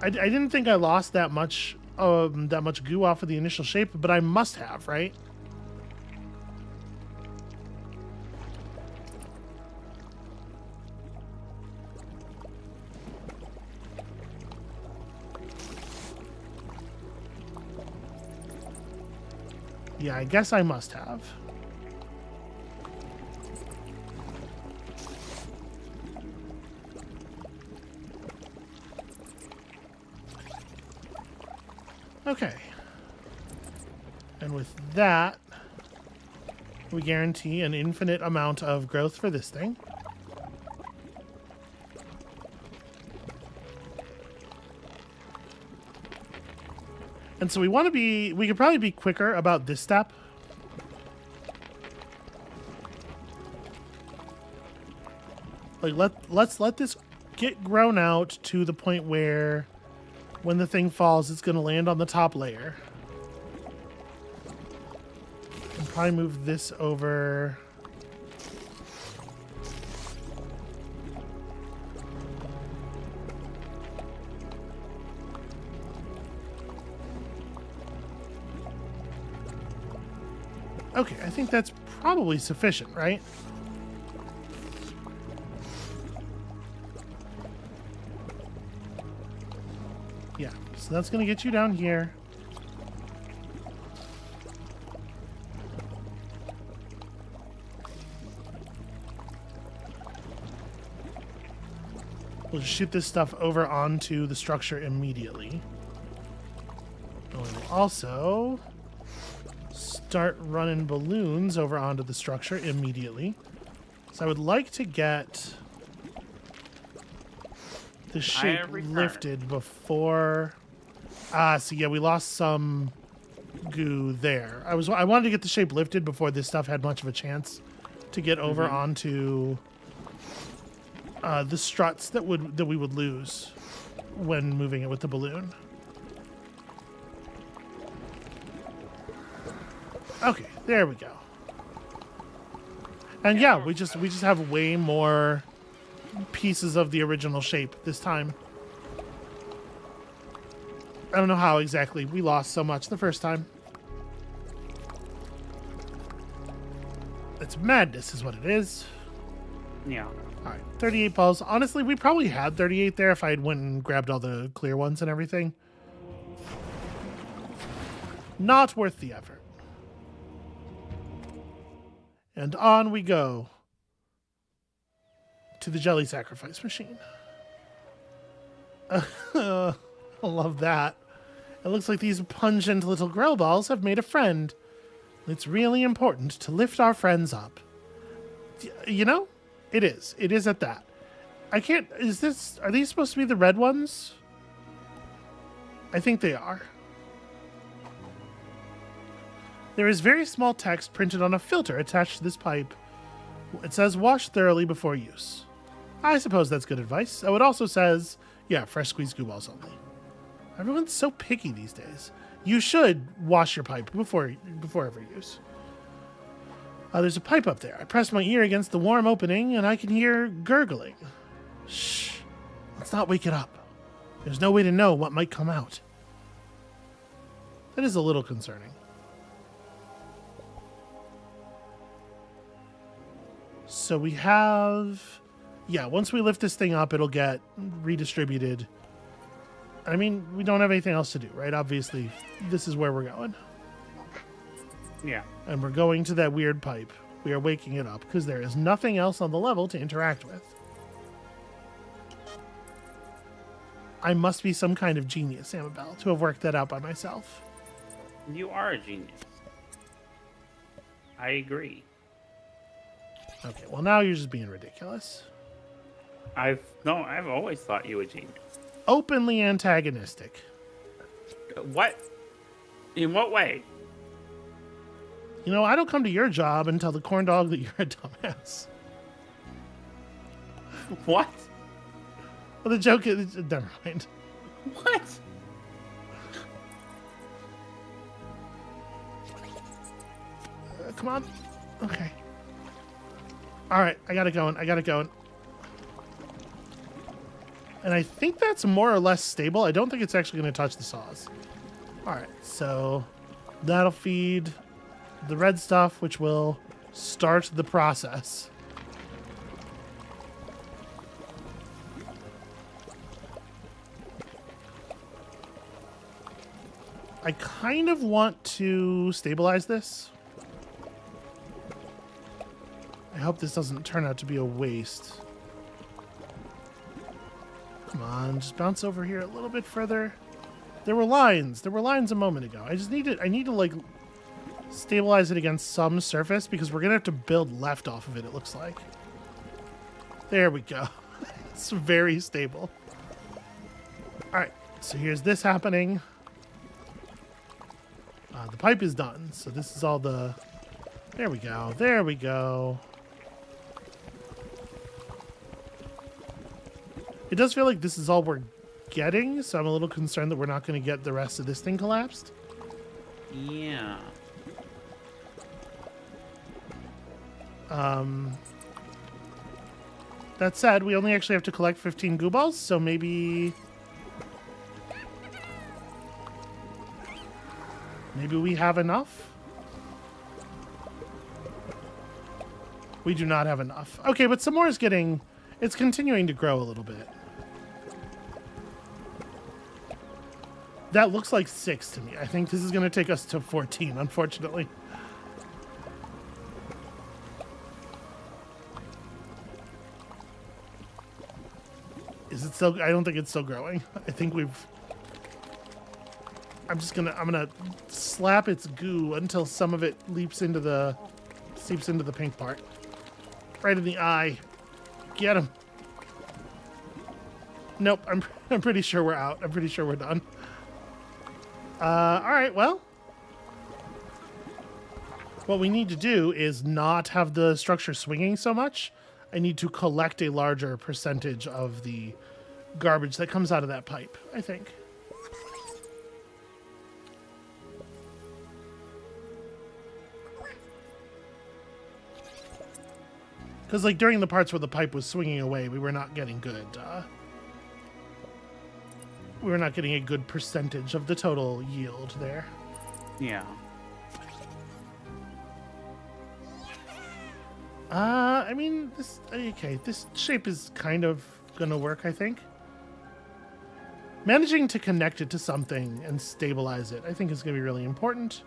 Speaker 1: I didn't think I lost that much goo off of the initial shape, but I must have, right? Yeah, I guess I must have. Okay. And with that, we guarantee an infinite amount of growth for this thing. And so we want to be, we could probably be quicker about this step. Like, let's let this get grown out to the point where when the thing falls, it's going to land on the top layer. And probably move this over. Okay, I think that's probably sufficient, right? Yeah, so that's going to get you down here. We'll just shoot this stuff over onto the structure immediately. And we'll also start running balloons over onto the structure immediately. So I would like to get the shape lifted before... so yeah, we lost some goo there. I wanted to get the shape lifted before this stuff had much of a chance to get over onto the struts that we would lose when moving it with the balloon. Okay, there we go. And yeah, we just have way more pieces of the original shape this time. I don't know how exactly we lost so much the first time. It's madness is what it is.
Speaker 2: Yeah.
Speaker 1: All right, 38 balls. Honestly, we probably had 38 there if I had went and grabbed all the clear ones and everything. Not worth the effort. And on we go to the jelly sacrifice machine. I love that. It looks like these pungent little grow balls have made a friend. It's really important to lift our friends up. You know, it is. It is at that. I can't... Are these supposed to be the red ones? I think they are. There is very small text printed on a filter attached to this pipe. It says, wash thoroughly before use. I suppose that's good advice. Oh, it also says, yeah, fresh squeezed goo balls only. Everyone's so picky these days. You should wash your pipe before every use. There's a pipe up there. I press my ear against the warm opening and I can hear gurgling. Shh. Let's not wake it up. There's no way to know what might come out. That is a little concerning. So we have... Yeah, once we lift this thing up, it'll get redistributed. I mean, we don't have anything else to do, right? Obviously, this is where we're going.
Speaker 2: Yeah.
Speaker 1: And we're going to that weird pipe. We are waking it up because there is nothing else on the level to interact with. I must be some kind of genius, Amabel, to have worked that out by myself.
Speaker 2: You are a genius. I agree.
Speaker 1: Okay, well now you're just being ridiculous.
Speaker 2: I've always thought you a genius.
Speaker 1: Openly antagonistic.
Speaker 2: What? In what way?
Speaker 1: You know, I don't come to your job and tell the corn dog that you're a dumbass.
Speaker 2: What?
Speaker 1: Well, the joke is... Never mind.
Speaker 2: What?
Speaker 1: Come on. Okay. All right, I got it going. And I think that's more or less stable. I don't think it's actually going to touch the saws. All right, so that'll feed the red stuff, which will start the process. I kind of want to stabilize this. I hope this doesn't turn out to be a waste. Come on, just bounce over here a little bit further. There were lines. There were lines a moment ago. I need to like stabilize it against some surface because we're gonna have to build left off of it, it looks like. There we go. It's very stable. Alright, so here's this happening. The pipe is done, so this is all the... There we go. There we go. It does feel like this is all we're getting, so I'm a little concerned that we're not going to get the rest of this thing collapsed.
Speaker 2: Yeah.
Speaker 1: That said, we only actually have to collect 15 goo balls, so maybe we have enough? We do not have enough. Okay, but some more is getting... It's continuing to grow a little bit. That looks like 6 to me. I think this is going to take us to 14, unfortunately. Is it still... I don't think it's still growing. I think we've... I'm gonna slap its goo until some of it seeps into the pink part. Right in the eye. Get him. Nope, I'm pretty sure we're out. I'm pretty sure we're done. Alright, well. What we need to do is not have the structure swinging so much. I need to collect a larger percentage of the garbage that comes out of that pipe, I think. Because, like, during the parts where the pipe was swinging away, we were not getting good, we were not getting a good percentage of the total yield there.
Speaker 2: Yeah.
Speaker 1: I mean, this shape is kind of gonna work, I think. Managing to connect it to something and stabilize it, I think, is gonna be really important.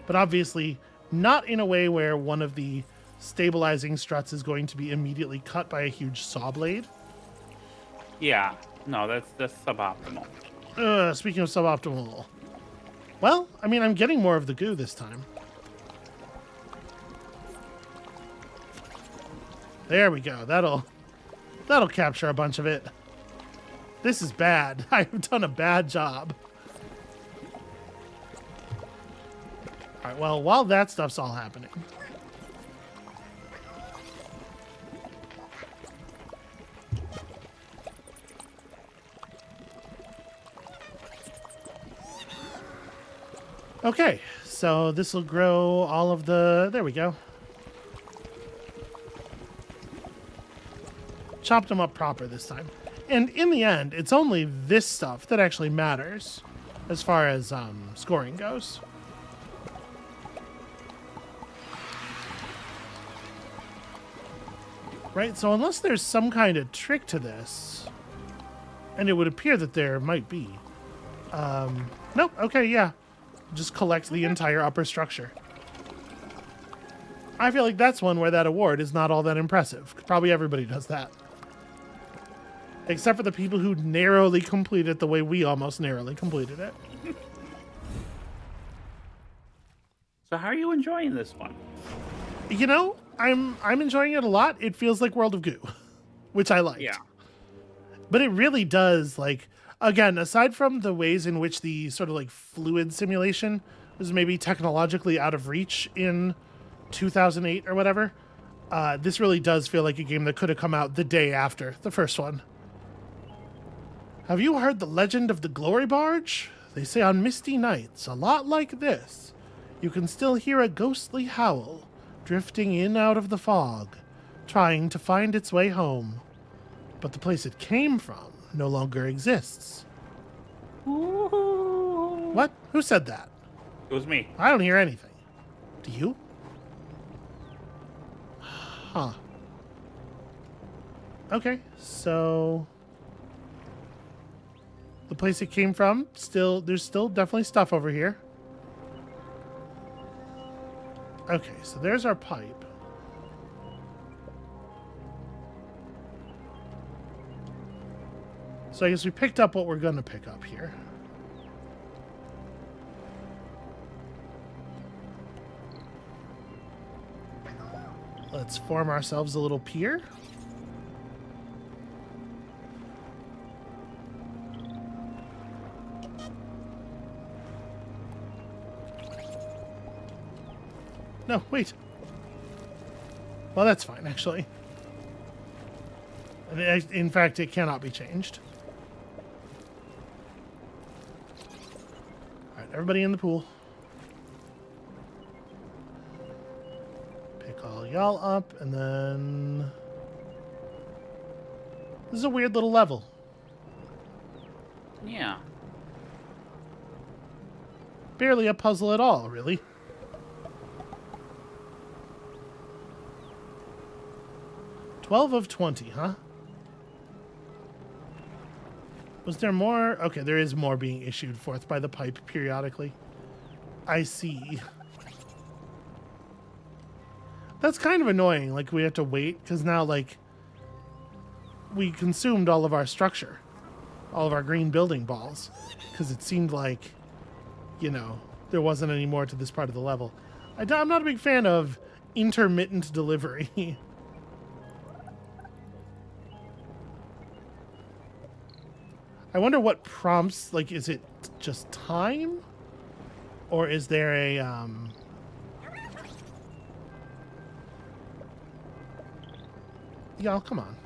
Speaker 1: But obviously, not in a way where one of the stabilizing struts is going to be immediately cut by a huge saw blade.
Speaker 2: Yeah. No, that's suboptimal.
Speaker 1: Speaking of suboptimal. Well, I mean, I'm getting more of the goo this time. There we go. That'll capture a bunch of it. This is bad. I've done a bad job. All right, well, while that stuff's all happening. Okay, so this will grow all of the... There we go. Chopped them up proper this time. And in the end, it's only this stuff that actually matters as far as scoring goes. Right, so unless there's some kind of trick to this, and it would appear that there might be. Nope, okay, yeah. Just collect the entire upper structure. I feel like that's one where that award is not all that impressive. Probably everybody does that. Except for the people who narrowly complete it the way we almost narrowly completed it.
Speaker 2: So how are you enjoying this one?
Speaker 1: You know, I'm enjoying it a lot. It feels like World of Goo, which I liked.
Speaker 2: Yeah.
Speaker 1: But it really does, like, again, aside from the ways in which the sort of like fluid simulation was maybe technologically out of reach in 2008 or whatever, this really does feel like a game that could have come out the day after the first one. Have you heard the legend of the Glory Barge? They say on misty nights, a lot like this, you can still hear a ghostly howl drifting in out of the fog, trying to find its way home. But the place it came from no longer exists.
Speaker 2: Ooh.
Speaker 1: What? Who said that?
Speaker 2: It was me.
Speaker 1: I don't hear anything. Do you? Huh. Okay, so... the place it came from, there's still definitely stuff over here. Okay, so there's our pipe. So I guess we picked up what we're going to pick up here. Let's form ourselves a little pier. No, wait. Well, that's fine, actually. In fact, it cannot be changed. All right, everybody in the pool. Pick all y'all up, and then... This is a weird little level.
Speaker 2: Yeah.
Speaker 1: Barely a puzzle at all, really. "12 of 20, huh? Was there more? Okay, there is more being issued forth by the pipe periodically. I see. That's kind of annoying. Like, we have to wait, because now, like, we consumed all of our structure. All of our green building balls. Because it seemed like, you know, there wasn't any more to this part of the level. I'm not a big fan of intermittent delivery. I wonder what prompts, like, is it just time? Or is there a, Y'all, come on.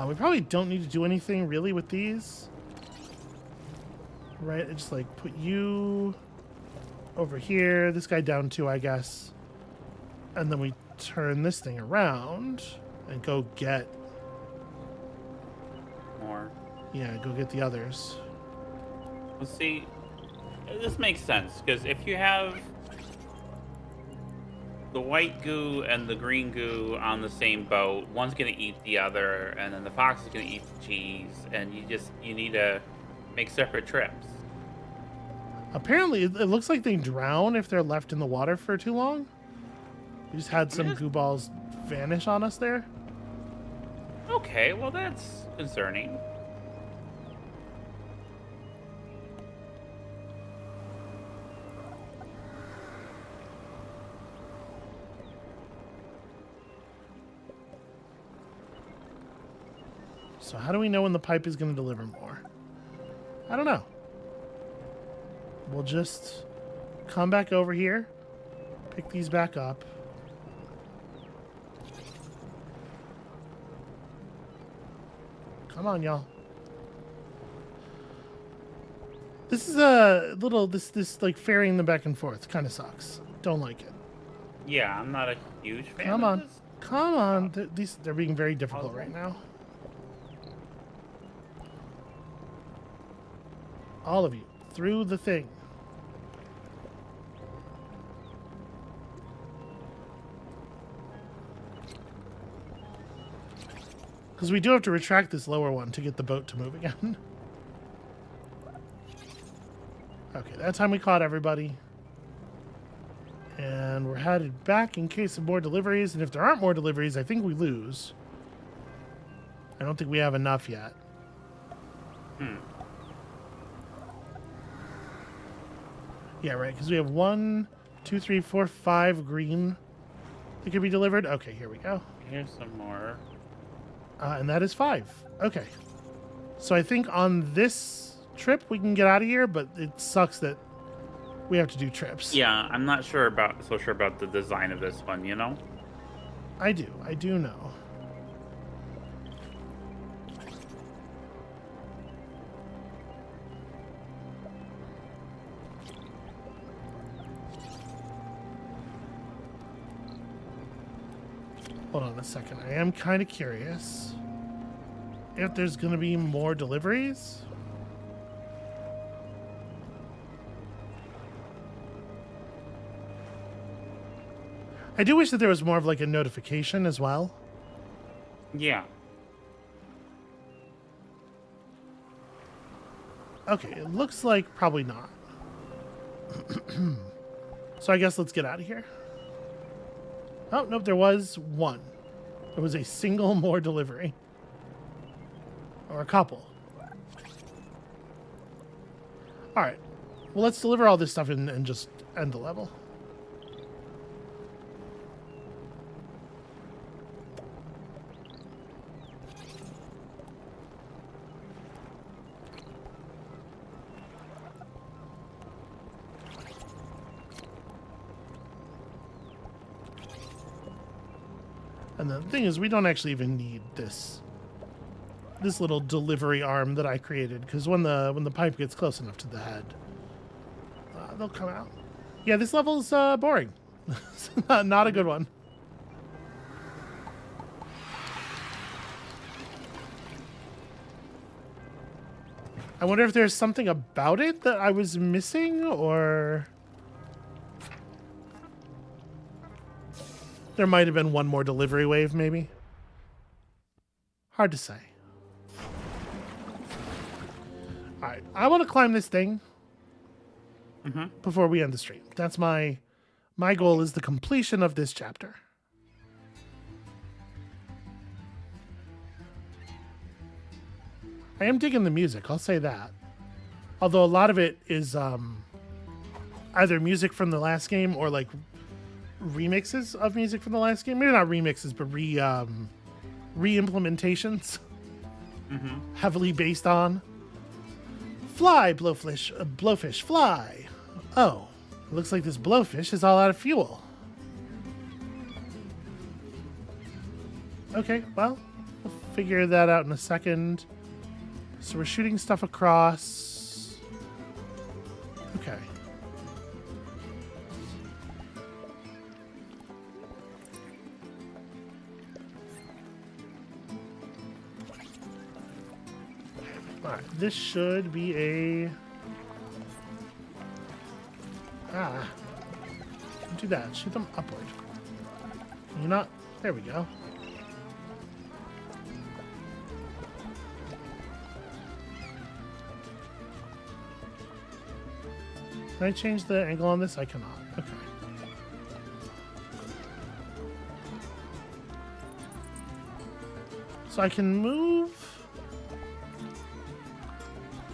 Speaker 1: We probably don't need to do anything, really, with these. Right, I just, like, put you over here. This guy down too, I guess. And then we turn this thing around. And go get
Speaker 2: More.
Speaker 1: Yeah, go get the others.
Speaker 2: Well, see, this makes sense, because if you have the white goo and the green goo on the same boat, one's going to eat the other, and then the fox is going to eat the cheese, and you need to make separate trips.
Speaker 1: Apparently, it looks like they drown if they're left in the water for too long. We just had some goo balls vanish on us there.
Speaker 2: Okay, well that's concerning.
Speaker 1: So how do we know when the pipe is going to deliver more? I don't know. We'll just come back over here, pick these back up. Come on, y'all. This is a little, this like ferrying them back and forth kind of sucks. Don't like it.
Speaker 2: Yeah, I'm not a huge fan
Speaker 1: Come
Speaker 2: of
Speaker 1: on.
Speaker 2: this.
Speaker 1: Come on. They're being very difficult right now. All of you, through the thing. Because we do have to retract this lower one to get the boat to move again. Okay, that time we caught everybody. And we're headed back in case of more deliveries. And if there aren't more deliveries, I think we lose. I don't think we have enough yet. Yeah, right, because we have 1, 2, 3, 4, 5 green that could be delivered. Okay, here we go.
Speaker 2: Here's some more.
Speaker 1: And that is 5. Okay. So I think on this trip we can get out of here, but it sucks that we have to do trips.
Speaker 2: Yeah, I'm not so sure about the design of this one, you know?
Speaker 1: I do know. Hold on a second. I am kind of curious if there's going to be more deliveries. I do wish that there was more of like a notification as well.
Speaker 2: Yeah.
Speaker 1: Okay, it looks like probably not. So I guess let's get out of here. Oh, nope, there was one. There was a single more delivery. Or a couple. Alright. Well, let's deliver all this stuff and just end the level. And the thing is, we don't actually even need this little delivery arm that I created, because when the pipe gets close enough to the head, they'll come out. Yeah, this level's boring. Not a good one. I wonder if there's something about it that I was missing, or there might have been one more delivery wave, maybe. Hard to say. Alright, I want to climb this thing before we end the stream. That's my goal, is the completion of this chapter. I am digging the music, I'll say that. Although a lot of it is either music from the last game or like remixes of music from the last game. Maybe not remixes, but re-implementations. Heavily based on. Fly, blowfish, fly. Oh, it looks like this blowfish is all out of fuel. Okay, well, we'll figure that out in a second. So we're shooting stuff across. Okay. Alright, this should be a... Don't do that. Shoot them upward. You're not... There we go. Can I change the angle on this? I cannot. Okay. So I can move...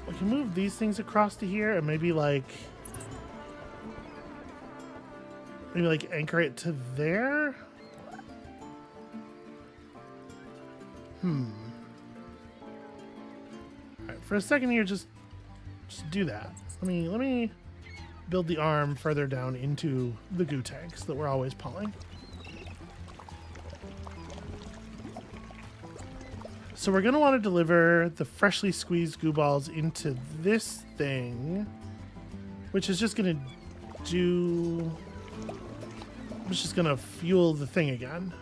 Speaker 1: I can move these things across to here and maybe like anchor it to there. Alright, for a second here, just do that. Let me build the arm further down into the goo tanks that we're always pulling. So we're going to want to deliver the freshly squeezed goo balls into this thing, which is just going to do... It's just going to fuel the thing again.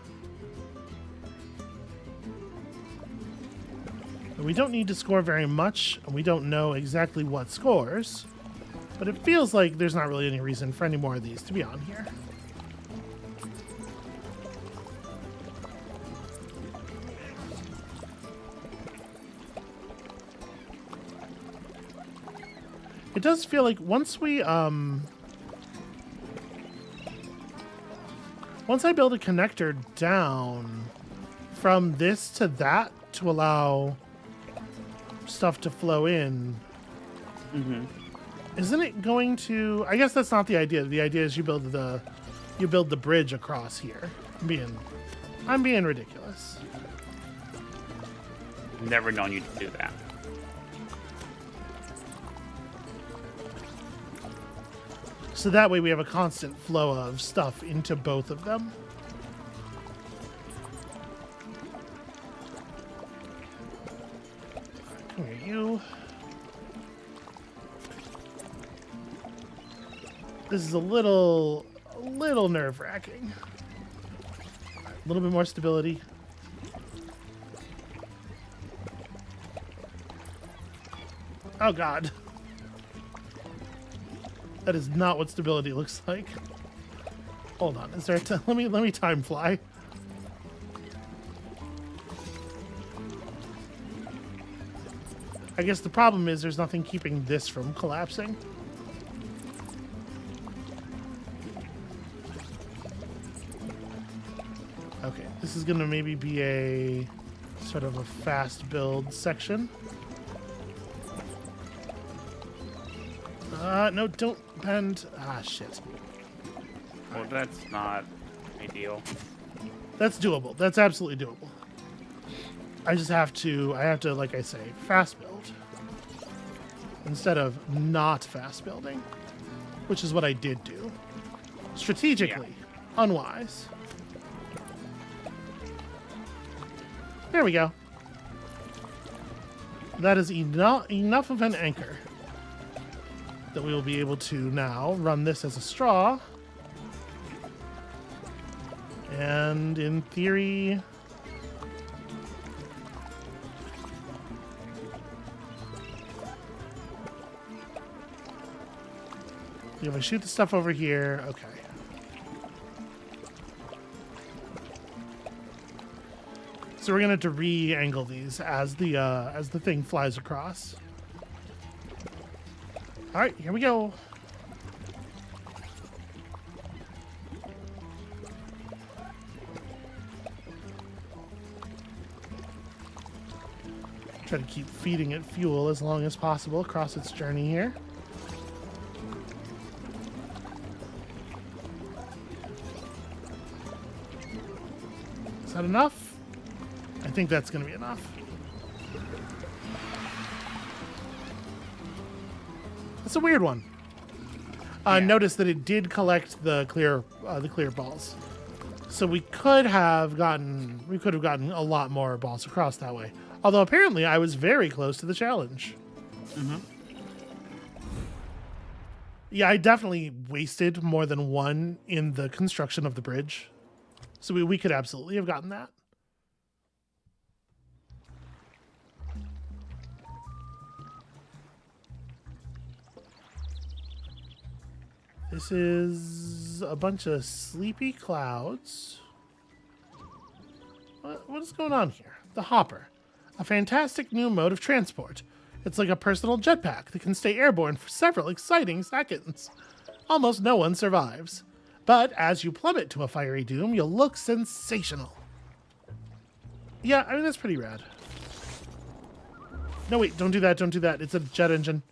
Speaker 1: And we don't need to score very much, and we don't know exactly what scores, but it feels like there's not really any reason for any more of these to be on here. It does feel like once I build a connector down from this to that to allow stuff to flow in, isn't it going to... I guess that's not the idea. The idea is you build the bridge across here. I'm being ridiculous.
Speaker 2: Never known you to do that.
Speaker 1: So that way we have a constant flow of stuff into both of them. Come here, you. This is a little nerve-wracking. A little bit more stability. Oh God. That is not what stability looks like. Hold on, is there let me time fly. I guess the problem is there's nothing keeping this from collapsing. Okay, this this is going to maybe be a sort of a fast build section. No, don't bend. Ah, shit.
Speaker 2: Well, that's not ideal.
Speaker 1: That's doable. That's absolutely doable. I have to, like I say, fast build. Instead of not fast building. Which is what I did do. Strategically. Yeah. Unwise. There we go. That is enough of an anchor that we will be able to now run this as a straw. And in theory... if I shoot the stuff over here, okay. So we're gonna have to re-angle these as the thing flies across. All right, here we go. Try to keep feeding it fuel as long as possible across its journey here. Is that enough? I think that's going to be enough. That's a weird one. Notice that it did collect the clear balls, so we could have gotten a lot more balls across that way. Although apparently I was very close to the challenge.
Speaker 2: Mm-hmm.
Speaker 1: Yeah, I definitely wasted more than one in the construction of the bridge, so we could absolutely have gotten that. This is a bunch of sleepy clouds. What is going on here? The Hopper. A fantastic new mode of transport. It's like a personal jetpack that can stay airborne for several exciting seconds. Almost no one survives. But as you plummet to a fiery doom, you'll look sensational. Yeah, I mean, that's pretty rad. No, wait, don't do that, don't do that. It's a jet engine.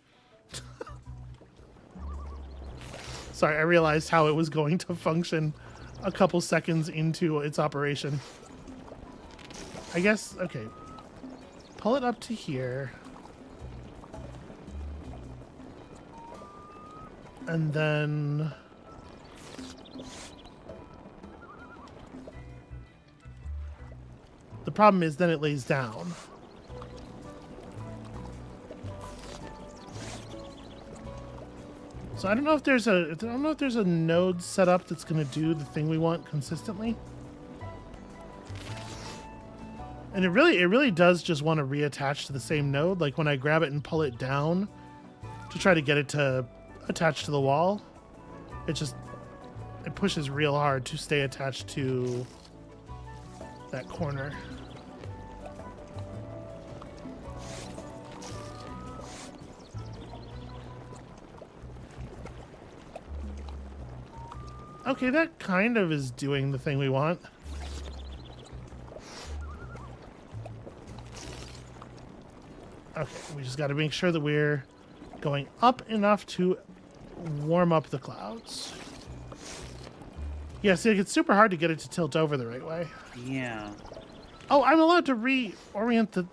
Speaker 1: Sorry, I realized how it was going to function a couple seconds into its operation. I guess, okay. Pull it up to here. And then... the problem is then it lays down. So I don't know if there's a node set up that's going to do the thing we want consistently. And it really does just want to reattach to the same node. Like when I grab it and pull it down to try to get it to attach to the wall, it pushes real hard to stay attached to that corner. Okay, that kind of is doing the thing we want. Okay, we just got to make sure that we're going up enough to warm up the clouds. Yeah, see, it's super hard to get it to tilt over the right way.
Speaker 2: Yeah.
Speaker 1: Oh, I'm allowed to reorient the...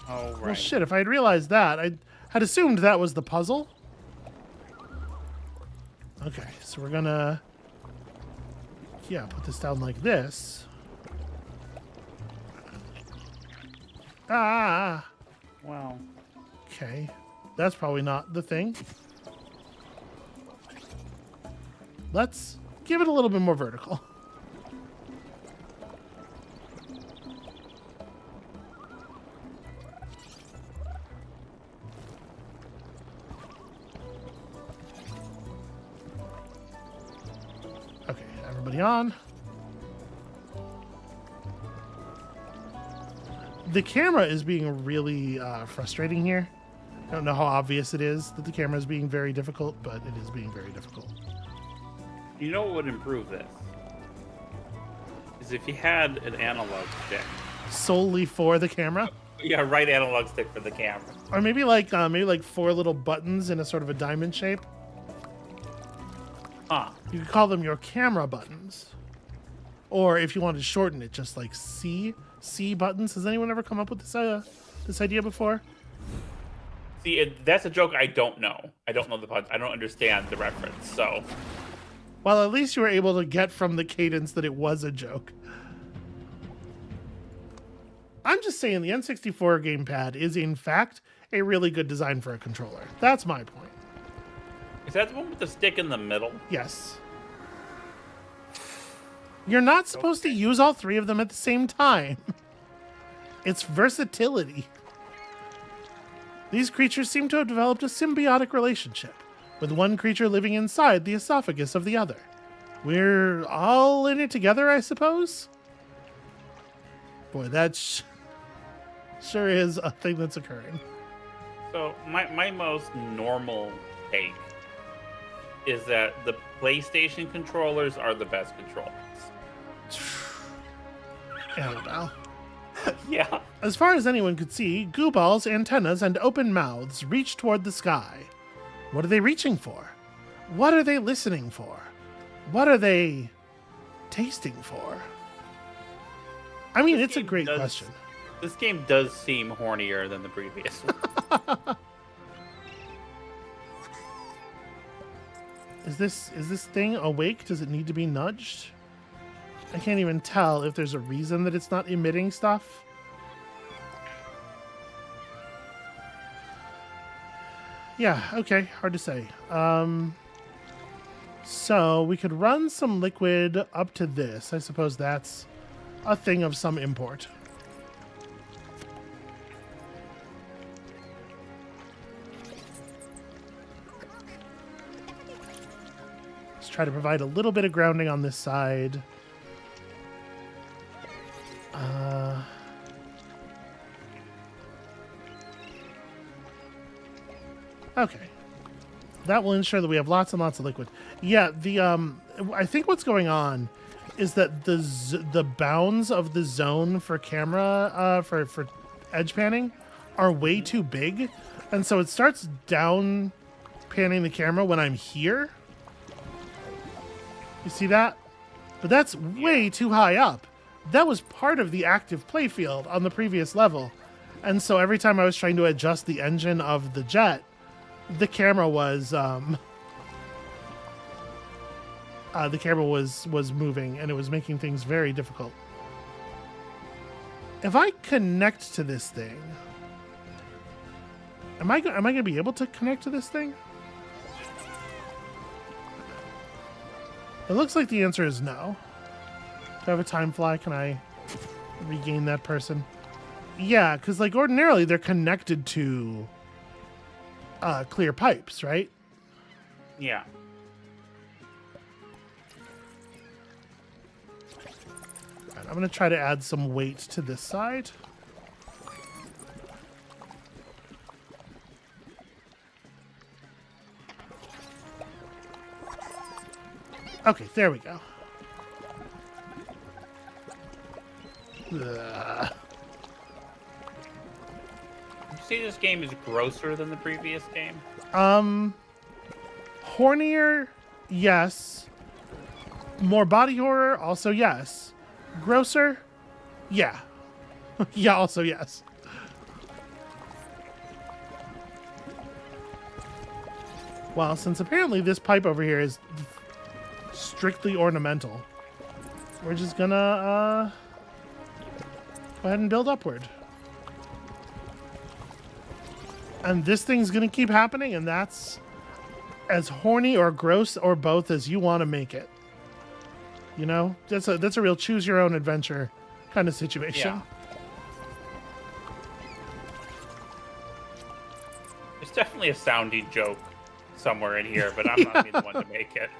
Speaker 2: Oh, right.
Speaker 1: Well, shit, if I had realized that, I had assumed that was the puzzle. Okay, so we're gonna... yeah, put this down like this. Ah!
Speaker 2: Well.
Speaker 1: Okay, that's probably not the thing. Let's give it a little bit more vertical. Okay, everybody on. The camera is being really frustrating here. I don't know how obvious it is that the camera is being very difficult, but it is being very difficult.
Speaker 2: You know what would improve this? Because if you had an analog stick,
Speaker 1: Solely for the camera?
Speaker 2: yeah, right analog stick for the camera.
Speaker 1: Or maybe like 4 little buttons in a sort of a diamond shape.
Speaker 2: Huh.
Speaker 1: You could call them your camera buttons. Or if you wanted to shorten it, just like C buttons. Has anyone ever come up with this idea before?
Speaker 2: See, that's a joke I don't know. I don't know the puns. I don't understand the reference, so...
Speaker 1: Well, at least you were able to get from the cadence that it was a joke. I'm just saying the N64 gamepad is, in fact, a really good design for a controller. That's my point.
Speaker 2: Is that the one with the stick in the middle?
Speaker 1: Yes. You're not supposed to use all 3 of them at the same time. It's versatility. These creatures seem to have developed a symbiotic relationship, with one creature living inside the esophagus of the other. We're all in it together, I suppose? Boy, that sure is a thing that's occurring.
Speaker 2: So, my most normal take is that the PlayStation controllers are the best controllers.
Speaker 1: Amabel.
Speaker 2: Yeah.
Speaker 1: As far as anyone could see, goo balls, antennas, and open mouths reach toward the sky. What are they reaching for? What are they listening for? What are they tasting for? I mean, it's a great question.
Speaker 2: This game does seem hornier than the previous one.
Speaker 1: Is this thing awake? Does it need to be nudged? I can't even tell if there's a reason that it's not emitting stuff. Yeah, okay, hard to say. So we could run some liquid up to this. I suppose that's a thing of some import. Let's try to provide a little bit of grounding on this side. Okay. That will ensure that we have lots and lots of liquid. Yeah, I think what's going on is that the bounds of the zone for camera for edge panning are way too big, and so it starts down panning the camera when I'm here. You see that? But that's way too high up. That was part of the active playfield on the previous level, and so every time I was trying to adjust the engine of the jet, the camera was moving, and it was making things very difficult. If I connect to this thing, am I going to be able to connect to this thing? It looks like the answer is no. Do I have a time fly? Can I regain that person? Yeah, because like ordinarily they're connected to clear pipes, right?
Speaker 2: Yeah.
Speaker 1: Right, I'm going to try to add some weight to this side. Okay, there we go. Ugh.
Speaker 2: Would you say this game is grosser than the previous game?
Speaker 1: Hornier, yes. More body horror, also yes. Grosser, yeah. Yeah, also yes. Well, since apparently this pipe over here is strictly ornamental, we're just gonna go ahead and build upward. And this thing's gonna keep happening, and that's as horny or gross or both as you want to make it. You know, that's a real choose your own adventure kind of situation.
Speaker 2: Yeah. There's definitely a sounding joke somewhere in here, but I'm not being the one to make it.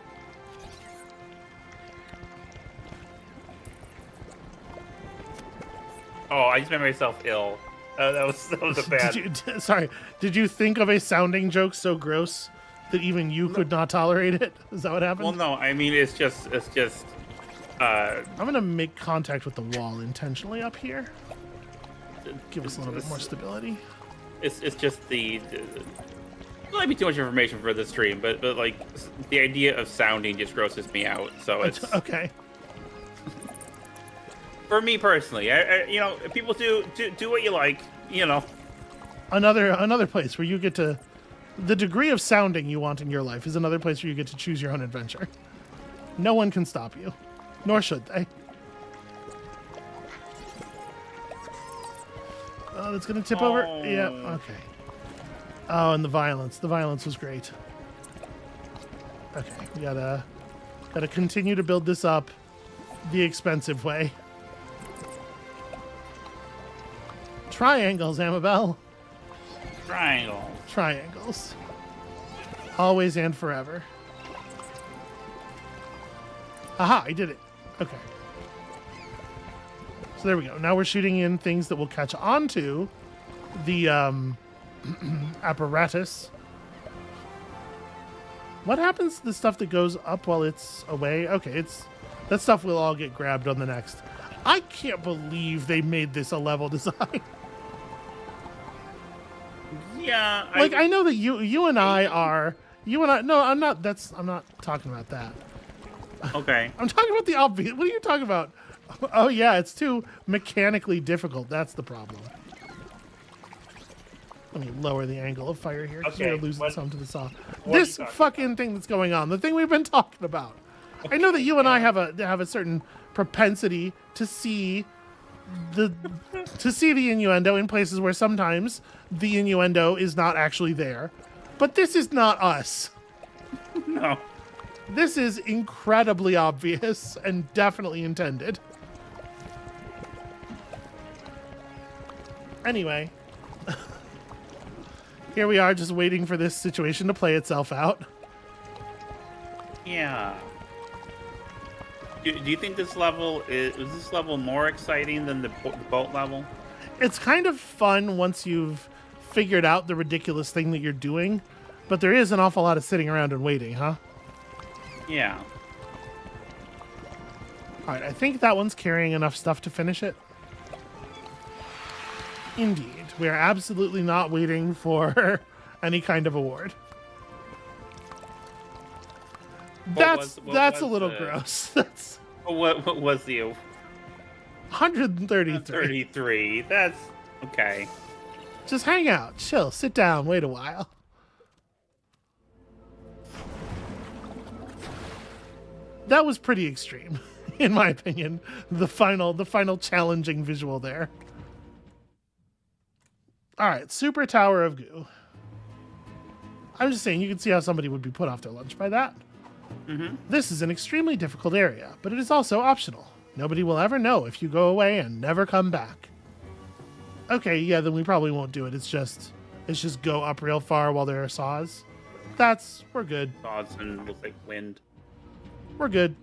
Speaker 2: Oh, I just made myself ill. That was a bad.
Speaker 1: Did you think of a sounding joke so gross that even you could not tolerate it? Is that what happened?
Speaker 2: Well, no. I mean, it's just
Speaker 1: I'm going to make contact with the wall intentionally up here. Give us a little bit more stability.
Speaker 2: It's just the might be too much information for the stream, but like the idea of sounding just grosses me out. So it's
Speaker 1: okay.
Speaker 2: For me personally, you know, people do what you like, you know.
Speaker 1: Another place where you get to, the degree of sounding you want in your life is another place where you get to choose your own adventure. No one can stop you, nor should they. Oh, that's gonna tip over. Yeah. Okay. Oh, and the violence. The violence was great. Okay, we gotta continue to build this up the expensive way. Triangles, Amabel. Triangles. Always and forever. Aha, I did it. Okay. So there we go. Now we're shooting in things that will catch onto the apparatus. What happens to the stuff that goes up while it's away? Okay, that stuff will all get grabbed on the next. I can't believe they made this a level design.
Speaker 2: Yeah.
Speaker 1: Like I know that you and I are no, I'm not talking about that.
Speaker 2: Okay.
Speaker 1: I'm talking about the obvious. What are you talking about? Oh yeah, it's too mechanically difficult. That's the problem. Let me lower the angle of fire here because we're losing some to the saw. This fucking thing that's going on, the thing we've been talking about. I know that you and I have a certain propensity to see the innuendo in places where sometimes the innuendo is not actually there. But this is not us.
Speaker 2: No.
Speaker 1: This is incredibly obvious and definitely intended. Anyway, here we are just waiting for this situation to play itself out.
Speaker 2: Yeah. Do you think this level is this level more exciting than the boat level?
Speaker 1: It's kind of fun once you've figured out the ridiculous thing that you're doing, but there is an awful lot of sitting around and waiting, huh?
Speaker 2: Yeah.
Speaker 1: All right, I think that one's carrying enough stuff to finish it. Indeed. We are absolutely not waiting for any kind of award. That's a little gross. That's
Speaker 2: what was the
Speaker 1: 133.
Speaker 2: 33. That's okay.
Speaker 1: Just hang out, chill, sit down, wait a while. That was pretty extreme, in my opinion. The final challenging visual there. All right, Super Tower of Goo. I'm just saying, you can see how somebody would be put off their lunch by that.
Speaker 2: Mm-hmm.
Speaker 1: This is an extremely difficult area, but it is also optional. Nobody will ever know if you go away and never come back. Okay, yeah, then we probably won't do it. It's just go up real far while there are saws. We're good.
Speaker 2: Saws and looks like wind.
Speaker 1: We're good.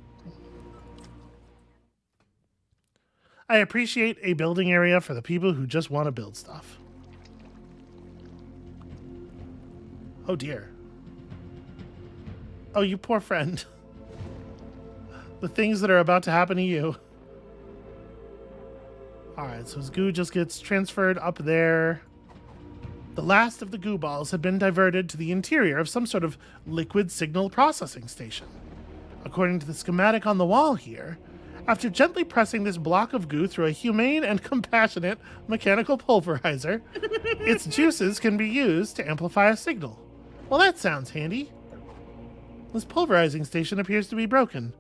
Speaker 1: I appreciate a building area for the people who just want to build stuff. Oh dear. Oh, you poor friend. The things that are about to happen to you. Alright, so his goo just gets transferred up there. The last of the goo balls had been diverted to the interior of some sort of liquid signal processing station. According to the schematic on the wall here, after gently pressing this block of goo through a humane and compassionate mechanical pulverizer, its juices can be used to amplify a signal. Well, that sounds handy. This pulverizing station appears to be broken.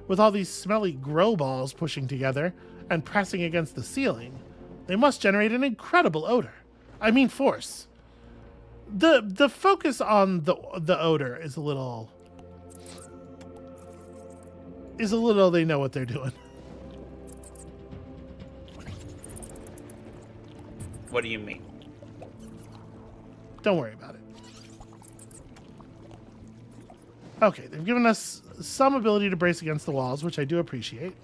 Speaker 1: With all these smelly grow balls pushing together and pressing against the ceiling, they must generate an incredible odor. I mean force. The focus on the odor is a little they know what they're doing.
Speaker 2: What do you mean?
Speaker 1: Don't worry about it. Okay, they've given us some ability to brace against the walls, which I do appreciate.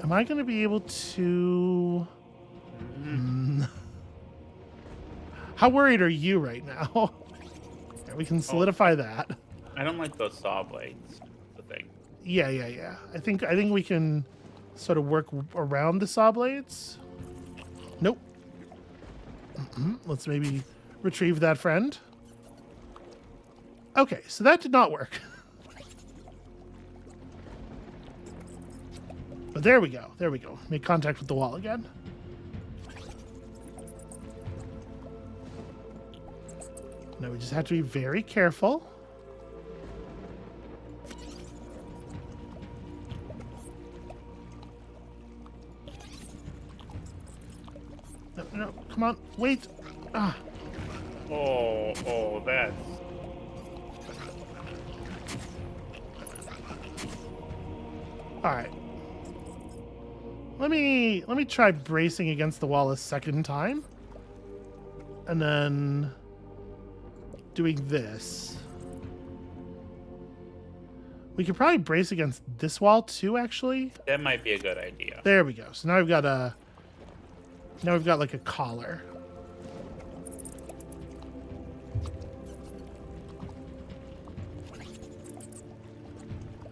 Speaker 1: Am I going to be able to... How worried are you right now? There, we can solidify that.
Speaker 2: I don't like those saw blades. The thing.
Speaker 1: Yeah. I think we can sort of work around the saw blades. Nope. Let's maybe retrieve that friend. Okay, so that did not work. But there we go. There we go. Make contact with the wall again. Now we just have to be very careful. No, come on. Wait. Ah.
Speaker 2: Oh, that's...
Speaker 1: All right. Let me try bracing against the wall a second time. And then doing this. We could probably brace against this wall too, actually.
Speaker 2: That might be a good idea.
Speaker 1: There we go. So now we've got like a collar.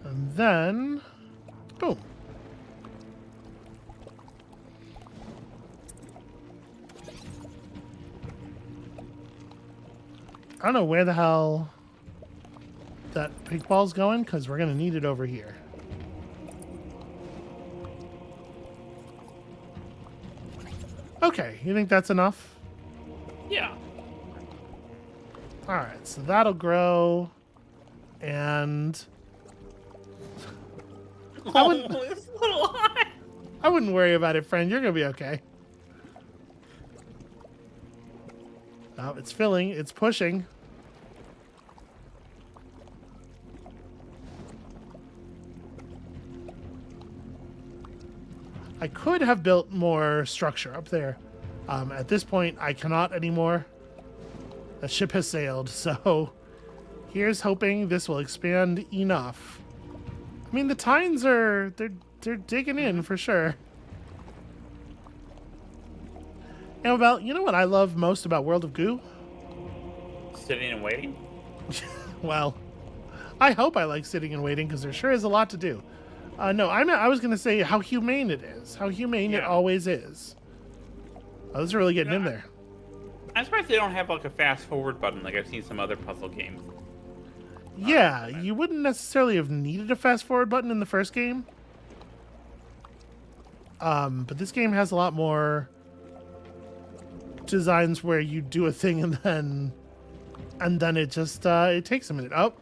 Speaker 1: And then boom. I don't know where the hell that pink ball's going, because we're going to need it over here. Okay, you think that's enough?
Speaker 2: Yeah.
Speaker 1: All right, so that'll grow, and I wouldn't,
Speaker 2: It's a little hot.
Speaker 1: I wouldn't worry about it, friend. You're going to be okay. Oh, it's filling. It's pushing. I could have built more structure up there. At this point, I cannot anymore. The ship has sailed, so here's hoping this will expand enough. I mean, the tines are they're digging in for sure. Amabel, you know what I love most about World of Goo?
Speaker 2: Sitting and waiting?
Speaker 1: Well, I hope I like sitting and waiting, because there sure is a lot to do. No, I was going to say how humane it is. How humane it always is. Oh, this is really getting in there.
Speaker 2: I'm surprised they don't have like a fast forward button like I've seen some other puzzle games.
Speaker 1: Yeah, you wouldn't necessarily have needed a fast forward button in the first game. But this game has a lot more designs where you do a thing and then it just it takes a minute. Oh,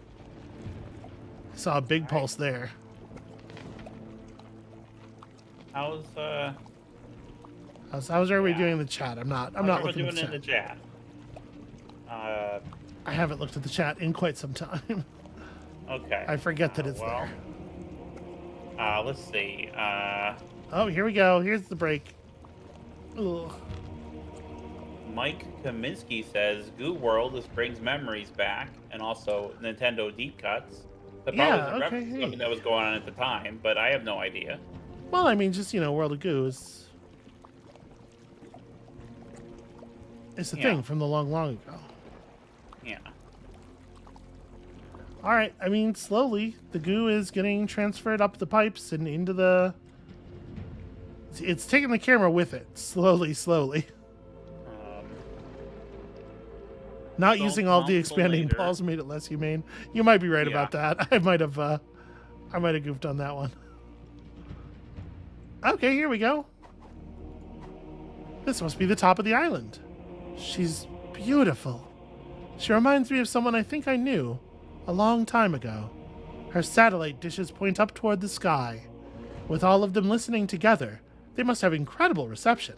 Speaker 1: saw a big pulse there.
Speaker 2: How's
Speaker 1: How's everybody doing in the chat? I'm not looking at the chat.
Speaker 2: in the chat?
Speaker 1: I haven't looked at the chat in quite some time.
Speaker 2: Okay.
Speaker 1: I forget that it's
Speaker 2: well,
Speaker 1: there.
Speaker 2: Let's see.
Speaker 1: Oh, here we go. Here's the break. Ugh.
Speaker 2: Mike Kaminsky says Goo World just brings memories back, and also Nintendo deep cuts. That probably was a reference to something that was going on at the time, but I have no idea.
Speaker 1: Well, I mean, just, World of Goo is it's a thing from the long ago.
Speaker 2: Yeah.
Speaker 1: All right. I mean, slowly the goo is getting transferred up the pipes and into the. It's taking the camera with it, slowly. Not using all the expanding balls made it less humane. You might be right about that. I might have goofed on that one. Okay, here we go. This must be the top of the island. She's beautiful. She reminds me of someone I think I knew a long time ago. Her satellite dishes point up toward the sky. With all of them listening together, they must have incredible reception.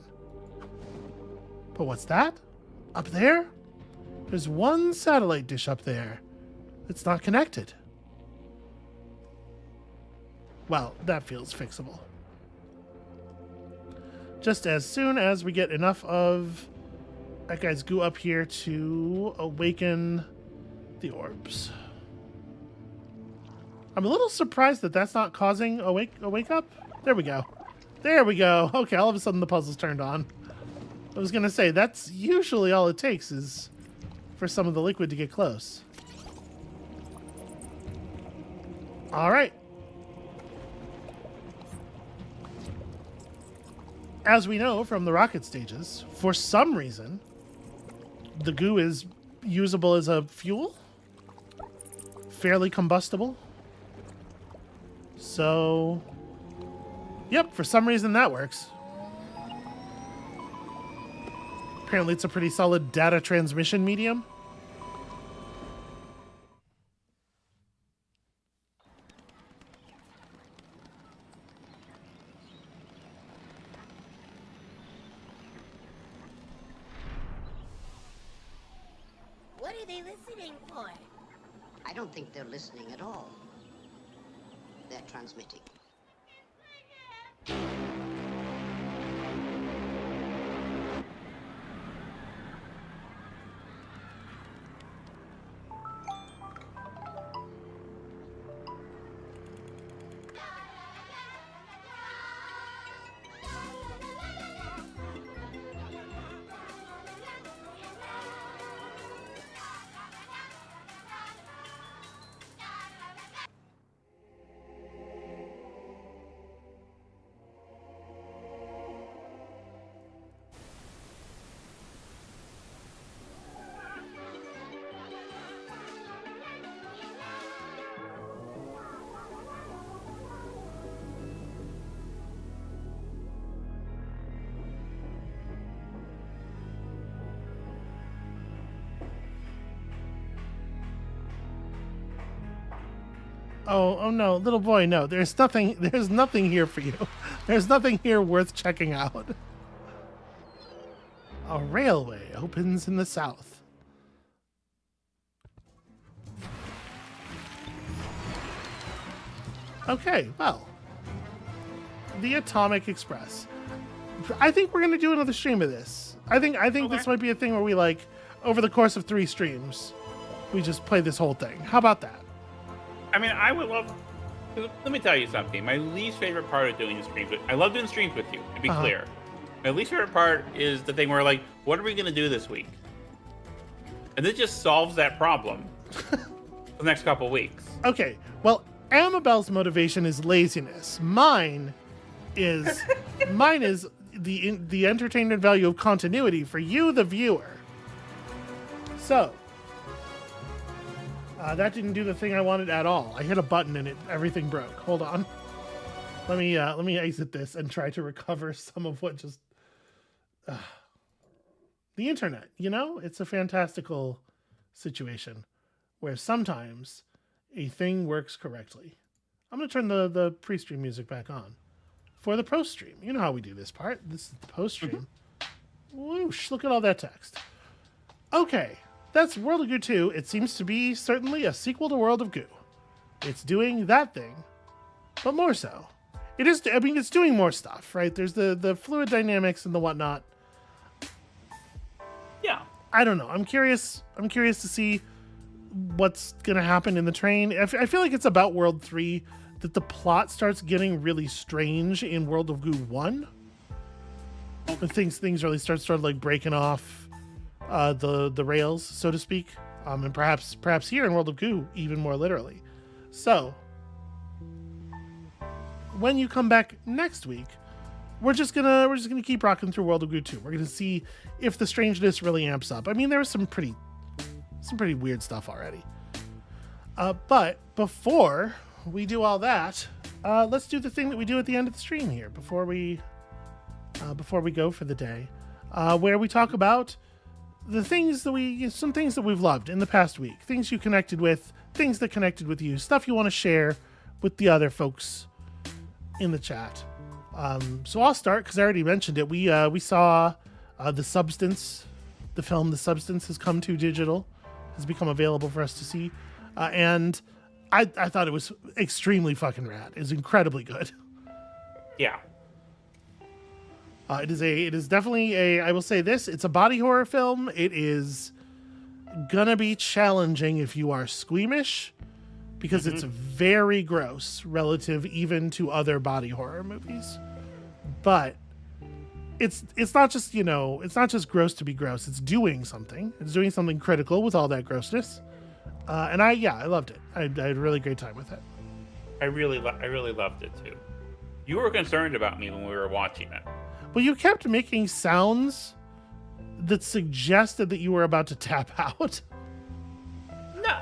Speaker 1: But what's that? Up there? There's one satellite dish up there. It's not connected. Well, that feels fixable. Just as soon as we get enough of that guy's goo up here to awaken the orbs. I'm a little surprised that that's not causing a wake up. There we go. There we go. Okay, all of a sudden the puzzle's turned on. I was going to say, that's usually all it takes is for some of the liquid to get close. All right. As we know from the rocket stages, for some reason, the goo is usable as a fuel. Fairly combustible. So, yep, for some reason that works. Apparently it's a pretty solid data transmission medium.
Speaker 5: What are they listening for?
Speaker 4: I don't think they're listening at all. They're transmitting. Oh no, little boy, no. There's nothing here for you. There's nothing here worth checking out. A railway opens in the south. Okay, well. The Atomic Express. I think we're gonna do another stream of this. I think this might be a thing where we, like, over the course of 3 streams, we just play this whole thing. How about that?
Speaker 2: I mean, I would love. Let me tell you something. My least favorite part of doing the streams, I love doing streams with you, to be clear. My least favorite part is the thing where, like, what are we going to do this week? And this just solves that problem for the next couple of weeks.
Speaker 1: Okay, well, Amabel's motivation is laziness. Mine is the entertainment value of continuity for you, the viewer. So. That didn't do the thing I wanted at all. I hit a button and everything broke. Hold on. Let me exit this and try to recover some of what just... the internet, you know? It's a fantastical situation where sometimes a thing works correctly. I'm going to turn the pre-stream music back on. For the post-stream. You know how we do this part. This is the post-stream. Whoosh, look at all that text. Okay. That's World of Goo 2. It seems to be certainly a sequel to World of Goo. It's doing that thing, but more so. It is. I mean, it's doing more stuff, right? There's the fluid dynamics and the whatnot.
Speaker 2: Yeah.
Speaker 1: I don't know. I'm curious to see what's gonna happen in the train. I feel like it's about World 3 that the plot starts getting really strange in World of Goo 1. When things really start like breaking off. The rails, so to speak, and perhaps here in World of Goo even more literally. So when you come back next week, we're just gonna keep rocking through World of Goo 2. We're gonna see if the strangeness really amps up. I mean, there was some pretty weird stuff already. But before we do all that, let's do the thing that we do at the end of the stream here before we go for the day, where we talk about some things that we've loved in the past week, things you connected with, things that connected with you, stuff you want to share with the other folks in the chat. So I'll start because I already mentioned it. We saw The Substance, the film The Substance has come to digital, has become available for us to see, and I thought it was extremely fucking rad. It was incredibly good.
Speaker 2: Yeah.
Speaker 1: It is definitely I will say this, it's a body horror film. It is gonna be challenging if you are squeamish, because it's very gross relative even to other body horror movies. But it's not just, it's not just gross to be gross. It's doing something. It's doing something critical with all that grossness. And I loved it. I had a really great time with it.
Speaker 2: I really loved it too. You were concerned about me when we were watching it.
Speaker 1: Well, you kept making sounds that suggested that you were about to tap out.
Speaker 2: No,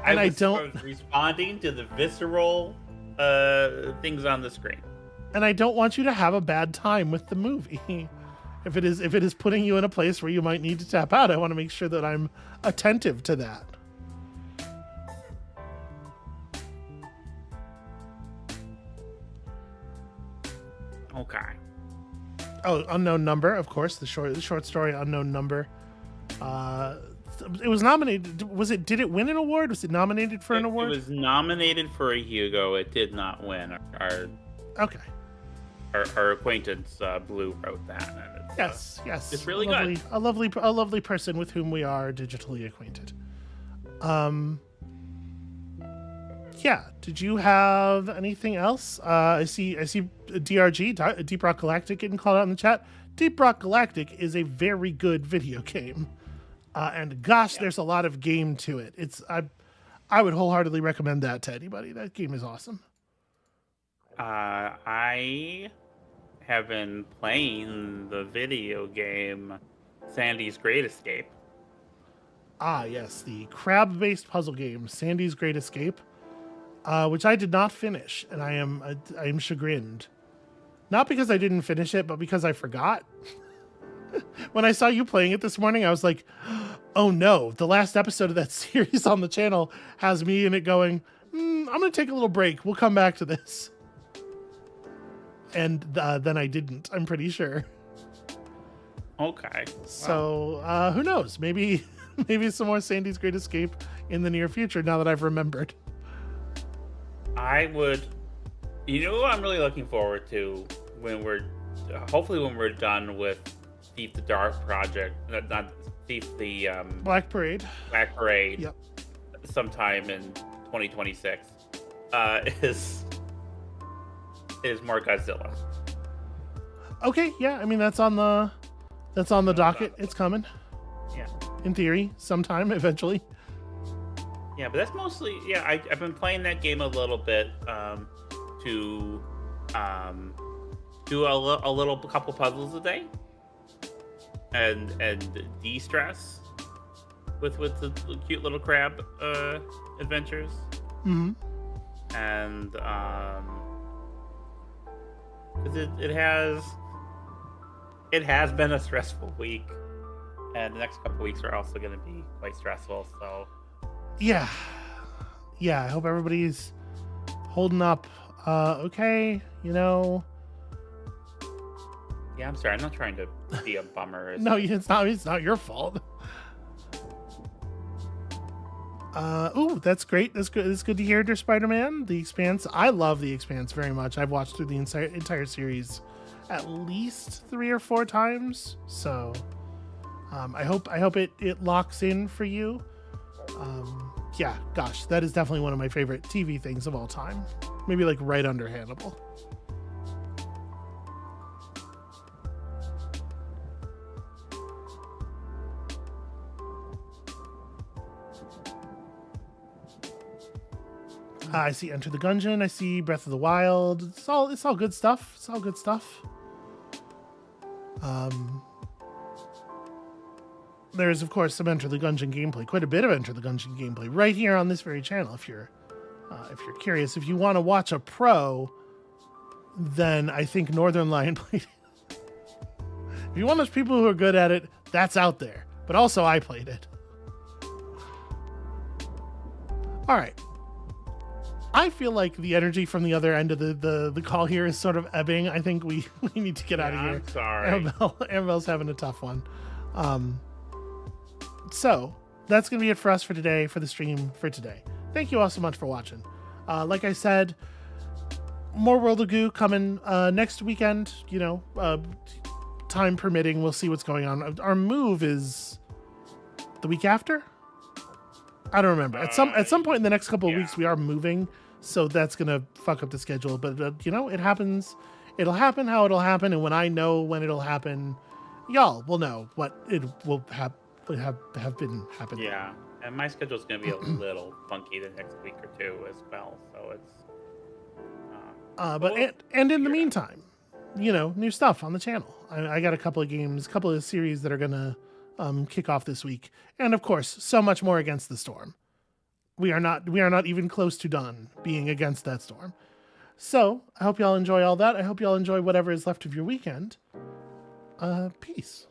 Speaker 2: I was responding to the visceral things on the screen.
Speaker 1: And I don't want you to have a bad time with the movie. If it is putting you in a place where you might need to tap out, I want to make sure that I'm attentive to that.
Speaker 2: Okay.
Speaker 1: Oh, Unknown Number, of course, the short story Unknown Number. It was nominated. Did it win an award? Was it nominated for an award?
Speaker 2: It was nominated for a Hugo. It did not win. Our acquaintance Blue wrote that. And
Speaker 1: yes.
Speaker 2: It's really good.
Speaker 1: A lovely person with whom we are digitally acquainted. Yeah. Did you have anything else? I see DRG, Deep Rock Galactic, getting called out in the chat. Deep Rock Galactic is a very good video game. And gosh, there's a lot of game to it. I would wholeheartedly recommend that to anybody. That game is awesome.
Speaker 2: I have been playing the video game Sandy's Great Escape.
Speaker 1: Ah, yes, the crab-based puzzle game Sandy's Great Escape, which I did not finish, and I am chagrined. Not because I didn't finish it, but because I forgot. When I saw you playing it this morning, I was like, oh no, the last episode of that series on the channel has me in it going, I'm going to take a little break. We'll come back to this. And then I didn't, I'm pretty sure.
Speaker 2: Okay.
Speaker 1: So who knows? Maybe some more Sandy's Great Escape in the near future now that I've remembered.
Speaker 2: You know what I'm really looking forward to hopefully when we're done with Thief the Dark project, not Thief the
Speaker 1: Black Parade.
Speaker 2: Yep. Sometime in 2026 is more Godzilla.
Speaker 1: Okay, yeah. I mean that's on the docket. It's coming.
Speaker 2: Yeah.
Speaker 1: In theory, sometime eventually.
Speaker 2: Yeah, but that's mostly I've been playing that game a little bit to do a couple puzzles a day and de-stress with the cute little crab adventures.
Speaker 1: Mm-hmm.
Speaker 2: And because it has been a stressful week, and the next couple weeks are also going to be quite stressful. So
Speaker 1: yeah, I hope everybody's holding up okay. Yeah,
Speaker 2: I'm sorry, I'm not trying to be a bummer.
Speaker 1: No, it's not your fault. That's great. That's good. It's good to hear, dear Spider-Man. The Expanse. I love The Expanse very much. I've watched through the entire series at least 3 or 4 times. So, I hope it locks in for you. Yeah, gosh, that is definitely one of my favorite TV things of all time. Maybe like right under Hannibal. I see Enter the Gungeon. I see Breath of the Wild. It's all good stuff. It's all good stuff. There is, of course, some Enter the Gungeon gameplay. Quite a bit of Enter the Gungeon gameplay right here on this very channel. If you're curious, if you want to watch a pro, then I think Northern Lion played it. If you want those people who are good at it, that's out there. But also, I played it. All right. I feel like the energy from the other end of the call here is sort of ebbing. I think we need to get out of here.
Speaker 2: I'm sorry.
Speaker 1: Amabel's having a tough one. So that's going to be it for us for today, for the stream for today. Thank you all so much for watching. Like I said, more World of Goo coming next weekend, time permitting. We'll see what's going on. Our move is the week after? I don't remember. At some point in the next couple of weeks, we are moving, so that's gonna fuck up the schedule. But it happens. It'll happen how it'll happen, and when I know when it'll happen, y'all will know what it will have been happening.
Speaker 2: Yeah, and my schedule's gonna be a little funky the next week or two as well. So
Speaker 1: And in the meantime, new stuff on the channel. I got a couple of games, a couple of series that are gonna kick off this week, and of course, so much more Against the Storm. We are not even close to done being against that storm. So I hope y'all enjoy all that. I hope y'all enjoy whatever is left of your weekend. Peace.